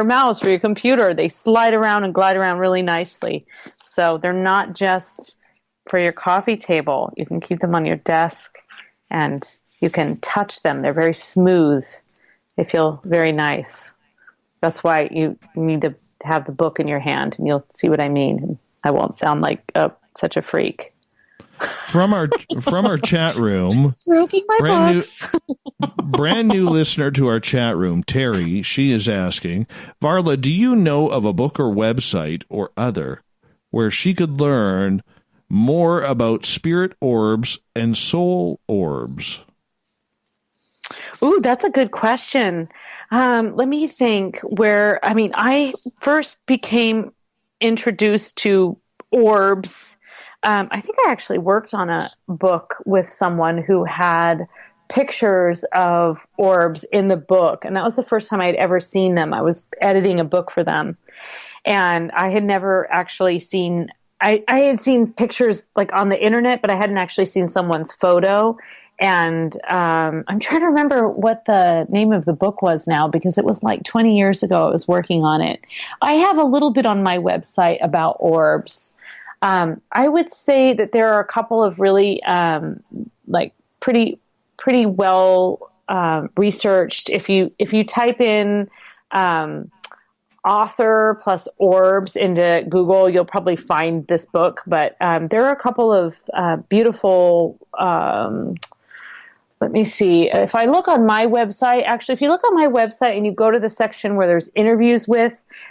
mouse, for your computer. They slide around and glide around really nicely. So they're not just for your coffee table. You can keep them on your desk and you can touch them. They're very smooth. They feel very nice. That's why you need to have the book in your hand, and you'll see what I mean. I won't sound like such a freak. From our chat room, stroking my books. brand new listener to our chat room, Terry, she is asking, Varla, do you know of a book or website or other where she could learn more about spirit orbs and soul orbs? Ooh, that's a good question. Let me think. I first became introduced to orbs. I think I actually worked on a book with someone who had pictures of orbs in the book, and that was the first time I had ever seen them. I was editing a book for them, and I had never actually seen. I had seen pictures like on the internet, but I hadn't actually seen someone's photo. And I'm trying to remember what the name of the book was now, because it was like 20 years ago I was working on it. I have a little bit on my website about orbs. I would say that there are a couple of really pretty well researched. If you type in author plus orbs into Google, you'll probably find this book. But there are a couple of beautiful. Let me see. If I look on my website, actually, if you look on my website and you go to the section where there's interviews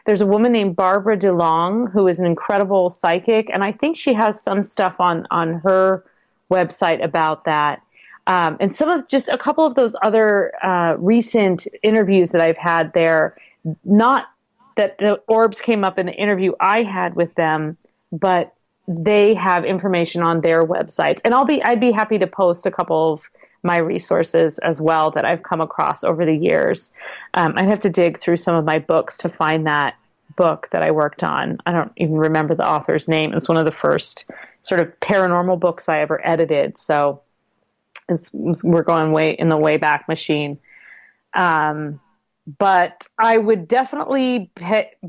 there's a woman named Barbara DeLong, who is an incredible psychic. And I think she has some stuff on her website about that. And some of just a couple of those other recent interviews that I've had there, not that the orbs came up in the interview I had with them, but they have information on their websites. And I'd be happy to post a couple of my resources as well that I've come across over the years. I have to dig through some of my books to find that book that I worked on. I don't even remember the author's name. It was one of the first sort of paranormal books I ever edited. So we're going way in the way back machine. But I would definitely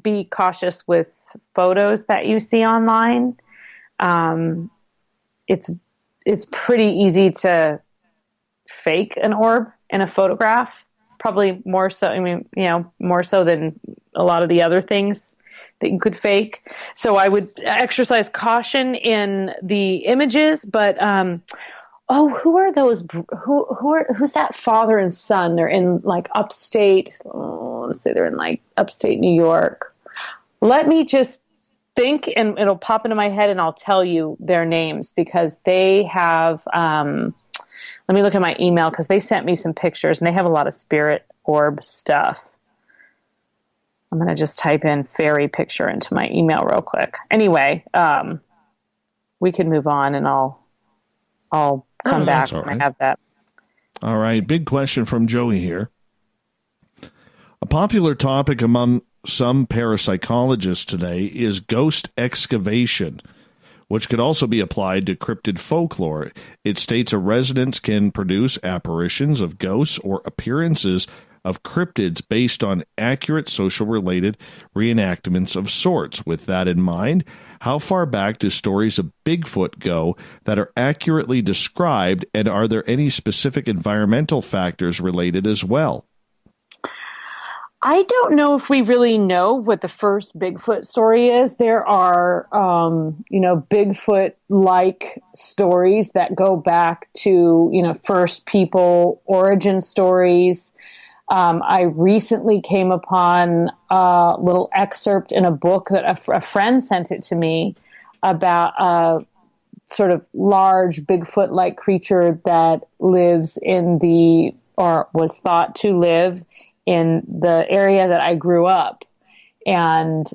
be cautious with photos that you see online. It's pretty easy to fake an orb in a photograph, probably more so. I mean, more so than a lot of the other things that you could fake. So I would exercise caution in the images, but, who are those? Who's that father and son? They're in like upstate. Let's say they're in like upstate New York. Let me just think, and it'll pop into my head, and I'll tell you their names, because they have. Let me look at my email, because they sent me some pictures, and they have a lot of spirit orb stuff. I'm going to just type in fairy picture into my email real quick. Anyway, we can move on, and I'll come back when I have that. All right. Big question from Joey here. A popular topic among some parapsychologists today is ghost excavation, which could also be applied to cryptid folklore. It states a residence can produce apparitions of ghosts or appearances of cryptids based on accurate social-related reenactments of sorts. With that in mind, how far back do stories of Bigfoot go that are accurately described, and are there any specific environmental factors related as well? I don't know if we really know what the first Bigfoot story is. There are, Bigfoot-like stories that go back to, first people origin stories. I recently came upon a little excerpt in a book that a friend sent it to me about a sort of large Bigfoot-like creature that lives or was thought to live in the area that I grew up. And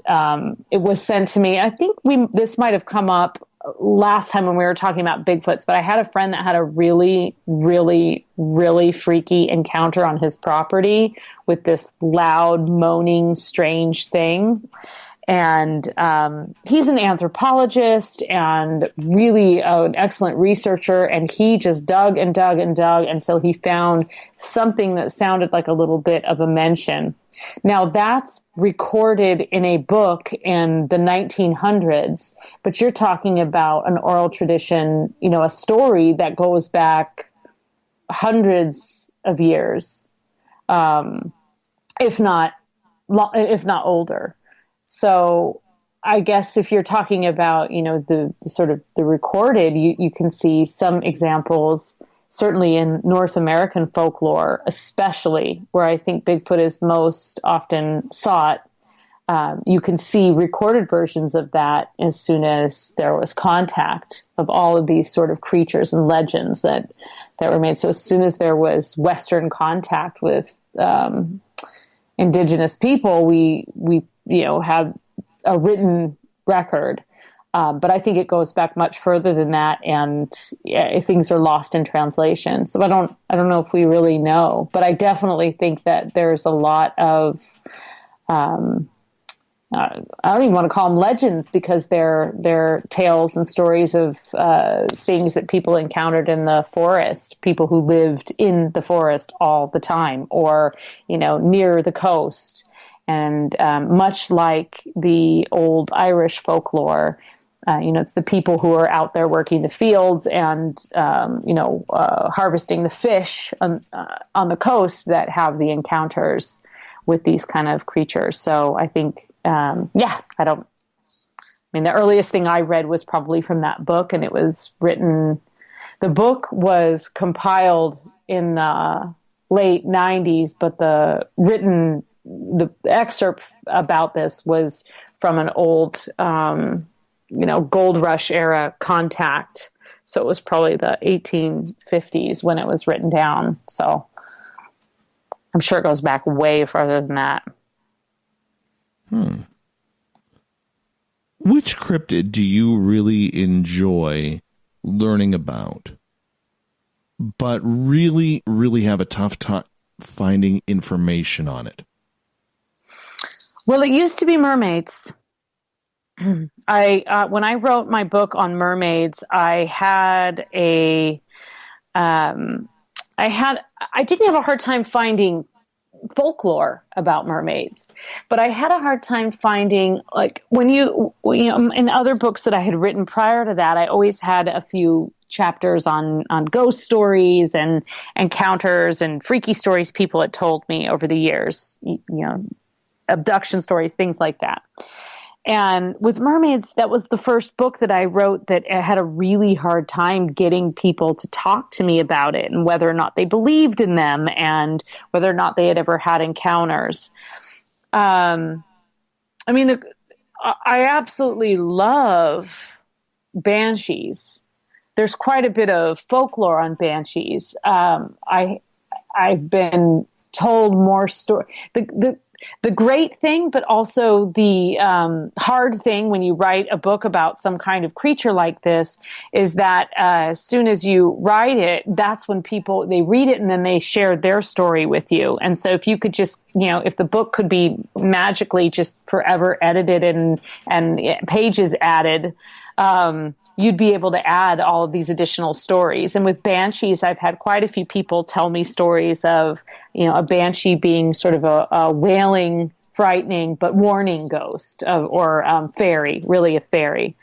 it was sent to me. I think this might have come up last time when we were talking about Bigfoots, but I had a friend that had a really, really, really freaky encounter on his property with this loud, moaning, strange thing. And he's an anthropologist and really an excellent researcher. And he just dug and dug and dug until he found something that sounded like a little bit of a mention. Now, that's recorded in a book in the 1900s, but you're talking about an oral tradition, a story that goes back hundreds of years, if not older. So I guess if you're talking about, the sort of the recorded, you can see some examples, certainly in North American folklore, especially where I think Bigfoot is most often sought. you can see recorded versions of that as soon as there was contact of all of these sort of creatures and legends that were made. So as soon as there was Western contact with indigenous people, we have a written record. But I think it goes back much further than that, and things are lost in translation. So I don't know if we really know, but I definitely think that there's a lot of I don't even want to call them legends, because they're tales and stories of things that people encountered in the forest, people who lived in the forest all the time, or near the coast. And much like the old Irish folklore, it's the people who are out there working the fields and harvesting the fish on the coast that have the encounters with these kind of creatures. So I think, the earliest thing I read was probably from that book, and it was written, the book was compiled in the late 90s, but the excerpt about this was from an old, gold rush era contact. So it was probably the 1850s when it was written down. So I'm sure it goes back way farther than that. Which cryptid do you really enjoy learning about, but really, really have a tough time finding information on it? Well, it used to be mermaids. When I wrote my book on mermaids, I didn't have a hard time finding folklore about mermaids, but I had a hard time finding, like, when you in other books that I had written prior to that, I always had a few chapters on ghost stories and encounters and freaky stories people had told me over the years, abduction stories, things like that. And with mermaids, that was the first book that I wrote that had a really hard time getting people to talk to me about it, and whether or not they believed in them, and whether or not they had ever had encounters. I absolutely love Banshees. There's quite a bit of folklore on Banshees. I've been told more stories. The great thing, but also the hard thing when you write a book about some kind of creature like this, is that as soon as you write it, that's when they read it and then they share their story with you. And so if you could just, if the book could be magically just forever edited and pages added, you'd be able to add all of these additional stories. And with Banshees, I've had quite a few people tell me stories of, a banshee being sort of a wailing, frightening, but warning ghost, or fairy, really a fairy.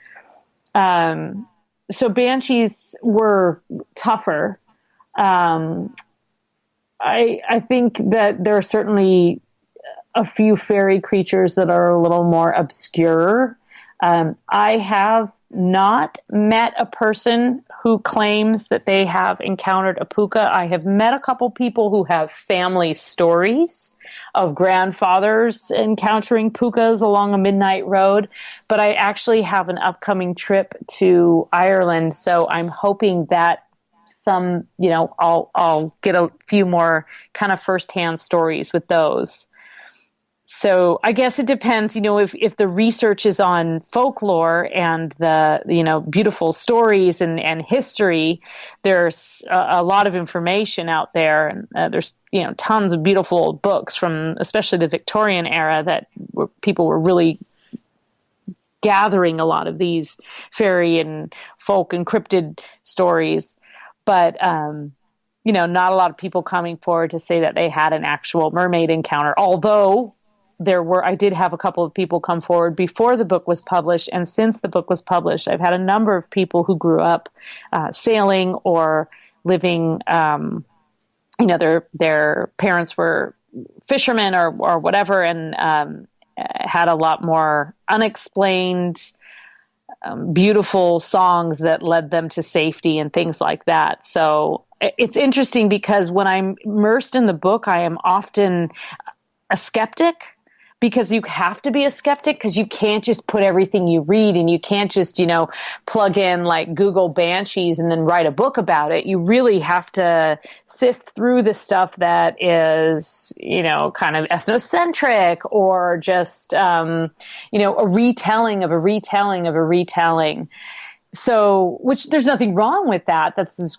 So Banshees were tougher. I think that there are certainly a few fairy creatures that are a little more obscure. I have not met a person who claims that they have encountered a Pooka. I have met a couple people who have family stories of grandfathers encountering Pookas along a midnight road, but I actually have an upcoming trip to Ireland, so I'm hoping that I'll get a few more kind of firsthand stories with those. So I guess it depends, if the research is on folklore and the, beautiful stories and history, there's a lot of information out there. And there's, tons of beautiful old books from especially the Victorian era people were really gathering a lot of these fairy and folk and cryptid stories. But, not a lot of people coming forward to say that they had an actual mermaid encounter, although I did have a couple of people come forward before the book was published, and since the book was published, I've had a number of people who grew up sailing or living, their parents were fishermen or whatever, and had a lot more unexplained, beautiful songs that led them to safety and things like that. So it's interesting because when I'm immersed in the book, I am often a skeptic, because you have to be a skeptic, because you can't just put everything you read, and you can't just, plug in like Google Banshees and then write a book about it. You really have to sift through the stuff that is, kind of ethnocentric, or just, a retelling of a retelling of a retelling. So, which there's nothing wrong with that.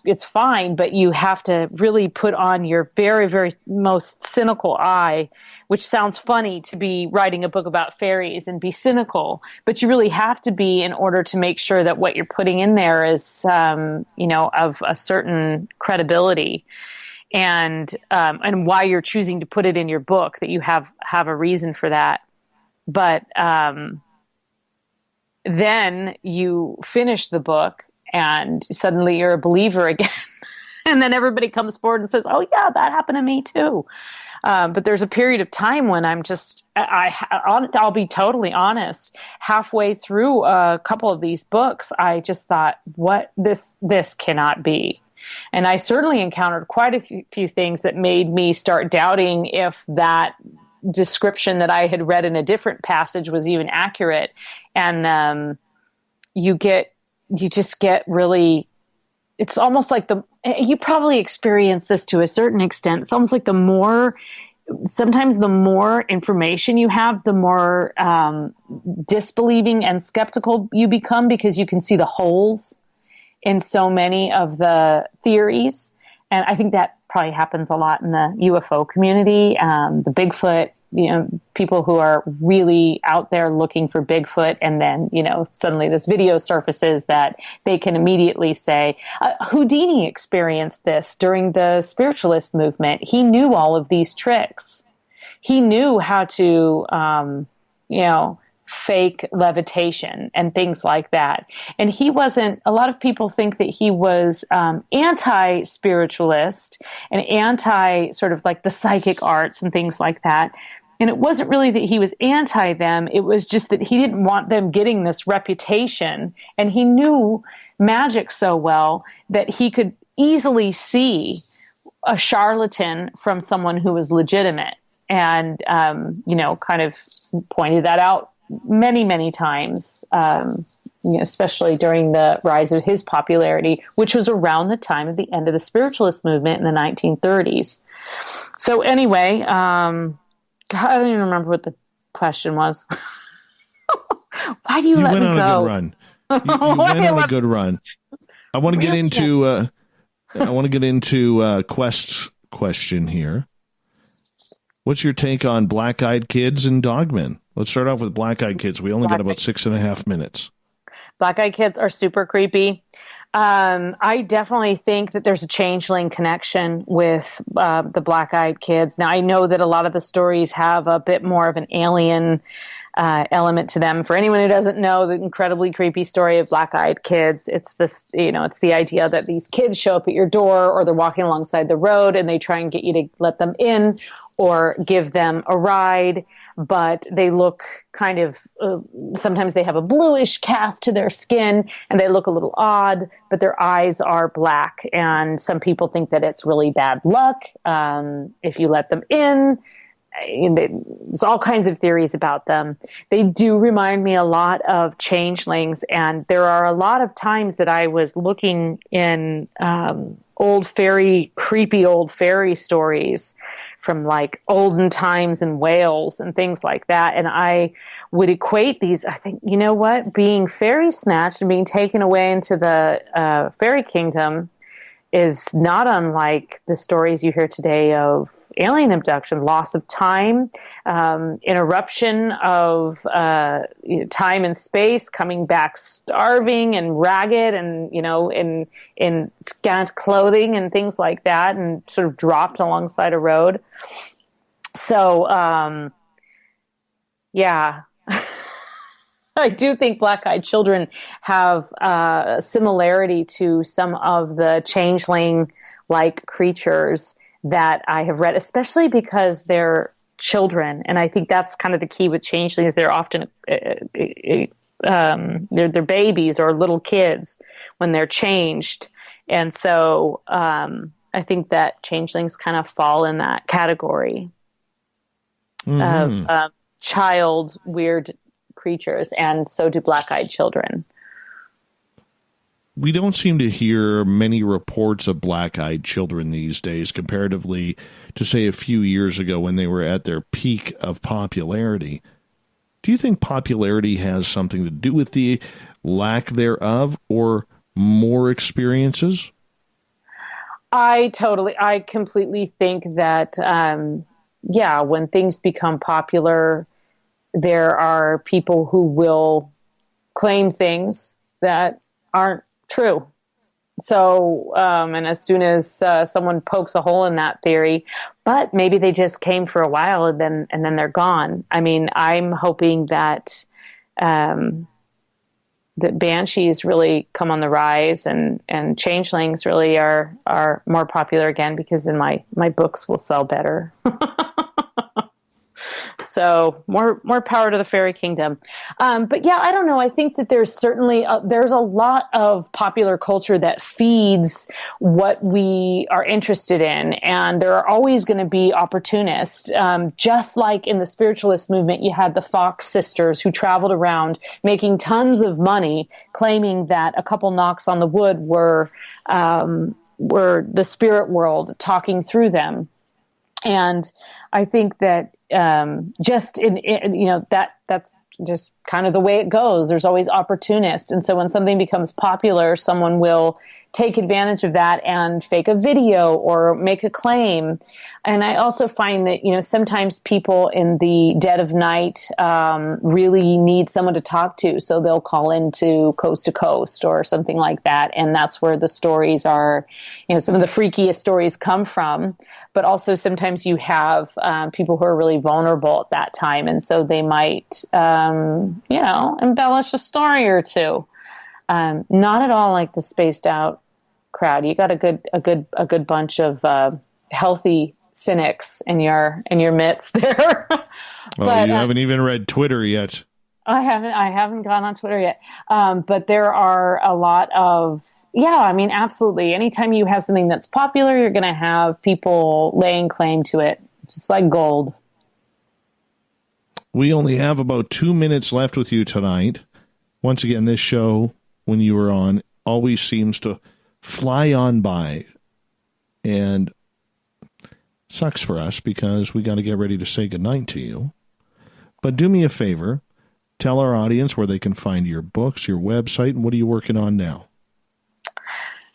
It's fine, but you have to really put on your very, very most cynical eye, which sounds funny to be writing a book about fairies and be cynical, but you really have to be, in order to make sure that what you're putting in there is, of a certain credibility, and why you're choosing to put it in your book, that you have a reason for that. But, then you finish the book and suddenly you're a believer again. And then everybody comes forward and says, oh yeah, that happened to me too. But there's a period of time when I'll be totally honest, halfway through a couple of these books, I just thought, this cannot be. And I certainly encountered quite a few things that made me start doubting if that description that I had read in a different passage was even accurate. And you just get really, it's almost like you probably experience this to a certain extent. It's almost like sometimes the more information you have, the more disbelieving and skeptical you become, because you can see the holes in so many of the theories. And I think that probably happens a lot in the UFO community, the Bigfoot, people who are really out there looking for Bigfoot. And then, suddenly this video surfaces that they can immediately say, Houdini experienced this during the spiritualist movement. He knew all of these tricks. He knew how to, fake levitation and things like that. And he wasn't, a lot of people think that he was anti-spiritualist and anti sort of like the psychic arts and things like that. And it wasn't really that he was anti them. It was just that he didn't want them getting this reputation. And he knew magic so well that he could easily see a charlatan from someone who was legitimate, and, kind of pointed that out many, many times, especially during the rise of his popularity, which was around the time of the end of the spiritualist movement in the 1930s. So anyway, I don't even remember what the question was. Why do you let me go? You went on a good run. You went on a good run. I want to get into Quest's question here. What's your take on black-eyed kids and dogmen? Let's start off with black-eyed kids. We only got about 6.5 minutes. Black-eyed kids are super creepy. I definitely think that there's a changeling connection with the black-eyed kids. Now, I know that a lot of the stories have a bit more of an alien element to them. For anyone who doesn't know the incredibly creepy story of black-eyed kids, it's this, it's the idea that these kids show up at your door, or they're walking alongside the road and they try and get you to let them in or give them a ride, but they look kind of, sometimes they have a bluish cast to their skin and they look a little odd, but their eyes are black. And some people think that it's really bad luck if you let them in. There's all kinds of theories about them. They do remind me a lot of changelings, and there are a lot of times that I was looking in creepy old fairy stories from like olden times in Wales and things like that. And I would equate these, I think, being fairy snatched and being taken away into the fairy kingdom is not unlike the stories you hear today of alien abduction, loss of time, interruption of time and space, coming back starving and ragged and, in scant clothing and things like that, and sort of dropped alongside a road. So, yeah. I do think black-eyed children have a similarity to some of the changeling-like creatures that I have read, especially because they're children. And I think that's kind of the key with changelings. They're often, they're babies or little kids when they're changed. And so I think that changelings kind of fall in that category of child weird creatures, and so do black-eyed children. We don't seem to hear many reports of black-eyed children these days, comparatively to, say, a few years ago when they were at their peak of popularity. Do you think popularity has something to do with the lack thereof, or more experiences? I completely think that, when things become popular, there are people who will claim things that aren't true. So, and as soon as someone pokes a hole in that theory, but maybe they just came for a while and then they're gone. I mean, I'm hoping that that Banshees really come on the rise, and Changelings really are more popular again, because then my books will sell better. So more power to the fairy kingdom. But yeah, I don't know. I think that there's certainly there's a lot of popular culture that feeds what we are interested in, and there are always going to be opportunists. Just like in the spiritualist movement, you had the Fox sisters who traveled around making tons of money, claiming that a couple knocks on the wood were the spirit world talking through them. And I think that that's just kind of the way it goes. There's always opportunists. And so when something becomes popular, someone will take advantage of that and fake a video or make a claim. And I also find that, sometimes people in the dead of night really need someone to talk to. So they'll call into Coast to Coast or something like that. And that's where the stories are, some of the freakiest stories come from. But also sometimes you have people who are really vulnerable at that time. And so they might, embellish a story or two. Not at all like the spaced out crowd. You got a good bunch of healthy cynics in your midst there. But you haven't even read Twitter yet. I haven't gone on Twitter yet. But there are a lot of, absolutely. Anytime you have something that's popular, you're going to have people laying claim to it, just like gold. We only have about 2 minutes left with you tonight. Once again, this show, when you were on, always seems to fly on by. And sucks for us because we got to get ready to say goodnight to you. But do me a favor. Tell our audience where they can find your books, your website, and what are you working on now?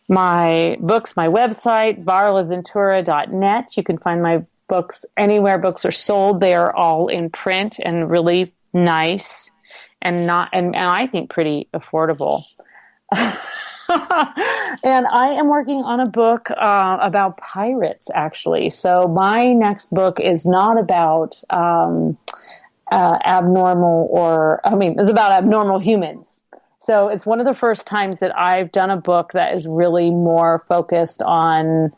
My books, my website, varlaventura.net. You can find my books anywhere books are sold. They are all in print and really nice and I think pretty affordable. And I am working on a book about pirates, actually. So my next book is not about it's about abnormal humans. So it's one of the first times that I've done a book that is really more focused on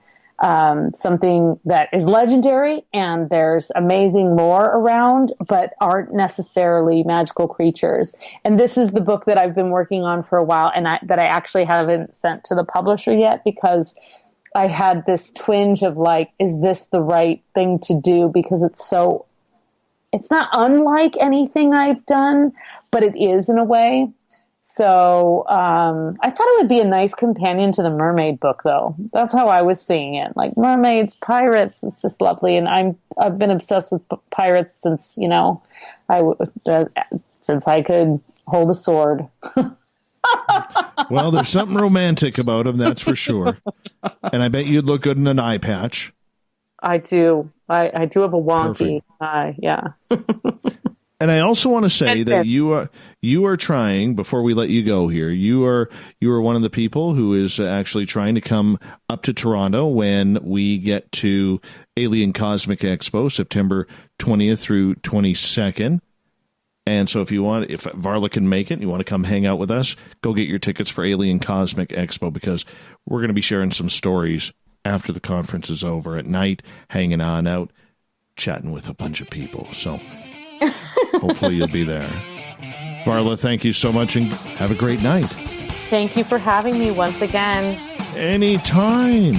something that is legendary and there's amazing lore around, but aren't necessarily magical creatures. And this is the book that I've been working on for a while, and that I actually haven't sent to the publisher yet, because I had this twinge of like, is this the right thing to do? Because it's not unlike anything I've done, but it is in a way. So I thought it would be a nice companion to the mermaid book, though. That's how I was seeing it. Like mermaids, pirates, it's just lovely. And I've been obsessed with pirates since, since I could hold a sword. Well, there's something romantic about them, that's for sure. And I bet you'd look good in an eye patch. I do. I do have a wonky eye, yeah. And I also want to say that you are trying, before we let you go here, you are one of the people who is actually trying to come up to Toronto when we get to Alien Cosmic Expo, September 20th through 22nd. And so if Varla can make it, you want to come hang out with us, go get your tickets for Alien Cosmic Expo, because we're going to be sharing some stories after the conference is over at night, hanging on out, chatting with a bunch of people. So hopefully you'll be there. Varla, thank you so much and have a great night. Thank you for having me once again. Anytime.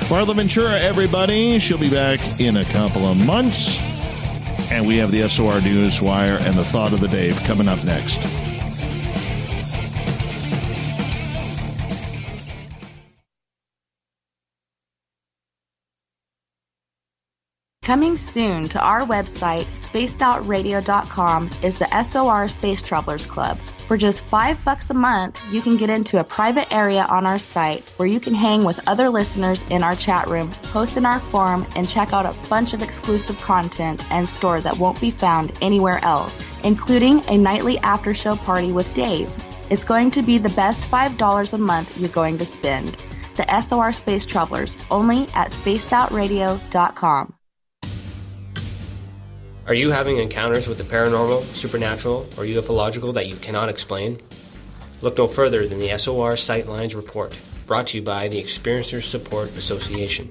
Varla Ventura, everybody. She'll be back in a couple of months. And we have the SOR News Wire and the Thought of the Day coming up next. Coming soon to our website, spacedoutradio.com, is the SOR Space Travelers Club. For just $5 a month, you can get into a private area on our site where you can hang with other listeners in our chat room, post in our forum, and check out a bunch of exclusive content and store that won't be found anywhere else, including a nightly after-show party with Dave. It's going to be the best $5 a month you're going to spend. The SOR Space Travelers, only at spacedoutradio.com. Are you having encounters with the paranormal, supernatural, or ufological that you cannot explain? Look no further than the SOR Sightlines Report, brought to you by the Experiencers Support Association.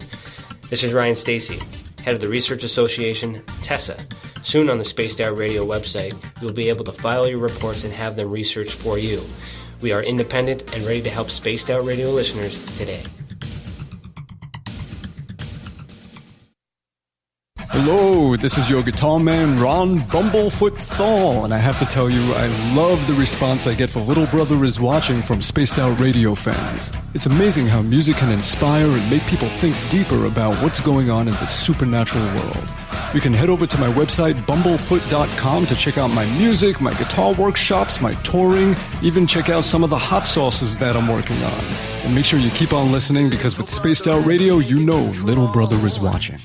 This is Ryan Stacy, head of the Research Association, TESSA. Soon on the Spaced Out Radio website, you'll be able to file your reports and have them researched for you. We are independent and ready to help Spaced Out Radio listeners today. Hello, this is your guitar man, Ron Bumblefoot Thal, and I have to tell you, I love the response I get for Little Brother is Watching from Spaced Out Radio fans. It's amazing how music can inspire and make people think deeper about what's going on in the supernatural world. You can head over to my website, bumblefoot.com, to check out my music, my guitar workshops, my touring, even check out some of the hot sauces that I'm working on. And make sure you keep on listening, because with Spaced Out Radio, you know Little Brother is watching.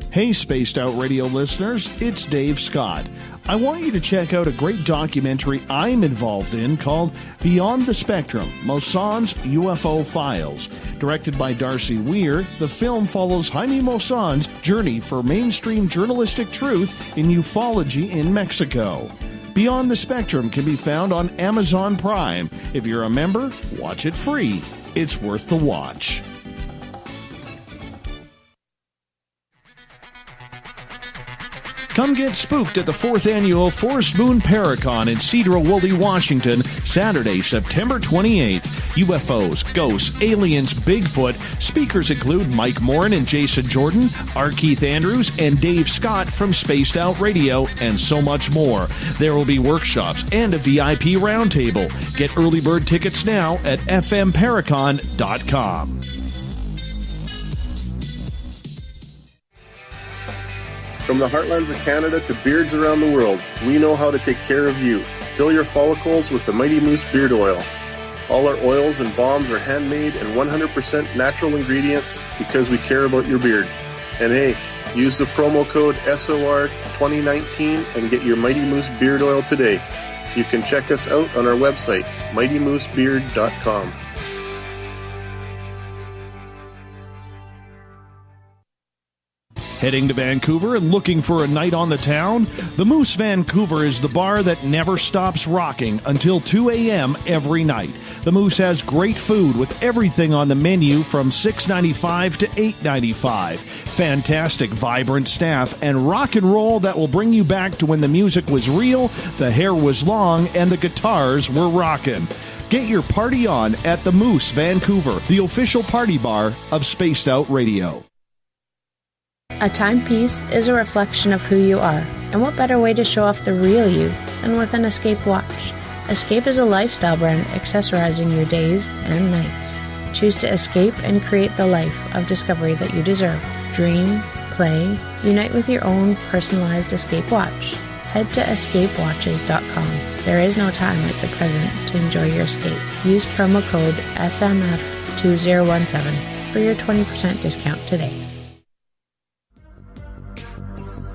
Hey, Spaced Out Radio listeners, it's Dave Scott. I want you to check out a great documentary I'm involved in called Beyond the Spectrum, Mosson's UFO Files. Directed by Darcy Weir, the film follows Jaime Mosson's journey for mainstream journalistic truth in ufology in Mexico. Beyond the Spectrum can be found on Amazon Prime. If you're a member, watch it free. It's worth the watch. Come get spooked at the 4th Annual Forest Moon Paracon in Cedar-Woolley, Washington, Saturday, September 28th. UFOs, ghosts, aliens, Bigfoot. Speakers include Mike Morin and Jason Jordan, R. Keith Andrews, and Dave Scott from Spaced Out Radio, and so much more. There will be workshops and a VIP roundtable. Get early bird tickets now at fmparacon.com. From the heartlands of Canada to beards around the world, we know how to take care of you. Fill your follicles with the Mighty Moose Beard Oil. All our oils and balms are handmade and 100% natural ingredients because we care about your beard. And hey, use the promo code SOR2019 and get your Mighty Moose Beard Oil today. You can check us out on our website, mightymoosebeard.com. Heading to Vancouver and looking for a night on the town? The Moose Vancouver is the bar that never stops rocking until 2 a.m. every night. The Moose has great food with everything on the menu from $6.95 to $8.95. Fantastic, vibrant staff and rock and roll that will bring you back to when the music was real, the hair was long, and the guitars were rocking. Get your party on at the Moose Vancouver, the official party bar of Spaced Out Radio. A timepiece is a reflection of who you are, and what better way to show off the real you than with an Escape watch? Escape is a lifestyle brand accessorizing your days and nights. Choose to escape and create the life of discovery that you deserve. Dream, play, unite with your own personalized Escape watch. Head to escapewatches.com. There is no time like the present to enjoy your escape. Use promo code SMF2017 for your 20% discount today.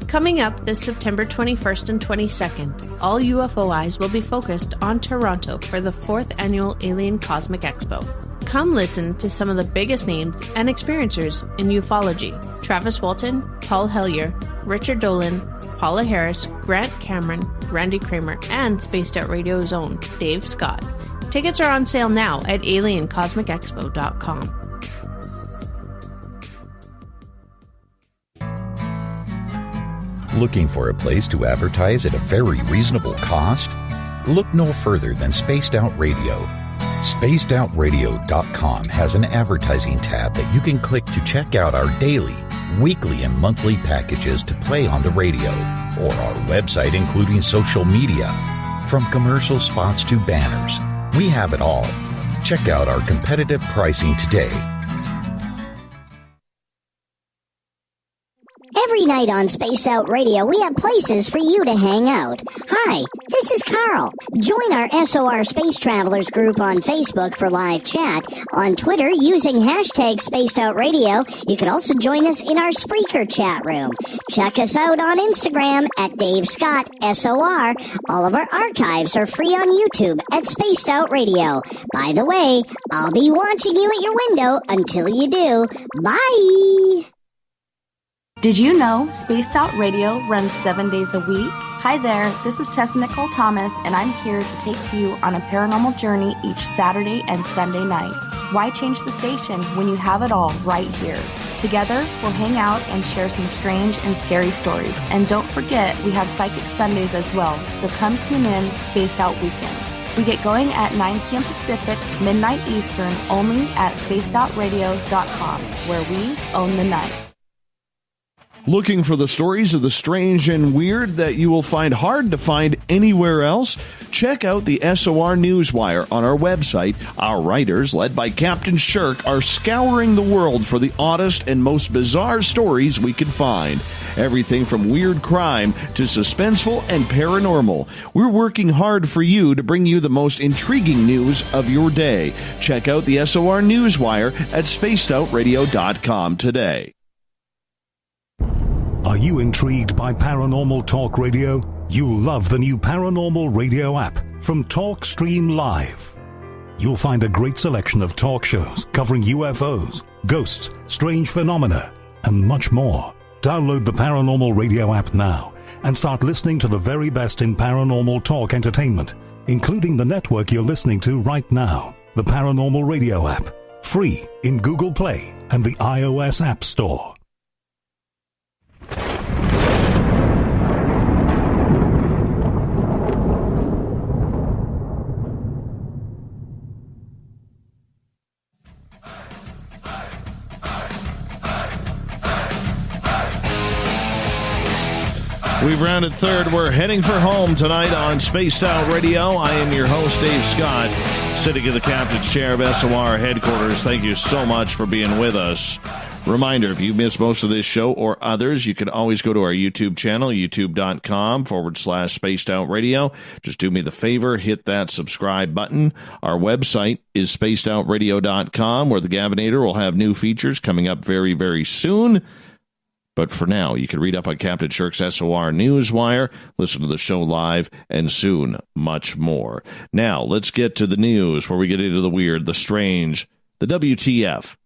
Coming up this September 21st and 22nd, all UFO eyes will be focused on Toronto for the 4th Annual Alien Cosmic Expo. Come listen to some of the biggest names and experiencers in ufology. Travis Walton, Paul Hellyer, Richard Dolan, Paula Harris, Grant Cameron, Randy Kramer, and Spaced Out Radio's own Dave Scott. Tickets are on sale now at aliencosmicexpo.com. Looking for a place to advertise at a very reasonable cost? Look no further than Spaced Out Radio. SpacedOutRadio.com has an advertising tab that you can click to check out our daily, weekly, and monthly packages to play on the radio, or our website including social media. From commercial spots to banners, we have it all. Check out our competitive pricing today. Every night on Spaced Out Radio, we have places for you to hang out. Hi, this is Carl. Join our SOR Space Travelers group on Facebook for live chat. On Twitter, using hashtag Spaced Out Radio, you can also join us in our Spreaker chat room. Check us out on Instagram at Dave Scott SOR. All of our archives are free on YouTube at Spaced Out Radio. By the way, I'll be watching you at your window until you do. Bye! Did you know Spaced Out Radio runs 7 days a week? Hi there, this is Tessa Nicole Thomas, and I'm here to take you on a paranormal journey each Saturday and Sunday night. Why change the station when you have it all right here? Together, we'll hang out and share some strange and scary stories. And don't forget, we have Psychic Sundays as well, so come tune in Spaced Out Weekend. We get going at 9 p.m. Pacific, midnight Eastern, only at spacedoutradio.com, where we own the night. Looking for the stories of the strange and weird that you will find hard to find anywhere else? Check out the SOR Newswire on our website. Our writers, led by Captain Shirk, are scouring the world for the oddest and most bizarre stories we can find. Everything from weird crime to suspenseful and paranormal. We're working hard for you to bring you the most intriguing news of your day. Check out the SOR Newswire at spacedoutradio.com today. Are you intrigued by Paranormal Talk Radio? You'll love the new Paranormal Radio app from TalkStream Live. You'll find a great selection of talk shows covering UFOs, ghosts, strange phenomena, and much more. Download the Paranormal Radio app now and start listening to the very best in paranormal talk entertainment, including the network you're listening to right now, the Paranormal Radio app, free in Google Play and the iOS App Store. We've rounded third. We're heading for home tonight on Spaced Out Radio. I am your host, Dave Scott, sitting in the captain's chair of SOR headquarters. Thank you so much for being with us. Reminder, if you missed most of this show or others, you can always go to our YouTube channel, youtube.com/Spaced Out Radio. Just do me the favor, hit that subscribe button. Our website is spacedoutradio.com, where the Gavinator will have new features coming up very, very soon. But for now, you can read up on Captain Shirk's SOR Newswire, listen to the show live, and soon, much more. Now, let's get to the news, where we get into the weird, the strange, the WTF,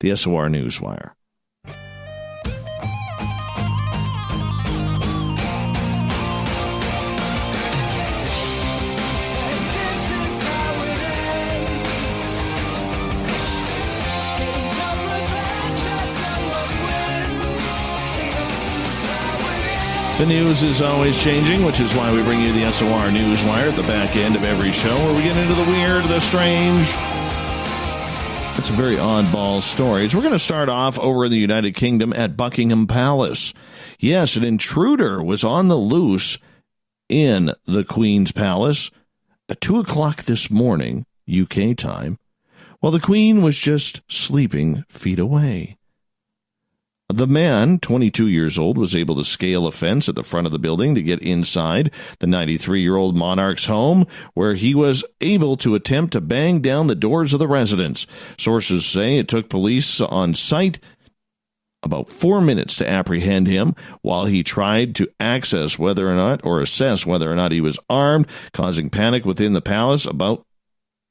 the SOR Newswire. The news is always changing, which is why we bring you the SOR Newswire at the back end of every show, where we get into the weird, the strange. It's a very oddball stories. We're going to start off over in the United Kingdom at Buckingham Palace. Yes, an intruder was on the loose in the Queen's Palace at 2 o'clock this morning, UK time, while the Queen was just sleeping feet away. The man, 22 years old, was able to scale a fence at the front of the building to get inside the 93-year-old monarch's home, where he was able to attempt to bang down the doors of the residence. Sources say it took police on site about 4 minutes to apprehend him while he tried to assess whether or not he was armed, causing panic within the palace about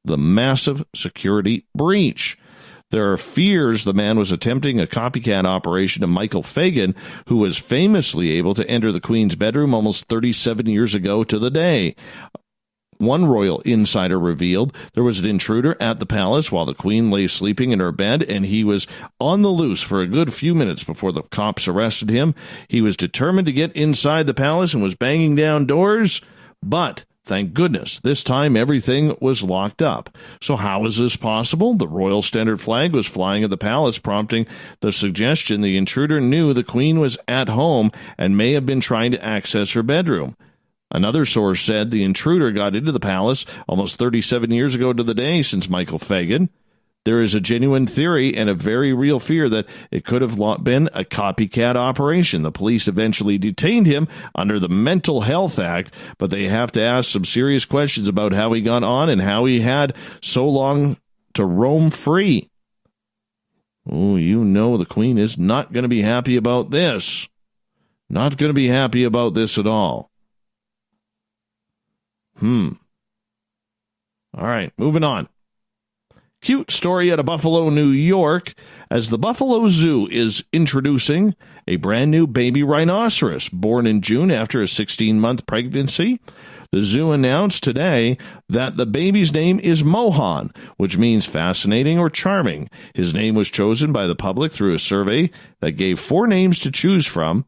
the massive security breach. There are fears the man was attempting a copycat operation of Michael Fagan, who was famously able to enter the Queen's bedroom almost 37 years ago to the day. One royal insider revealed there was an intruder at the palace while the Queen lay sleeping in her bed, and he was on the loose for a good few minutes before the cops arrested him. He was determined to get inside the palace and was banging down doors, but Thank goodness. This time, everything was locked up. So how is this possible? The royal standard flag was flying at the palace, prompting the suggestion the intruder knew the queen was at home and may have been trying to access her bedroom. Another source said the intruder got into the palace almost 37 years ago to the day since Michael Fagan. There is a genuine theory and a very real fear that it could have been a copycat operation. The police eventually detained him under the Mental Health Act, but they have to ask some serious questions about how he got on and how he had so long to roam free. Oh, you know the Queen is not going to be happy about this. Not going to be happy about this at all. All right, moving on. Cute story out of Buffalo, New York, as the Buffalo Zoo is introducing a brand new baby rhinoceros born in June after a 16-month pregnancy. The zoo announced today that the baby's name is Mohan, which means fascinating or charming. His name was chosen by the public through a survey that gave 4 names to choose from.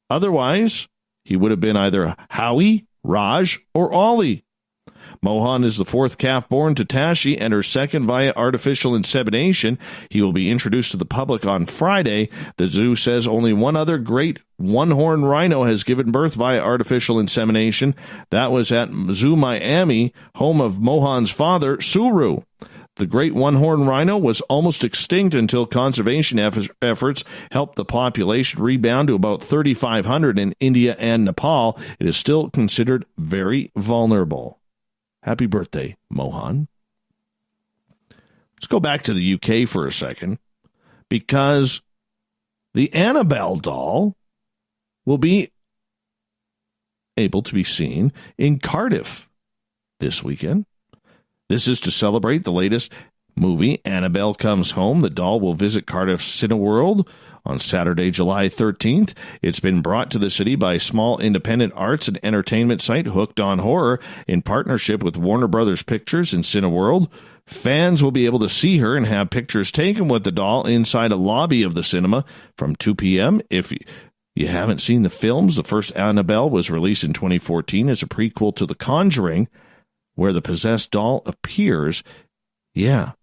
Otherwise, he would have been either Howie, Raj, or Ollie. Mohan is the 4th calf born to Tashi and her 2nd via artificial insemination. He will be introduced to the public on Friday. The zoo says only one other great one-horned rhino has given birth via artificial insemination. That was at Zoo Miami, home of Mohan's father, Suru. The great one-horned rhino was almost extinct until conservation efforts helped the population rebound to about 3,500 in India and Nepal. It is still considered very vulnerable. Happy birthday, Mohan. Let's go back to the UK for a second, because the Annabelle doll will be able to be seen in Cardiff this weekend. This is to celebrate the latest movie, Annabelle Comes Home. The doll will visit Cardiff Cineworld on Saturday, July 13th. It's been brought to the city by small independent arts and entertainment site Hooked on Horror in partnership with Warner Brothers Pictures and Cineworld. Fans will be able to see her and have pictures taken with the doll inside a lobby of the cinema from 2 p.m. If you haven't seen the films, the first Annabelle was released in 2014 as a prequel to The Conjuring, where the possessed doll appears. Yeah.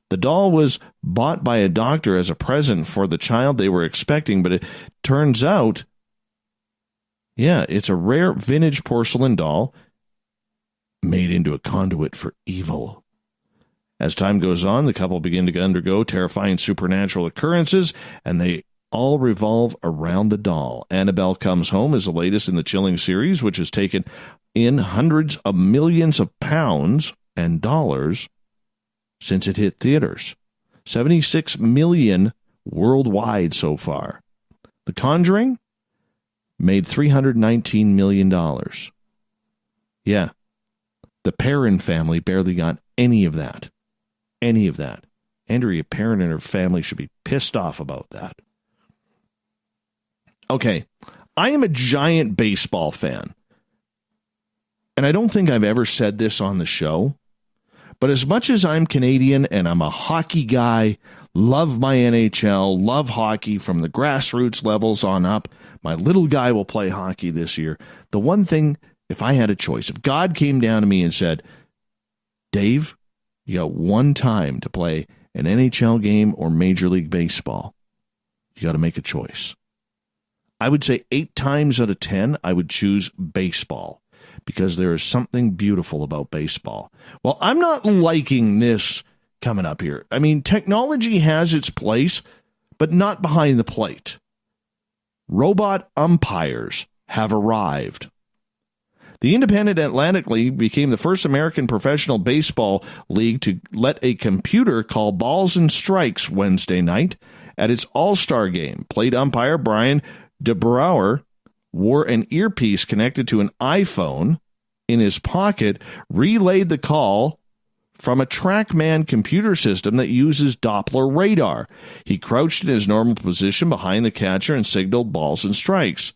The doll was bought by a doctor as a present for the child they were expecting, but it turns out, it's a rare vintage porcelain doll made into a conduit for evil. As time goes on, the couple begin to undergo terrifying supernatural occurrences, and they all revolve around the doll. Annabelle Comes Home is the latest in the Chilling series, which has taken in hundreds of millions of pounds and dollars since it hit theaters. 76 million worldwide so far. The Conjuring made $319 million. Yeah. The Perrin family barely got any of that. Any of that. Andrea Perrin and her family should be pissed off about that. Okay. I am a giant baseball fan. And I don't think I've ever said this on the show. But as much as I'm Canadian and I'm a hockey guy, love my NHL, love hockey from the grassroots levels on up, my little guy will play hockey this year. The one thing, if I had a choice, if God came down to me and said, Dave, you got one time to play an NHL game or Major League Baseball, you got to make a choice. I would say 8 times out of 10, I would choose baseball, because there is something beautiful about baseball. Well, I'm not liking this coming up here. I mean, technology has its place, but not behind the plate. Robot umpires have arrived. The Independent Atlantic League became the first American professional baseball league to let a computer call balls and strikes Wednesday night at its All-Star game. Plate umpire Brian DeBrouwer wore an earpiece connected to an iPhone in his pocket, relayed the call from a TrackMan computer system that uses Doppler radar. He crouched in his normal position behind the catcher and signaled balls and strikes.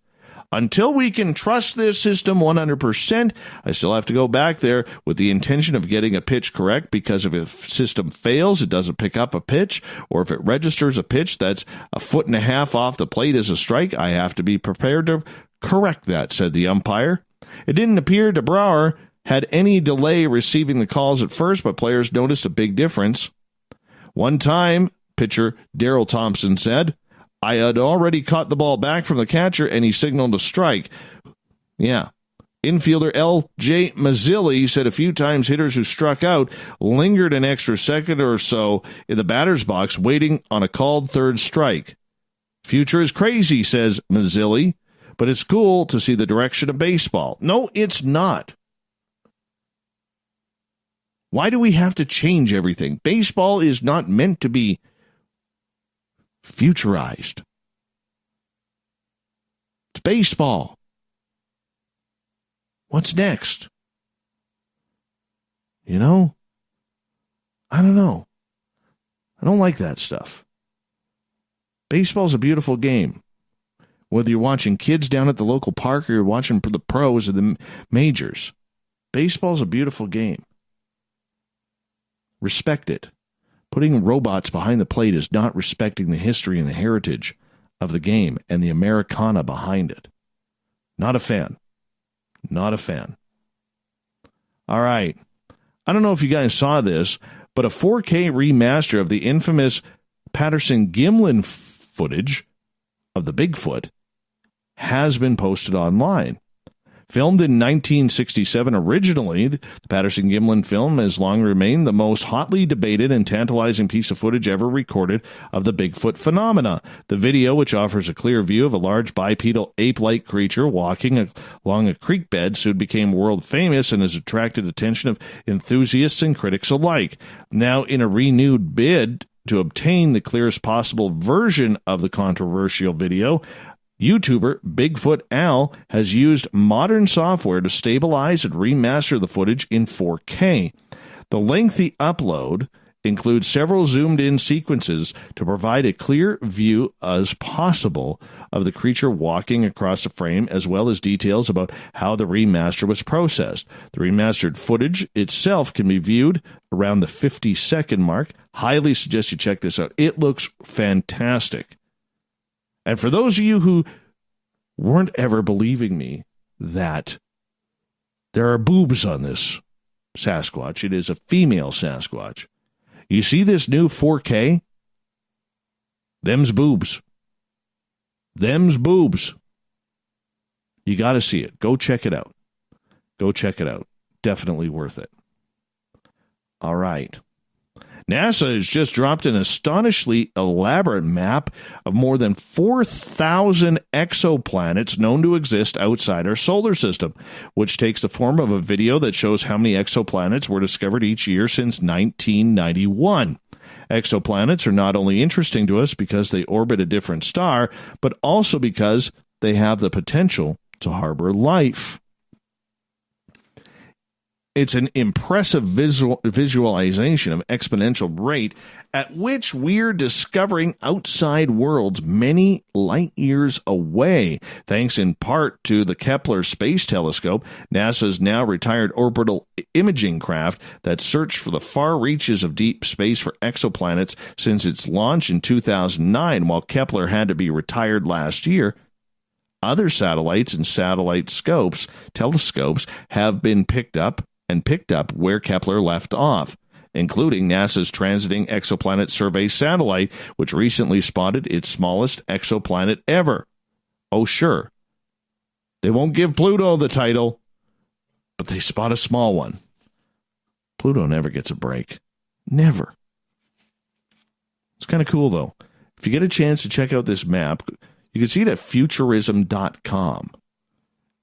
Until we can trust this system 100%, I still have to go back there with the intention of getting a pitch correct, because if a system fails, it doesn't pick up a pitch, or if it registers a pitch that's 1.5 feet off the plate as a strike, I have to be prepared to correct that, said the umpire. It didn't appear DeBrouwer had any delay receiving the calls at first, but players noticed a big difference. One time, pitcher Darrell Thompson said, I had already caught the ball back from the catcher, and he signaled a strike. Yeah. Infielder L.J. Mazzilli said a few times hitters who struck out lingered an extra second or so in the batter's box waiting on a called third strike. Future is crazy, says Mazzilli, but it's cool to see the direction of baseball. No, it's not. Why do we have to change everything? Baseball is not meant to be futurized. It's baseball. What's next? You know? I don't know. I don't like that stuff. Baseball's a beautiful game. Whether you're watching kids down at the local park or you're watching the pros or the majors, baseball's a beautiful game. Respect it. Putting robots behind the plate is not respecting the history and the heritage of the game and the Americana behind it. Not a fan. Not a fan. All right. I don't know if you guys saw this, but a 4K remaster of the infamous Patterson-Gimlin footage of the Bigfoot has been posted online. Filmed in 1967 originally, the Patterson-Gimlin film has long remained the most hotly debated and tantalizing piece of footage ever recorded of the Bigfoot phenomena. The video, which offers a clear view of a large bipedal ape-like creature walking along a creek bed, soon became world famous and has attracted attention of enthusiasts and critics alike. Now, in a renewed bid to obtain the clearest possible version of the controversial video, YouTuber Bigfoot Al has used modern software to stabilize and remaster the footage in 4K. The lengthy upload includes several zoomed-in sequences to provide a clear view as possible of the creature walking across the frame, as well as details about how the remaster was processed. The remastered footage itself can be viewed around the 50-second mark. Highly suggest you check this out. It looks fantastic. And for those of you who weren't ever believing me that there are boobs on this Sasquatch, it is a female Sasquatch. You see this new 4K? Them's boobs. Them's boobs. You got to see it. Go check it out. Go check it out. Definitely worth it. All right. NASA has just dropped an astonishingly elaborate map of more than 4,000 exoplanets known to exist outside our solar system, which takes the form of a video that shows how many exoplanets were discovered each year since 1991. Exoplanets are not only interesting to us because they orbit a different star, but also because they have the potential to harbor life. It's an impressive visualization of exponential rate at which we're discovering outside worlds many light years away. Thanks in part to the Kepler Space Telescope, NASA's now retired orbital imaging craft that searched for the far reaches of deep space for exoplanets since its launch in 2009, while Kepler had to be retired last year. Other satellites and satellite telescopes have been picked up where Kepler left off, including NASA's Transiting Exoplanet Survey satellite, which recently spotted its smallest exoplanet ever. Oh, sure. They won't give Pluto the title, but they spot a small one. Pluto never gets a break. Never. It's kind of cool, though. If you get a chance to check out this map, you can see it at futurism.com.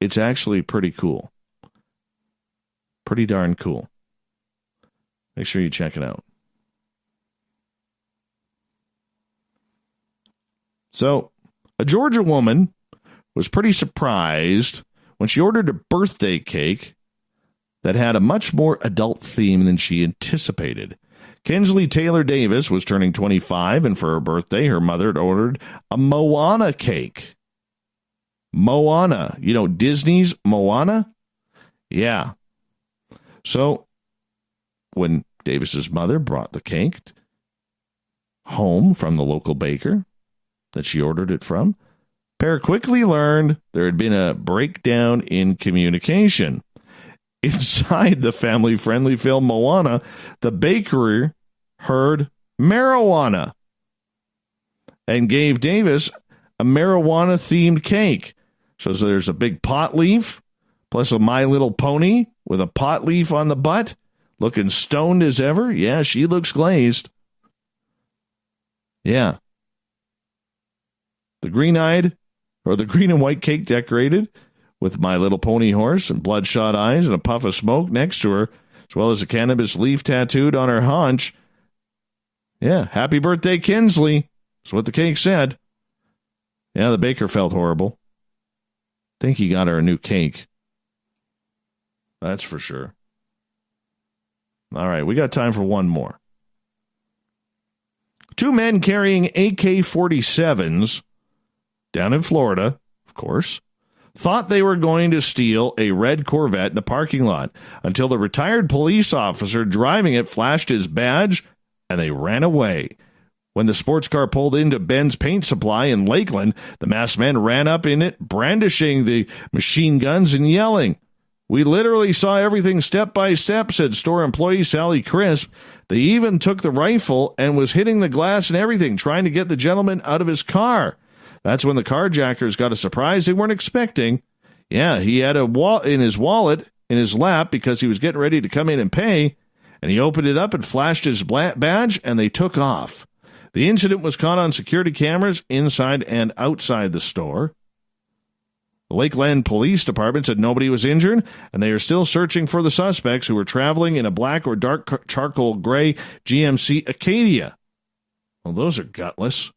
It's actually pretty cool. Pretty darn cool. Make sure you check it out. So, a Georgia woman was pretty surprised when she ordered a birthday cake that had a much more adult theme than she anticipated. Kinsley Taylor Davis was turning 25, and for her birthday, her mother had ordered a Moana cake. Moana. You know, Disney's Moana? Yeah. So, when Davis's mother brought the cake home from the local baker that she ordered it from, pair quickly learned there had been a breakdown in communication. inside the family-friendly film Moana, the bakery heard marijuana and gave Davis a marijuana-themed cake. So there's a big pot leaf, plus a My Little Pony with a pot leaf on the butt, looking stoned as ever. Yeah, she looks glazed. Yeah. The green and white cake decorated with My Little Pony horse and bloodshot eyes and a puff of smoke next to her, as well as a cannabis leaf tattooed on her haunch. Yeah, happy birthday, Kinsley. That's what the cake said. Yeah, the baker felt horrible. Think he got her a new cake. That's for sure. All right, we got time for one more. 2 men carrying AK-47s down in Florida, of course, thought they were going to steal a red Corvette in a parking lot until the retired police officer driving it flashed his badge and they ran away. When the sports car pulled into Ben's Paint Supply in Lakeland, the masked men ran up in it, brandishing the machine guns and yelling. We literally saw everything step by step, said store employee Sally Crisp. They even took the rifle and was hitting the glass and everything, trying to get the gentleman out of his car. That's when the carjackers got a surprise they weren't expecting. Yeah, he had in his wallet in his lap because he was getting ready to come in and pay, and he opened it up and flashed his badge, and they took off. The incident was caught on security cameras inside and outside the store. The Lakeland Police Department said nobody was injured, and they are still searching for the suspects who were traveling in a black or dark charcoal gray GMC Acadia. Well, those are gutless.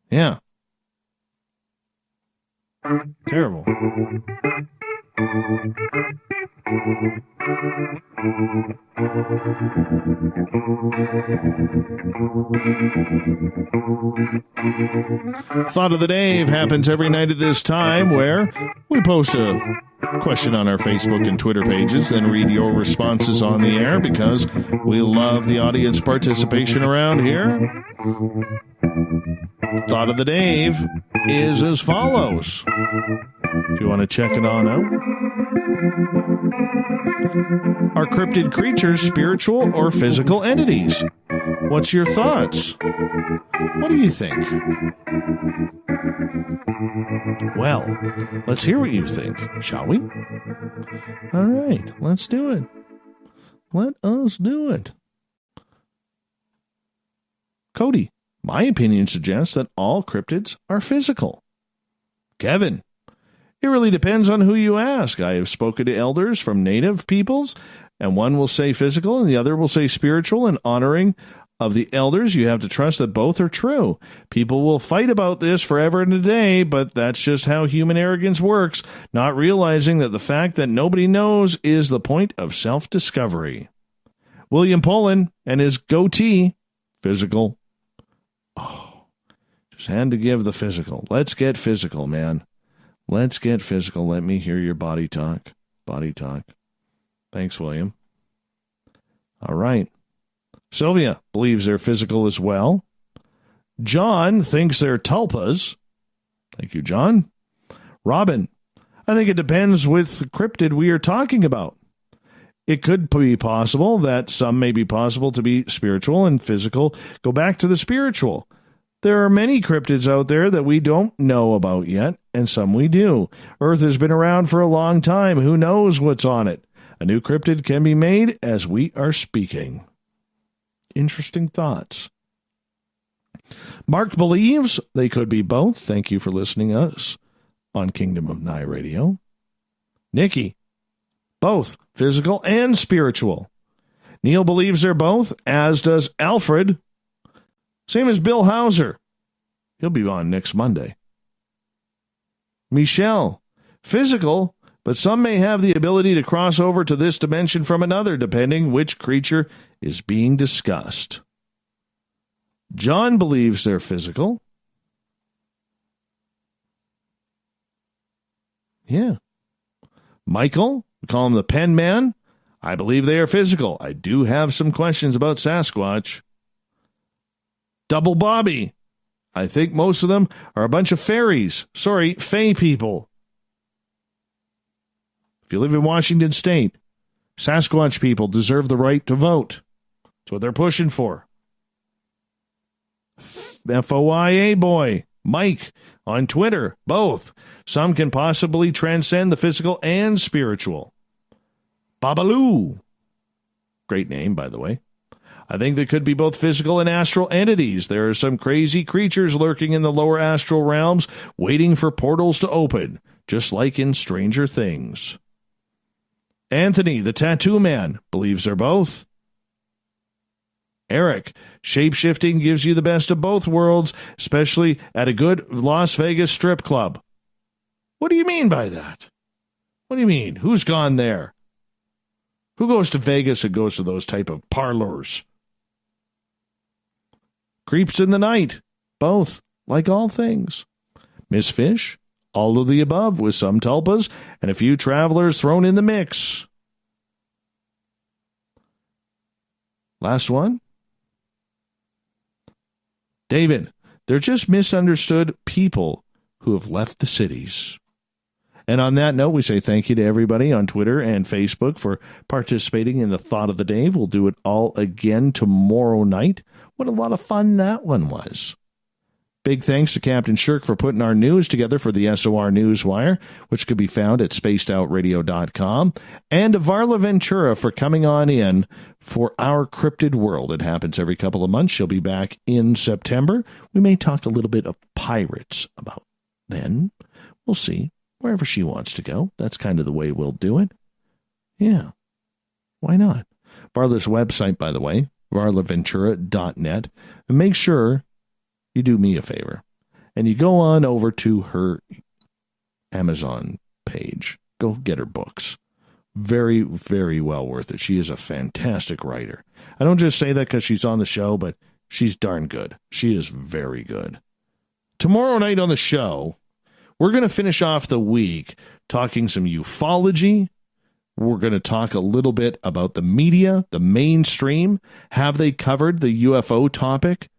Yeah. Terrible. Thought of the Dave happens every night at this time, where we post a question on our Facebook and Twitter pages, then read your responses on the air because we love the audience participation around here. Thought of the Dave is as follows. If you want to check it on out. Are cryptid creatures spiritual or physical entities? What's your thoughts? What do you think? Well, let's hear what you think, shall we? All right, let's do it. Let us do it. Cody, my opinion suggests that all cryptids are physical. Kevin, it really depends on who you ask. I have spoken to elders from native peoples, and one will say physical and the other will say spiritual, and honoring of the elders, you have to trust that both are true. People will fight about this forever and a day, but that's just how human arrogance works, not realizing that the fact that nobody knows is the point of self-discovery. William Pullen and his goatee, physical. Oh, just had to give the physical. Let's get physical, man. Let's get physical. Let me hear your body talk. Body talk. Thanks, William. All right. Sylvia believes they're physical as well. John thinks they're tulpas. Thank you, John. Robin, I think it depends with the cryptid we are talking about. It could be possible that some may be possible to be spiritual and physical. Go back to the spiritual. There are many cryptids out there that we don't know about yet, and some we do. Earth has been around for a long time. Who knows what's on it? A new cryptid can be made as we are speaking. Interesting thoughts. Mark believes they could be both. Thank you for listening to us on Kingdom of Nye Radio. Nikki, both physical and spiritual. Neil believes they're both, as does Alfred. Same as Bill Hauser. He'll be on next Monday. Michelle, physical, but some may have the ability to cross over to this dimension from another, depending which creature is being discussed. John believes they're physical. Yeah. Michael, we call him the Pen Man. I believe they are physical. I do have some questions about Sasquatch. Double Bobby. I think most of them are a bunch of fairies. Sorry, fae people. If you live in Washington State, Sasquatch people deserve the right to vote. That's what they're pushing for. FOIA boy, Mike, on Twitter, both. Some can possibly transcend the physical and spiritual. Babalu. Great name, by the way. I think there could be both physical and astral entities. There are some crazy creatures lurking in the lower astral realms, waiting for portals to open, just like in Stranger Things. Anthony, the tattoo man, believes they're both. Eric, shape-shifting gives you the best of both worlds, especially at a good Las Vegas strip club. What do you mean by that? What do you mean? Who's gone there? Who goes to Vegas and goes to those type of parlors? Creeps in the night. Both, like all things. Miss Fish, all of the above with some tulpas and a few travelers thrown in the mix. Last one. David, they're just misunderstood people who have left the cities. And on that note, we say thank you to everybody on Twitter and Facebook for participating in the Thought of the Day. We'll do it all again tomorrow night. What a lot of fun that one was. Big thanks to Captain Shirk for putting our news together for the SOR Newswire, which could be found at spacedoutradio.com, and to Varla Ventura for coming on in for our Cryptid World. It happens every couple of months. She'll be back in September. We may talk a little bit of pirates about then. We'll see. Wherever she wants to go. That's kind of the way we'll do it. Yeah. Why not? Varla's website, by the way, varlaventura.net. And make sure you do me a favor and you go on over to her Amazon page. Go get her books. Very, very well worth it. She is a fantastic writer. I don't just say that because she's on the show, but she's darn good. She is very good. Tomorrow night on the show, we're going to finish off the week talking some ufology. We're going to talk a little bit about the media, the mainstream. Have they covered the UFO topic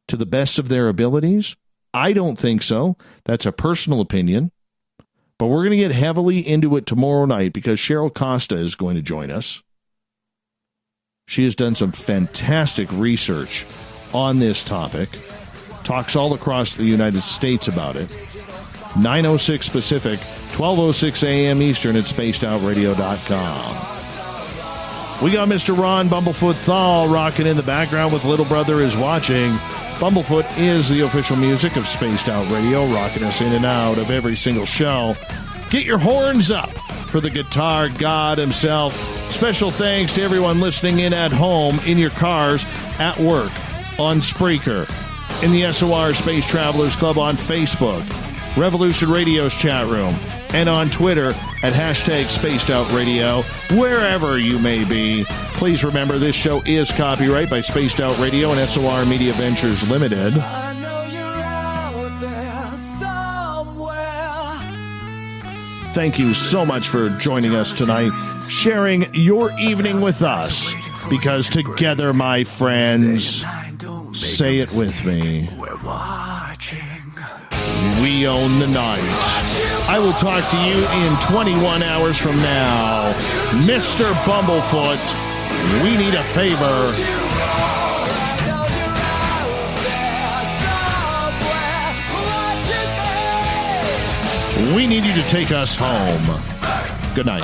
to the best of their abilities? I don't think so. That's a personal opinion. But we're going to get heavily into it tomorrow night because Cheryl Costa is going to join us. She has done some fantastic research on this topic. Talks all across the United States about it. 9:06 Pacific, 12:06 a.m. Eastern at spacedoutradio.com. We got Mr. Ron Bumblefoot Thal rocking in the background with Little Brother is Watching. Bumblefoot is the official music of Spaced Out Radio, rocking us in and out of every single show. Get your horns up for the guitar god himself. Special thanks to everyone listening in at home, in your cars, at work, on Spreaker, in the SOR Space Travelers Club on Facebook, Revolution Radio's chat room, and on Twitter at #SpacedOutRadio, wherever you may be. Please remember this show is copyright by Spaced Out Radio and SOR Media Ventures Limited. Thank you so much for joining us tonight, sharing your evening with us, because together, my friends, say it with me, we own the night. I will talk to you in 21 hours from now. Mr. Bumblefoot, we need a favor. We need you to take us home. Good night.